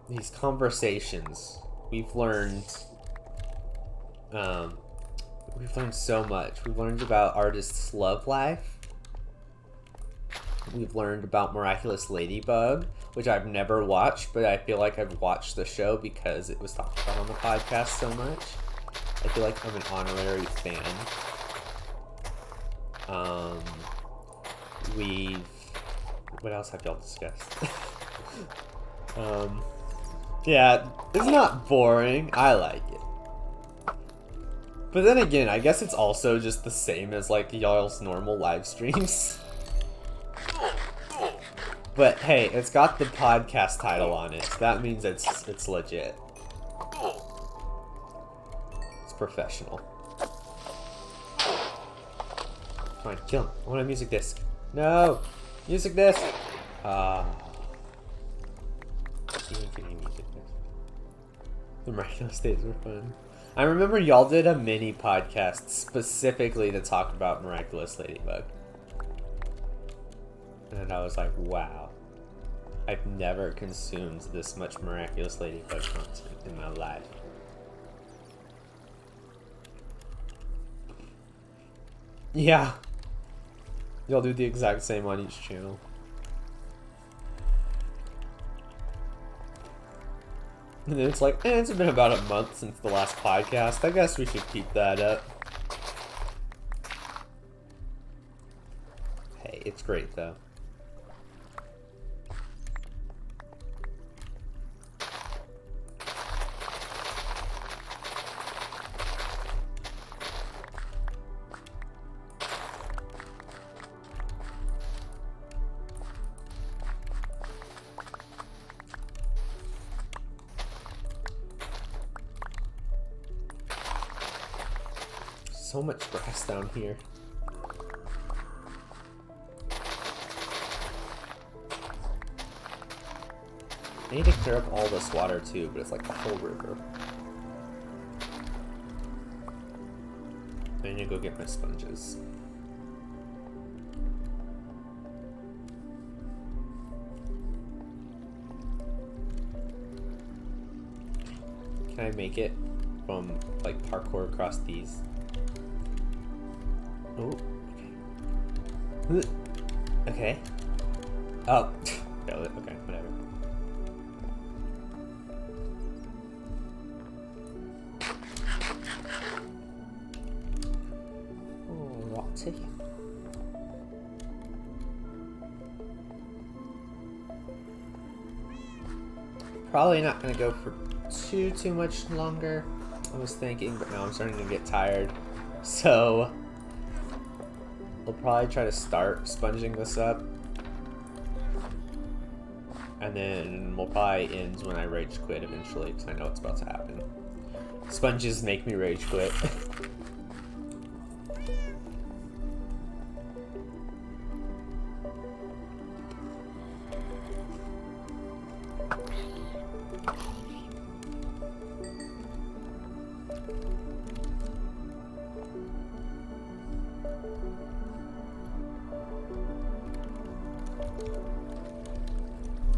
Speaker 1: these conversations, we've learned so much. We've learned about artists' love life. We've learned about Miraculous Ladybug, which I've never watched, but I feel like I've watched the show because it was talked about on the podcast so much. I feel like I'm an honorary fan. What else have y'all discussed? Yeah, it's not boring. I like it. But then again, I guess it's also just the same as like y'all's normal live streams. But hey, it's got the podcast title on it. So that means it's legit. It's professional. Come on, kill him. I want a music disc. No! Music disc! The miraculous days were fun. I remember y'all did a mini podcast specifically to talk about Miraculous Ladybug. And I was like, wow. I've never consumed this much Miraculous Ladybug content in my life. Yeah. Y'all do the exact same on each channel. And then it's like, it's been about a month since the last podcast. I guess we should keep that up. Hey, it's great though. So much grass down here. I need to clear up all this water too, but it's like the whole river. I need to go get my sponges. Can I make it from like parkour across these? Oh, okay. Okay. Oh, failed it. Okay, whatever. Alrighty. Probably not gonna go for too much longer. I was thinking, but now I'm starting to get tired. So we'll probably try to start sponging this up. And then we'll probably end when I rage quit eventually, because I know it's about to happen. Sponges make me rage quit.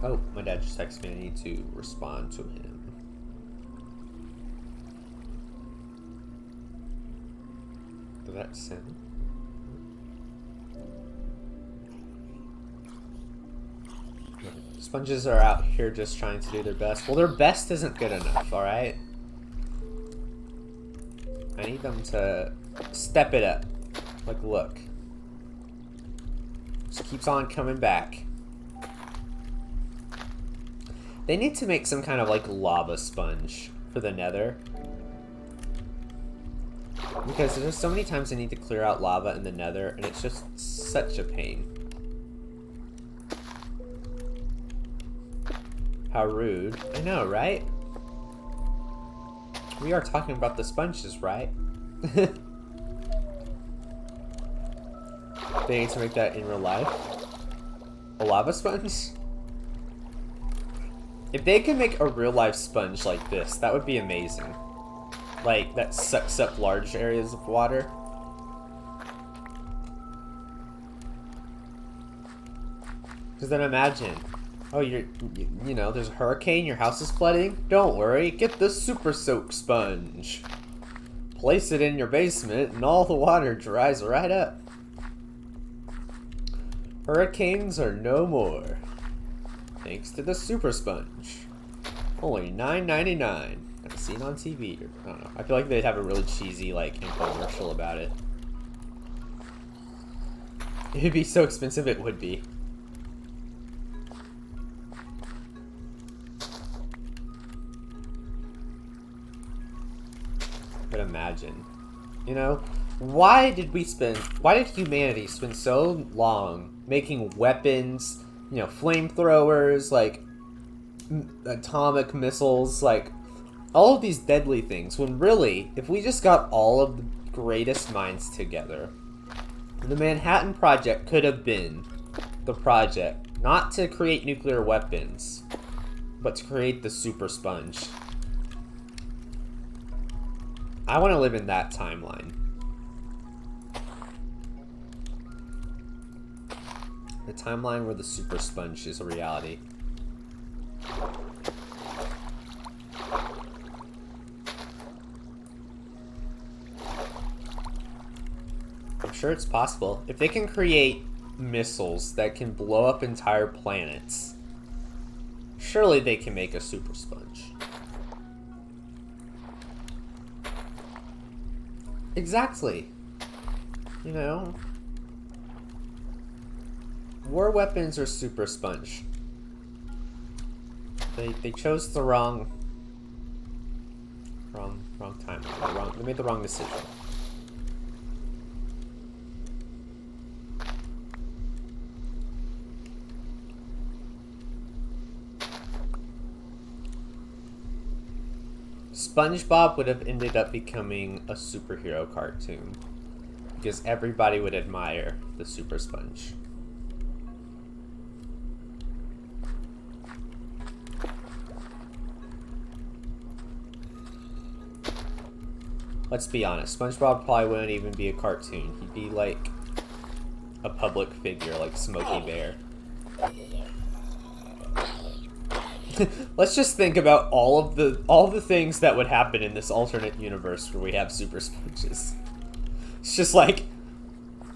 Speaker 1: Oh, my dad just texted me. I need to respond to him. Did that send? Sponges are out here just trying to do their best. Well, their best isn't good enough, alright? I need them to step it up. Like, look. Just keeps on coming back. They need to make some kind of, like, lava sponge for the nether. Because there's so many times I need to clear out lava in the nether, and it's just such a pain. How rude. I know, right? We are talking about the sponges, right? They need to make that in real life. A lava sponge? If they could make a real life sponge like this, that would be amazing. Like, that sucks up large areas of water. Because then imagine, oh, you know, there's a hurricane, your house is flooding. Don't worry, get the super soak sponge. Place it in your basement and all the water dries right up. Hurricanes are no more. Thanks to the super sponge. Only $9.99. I've seen on TV. I don't know. I feel like they'd have a really cheesy, like, infomercial about it. It'd be so expensive, it would be. But imagine, you know, why did humanity spend so long making weapons, you know, flamethrowers, like atomic missiles, like all of these deadly things, when really, if we just got all of the greatest minds together, the Manhattan Project could have been the project, not to create nuclear weapons, but to create the super sponge. I want to live in that timeline. The timeline where the super sponge is a reality. I'm sure it's possible. If they can create missiles that can blow up entire planets, surely they can make a super sponge. Exactly. You know, war weapons are super sponge. They chose the wrong time. They made the wrong decision. SpongeBob would have ended up becoming a superhero cartoon because everybody would admire the super sponge. Let's be honest, SpongeBob probably wouldn't even be a cartoon. He'd be like a public figure, like Smokey Bear. Let's just think about all the things that would happen in this alternate universe where we have super sponges. It's just like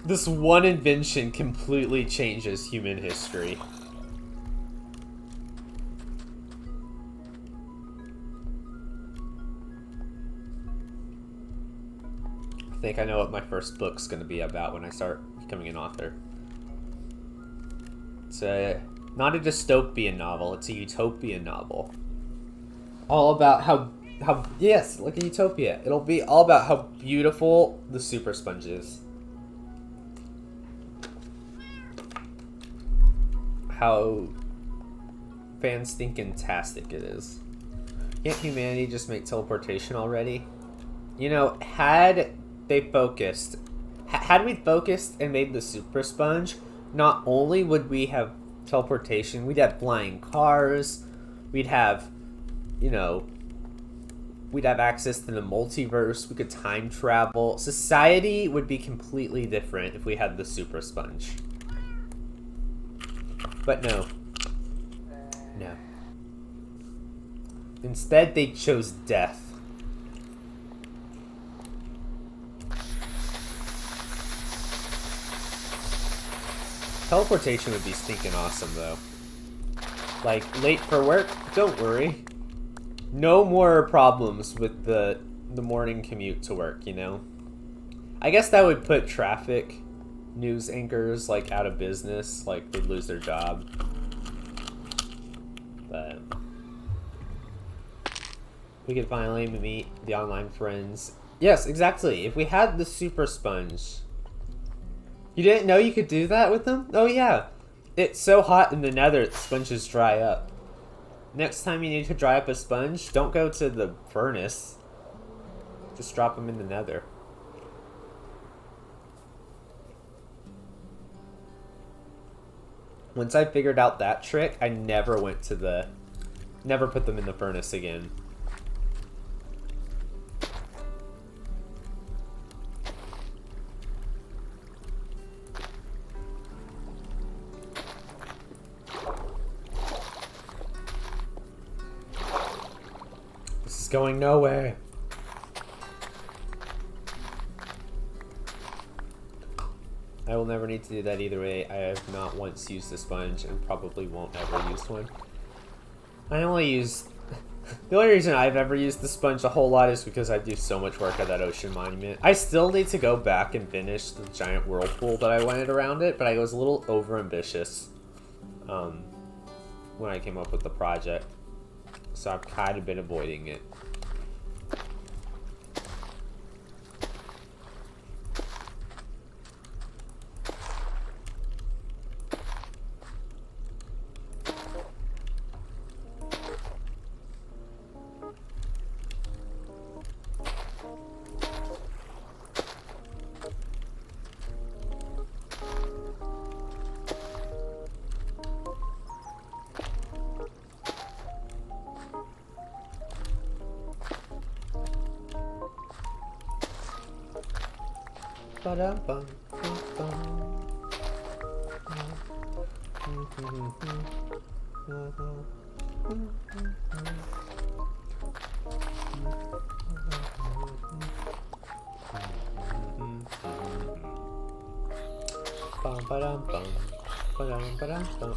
Speaker 1: this one invention completely changes human history. I think I know what my first book's going to be about when I start becoming an author. It's not a dystopian novel, it's a utopian novel. All about how yes, like a utopia. It'll be all about how beautiful the super sponge is. How fan-stinkin-tastic it is. Can't humanity just make teleportation already? You know, had we focused and made the super sponge, not only would we have teleportation, we'd have flying cars, we'd have, you know, we'd have access to the multiverse, we could time travel. Society would be completely different if we had the super sponge. But no. No. Instead, they chose death. Teleportation would be stinking awesome, though. Like, late for work? Don't worry. No more problems with the morning commute to work, you know? I guess that would put traffic news anchors, like, out of business. Like, they'd lose their job. But we could finally meet the online friends. Yes, exactly. If we had the super sponge. You didn't know you could do that with them? Oh yeah. It's so hot in the nether that sponges dry up. Next time you need to dry up a sponge, don't go to the furnace. Just drop them in the nether. Once I figured out that trick, I never went to the... Never put them in the furnace again. This is going nowhere. I will never need to do that either way. I have not once used a sponge and probably won't ever use one. I only use... The only reason I've ever used the sponge a whole lot is because I do so much work at that ocean monument. I still need to go back and finish the giant whirlpool that I wanted around it, but I was a little overambitious when I came up with the project. So I've kind of been avoiding it.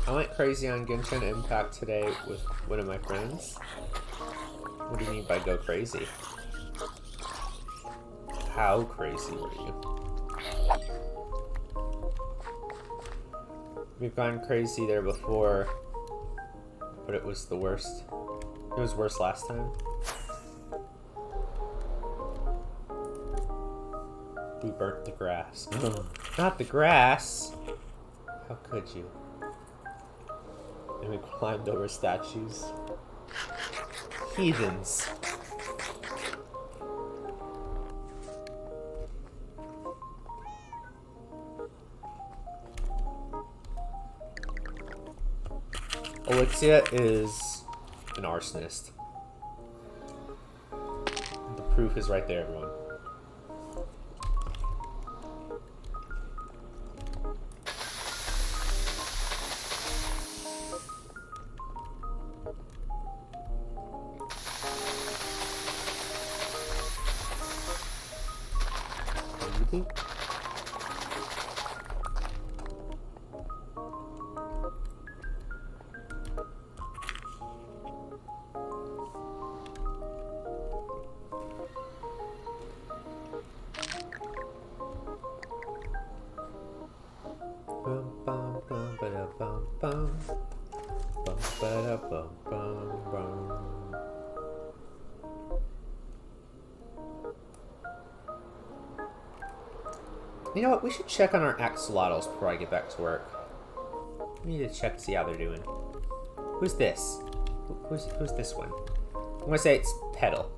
Speaker 1: I went crazy on Genshin Impact today with one of my friends. What do you mean by go crazy? How crazy were you? We've gone crazy there before, but it was the worst. It was worse last time. We burnt the grass. Not the grass! How could you? And we climbed over statues. Heathens. 𝗧𝗛𝗟𝗏 is an arsonist. The proof is right there, everyone. You know what? We should check on our axolotls before I get back to work. We need to check to see how they're doing. Who's this? Who's this one? I'm gonna say it's Petal.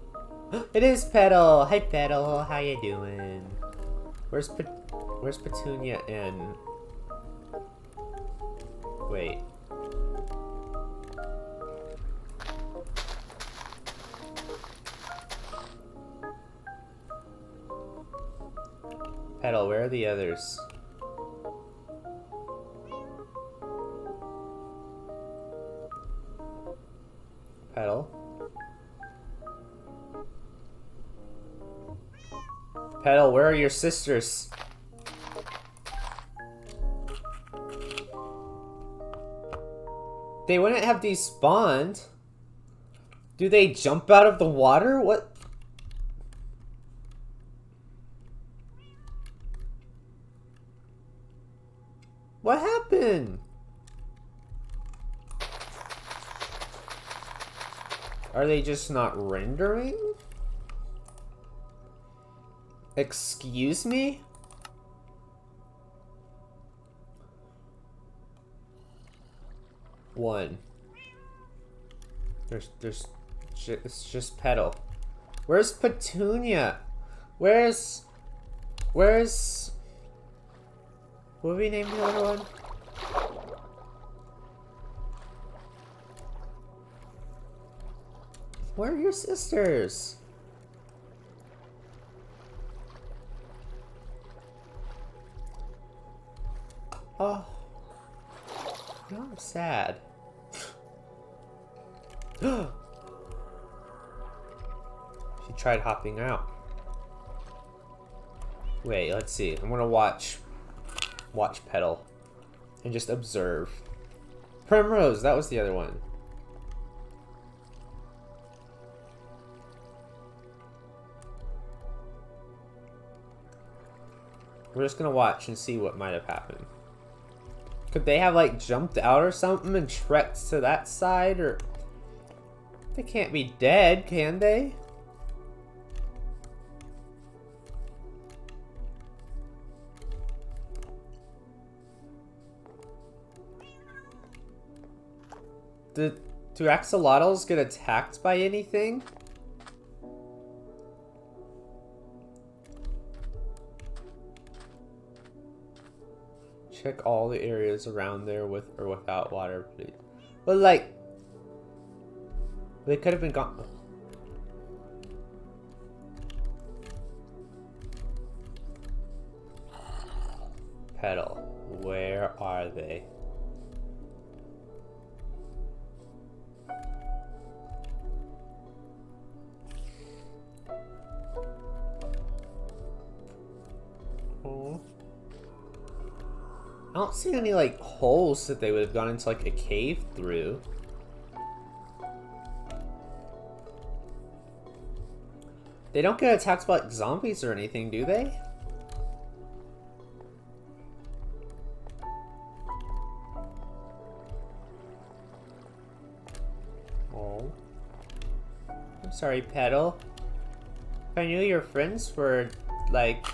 Speaker 1: It is Petal! Hi Petal, how you doing? Where's Petunia and... Wait. Petal, where are the others? Petal, where are your sisters? They wouldn't have despawned. Do they jump out of the water? What? What happened? Are they just not rendering? Excuse me? One. It's just Petal. Where's Petunia? Where's... What have we named the other one? Where are your sisters? Oh. Now I'm sad. She tried hopping out. Wait, let's see. I'm gonna watch Petal and just observe. Primrose, that was the other one. We're just gonna watch and see what might have happened. Could they have like jumped out or something and trekked to that side, or they can't be dead, can they? Do axolotls get attacked by anything? Check all the areas around there with or without water, please. But like, they could have been gone. Petal, where are they? I don't see any like holes that they would have gone into like a cave through. They don't get attacked by like zombies or anything, do they? Oh. I'm sorry, Petal. If I knew your friends were like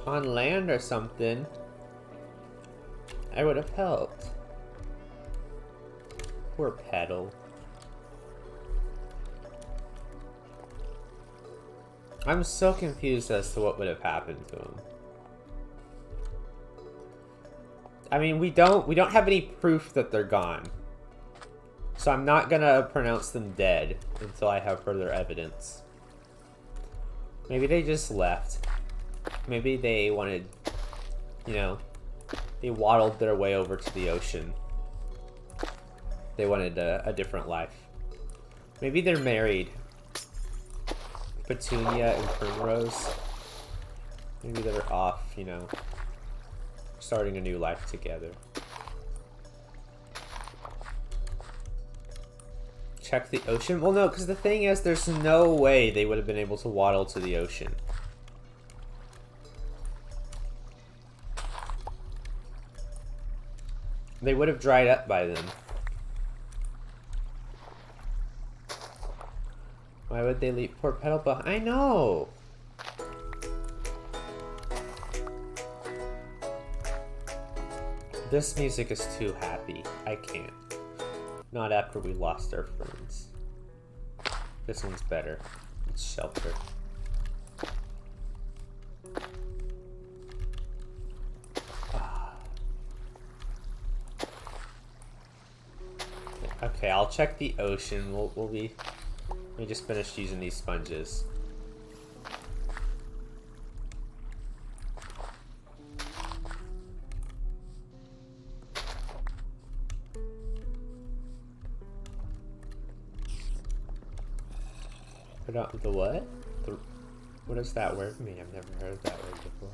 Speaker 1: on land or something, I would have helped. Poor Petal. I'm so confused as to what would have happened to him. I mean, we don't have any proof that they're gone. So I'm not gonna pronounce them dead until I have further evidence. Maybe they just left. Maybe they wanted, you know, they waddled their way over to the ocean. They wanted a different life. Maybe they're married. Petunia and Primrose. Maybe they're off, you know, starting a new life together. Check the ocean? Well, no, because the thing is, there's no way they would have been able to waddle to the ocean. They would have dried up by then. Why would they leave poor Petal behind? I know! This music is too happy. I can't. Not after we lost our friends. This one's better. It's Shelter. Okay, I'll check the ocean. Let me just finish using these sponges. Put out the what? What does that word mean? I've never heard of that word before.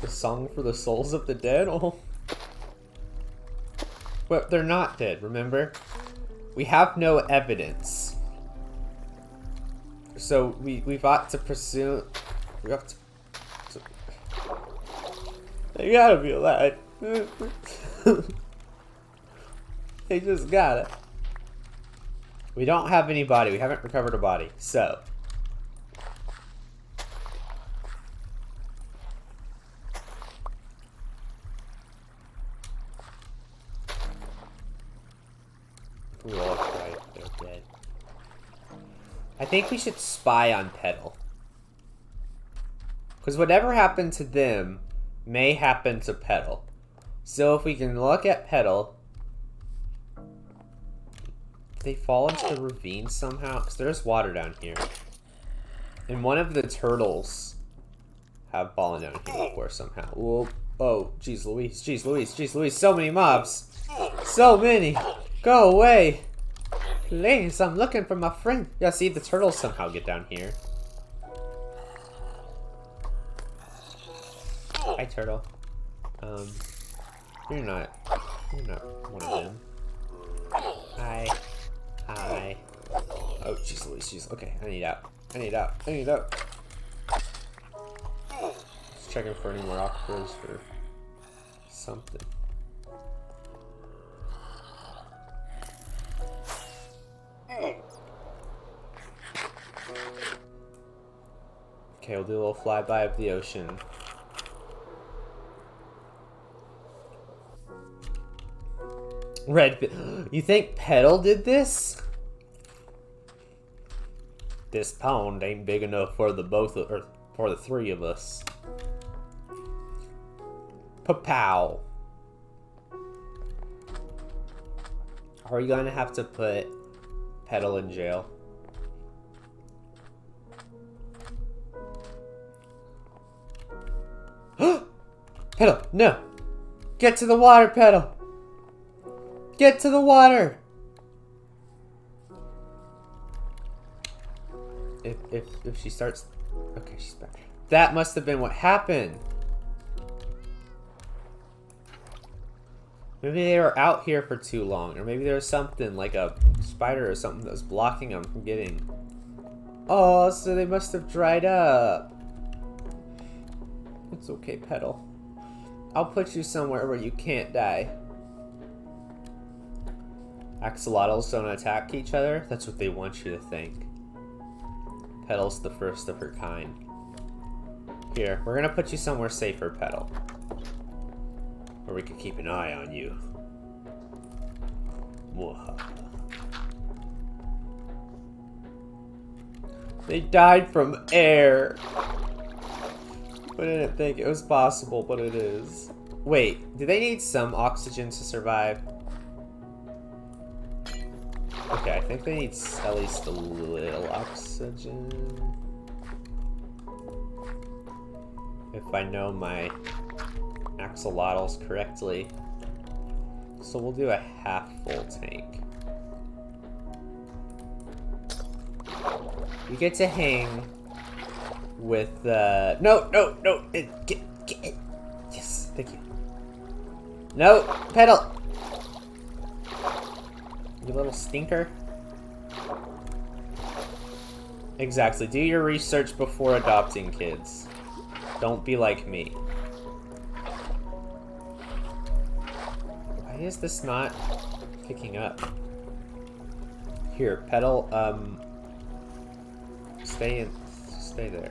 Speaker 1: The song for the souls of the dead? Oh. Well, they're not dead, remember? We have no evidence. So we've ought to pursue... We have to... They gotta be alive. They just gotta. We don't have any body. We haven't recovered a body. So... I think we should spy on Petal. Because whatever happened to them may happen to Petal. So if we can look at Petal... Did they fall into the ravine somehow? Because there's water down here. And one of the turtles have fallen down here before somehow. Whoa. Oh, jeez Louise, jeez Louise, jeez Louise. So many mobs. So many. Go away. Please, I'm looking for my friend. Yeah, see, the turtles somehow get down here. Hi, turtle. You're not one of them. Hi. Hi. Oh, jeez Louise, jeez. Okay, I need out. I need out. I need out. Just checking for any more octopus or something. Okay, we'll do a little flyby of the ocean. You think Petal did this? This pond ain't big enough for the for the three of us. Pa-pow. Are we gonna have to put Petal in jail? Petal, no! Get to the water, Petal! Get to the water! If she starts... Okay, she's back. That must have been what happened. Maybe they were out here for too long. Or maybe there was something, like a spider or something that was blocking them from getting... Oh, so they must have dried up. It's okay, Petal. I'll put you somewhere where you can't die. Axolotls don't attack each other? That's what they want you to think. Petal's the first of her kind. Here, we're gonna put you somewhere safer, Petal. Where we can keep an eye on you. They died from air. I didn't think it was possible, but it is. Wait, do they need some oxygen to survive? Okay, I think they need at least a little oxygen. If I know my axolotls correctly. So we'll do a half full tank. You get to hang with no, get it. Yes, thank you. No, Petal. You little stinker. Exactly. Do your research before adopting kids. Don't be like me. Why is this not picking up? Here, Petal, stay there.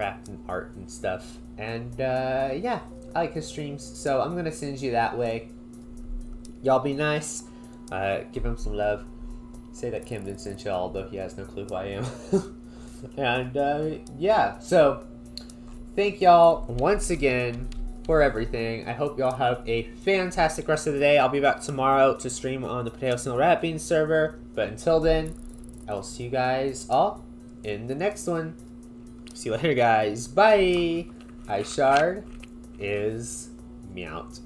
Speaker 1: Minecraft and art and stuff. And yeah, I like his streams, so I'm gonna send you that way. Y'all be nice. Give him some love. Say that Camden sent y'all, although he has no clue who I am. And yeah, so thank y'all once again for everything. I hope y'all have a fantastic rest of the day. I'll be back tomorrow to stream on the PotatoSnailRabbitBeans server. But until then, I will see you guys all in the next one. See you later, guys. Bye. 𝗧𝗛𝗨𝗠𝗕𝗡 is meowed.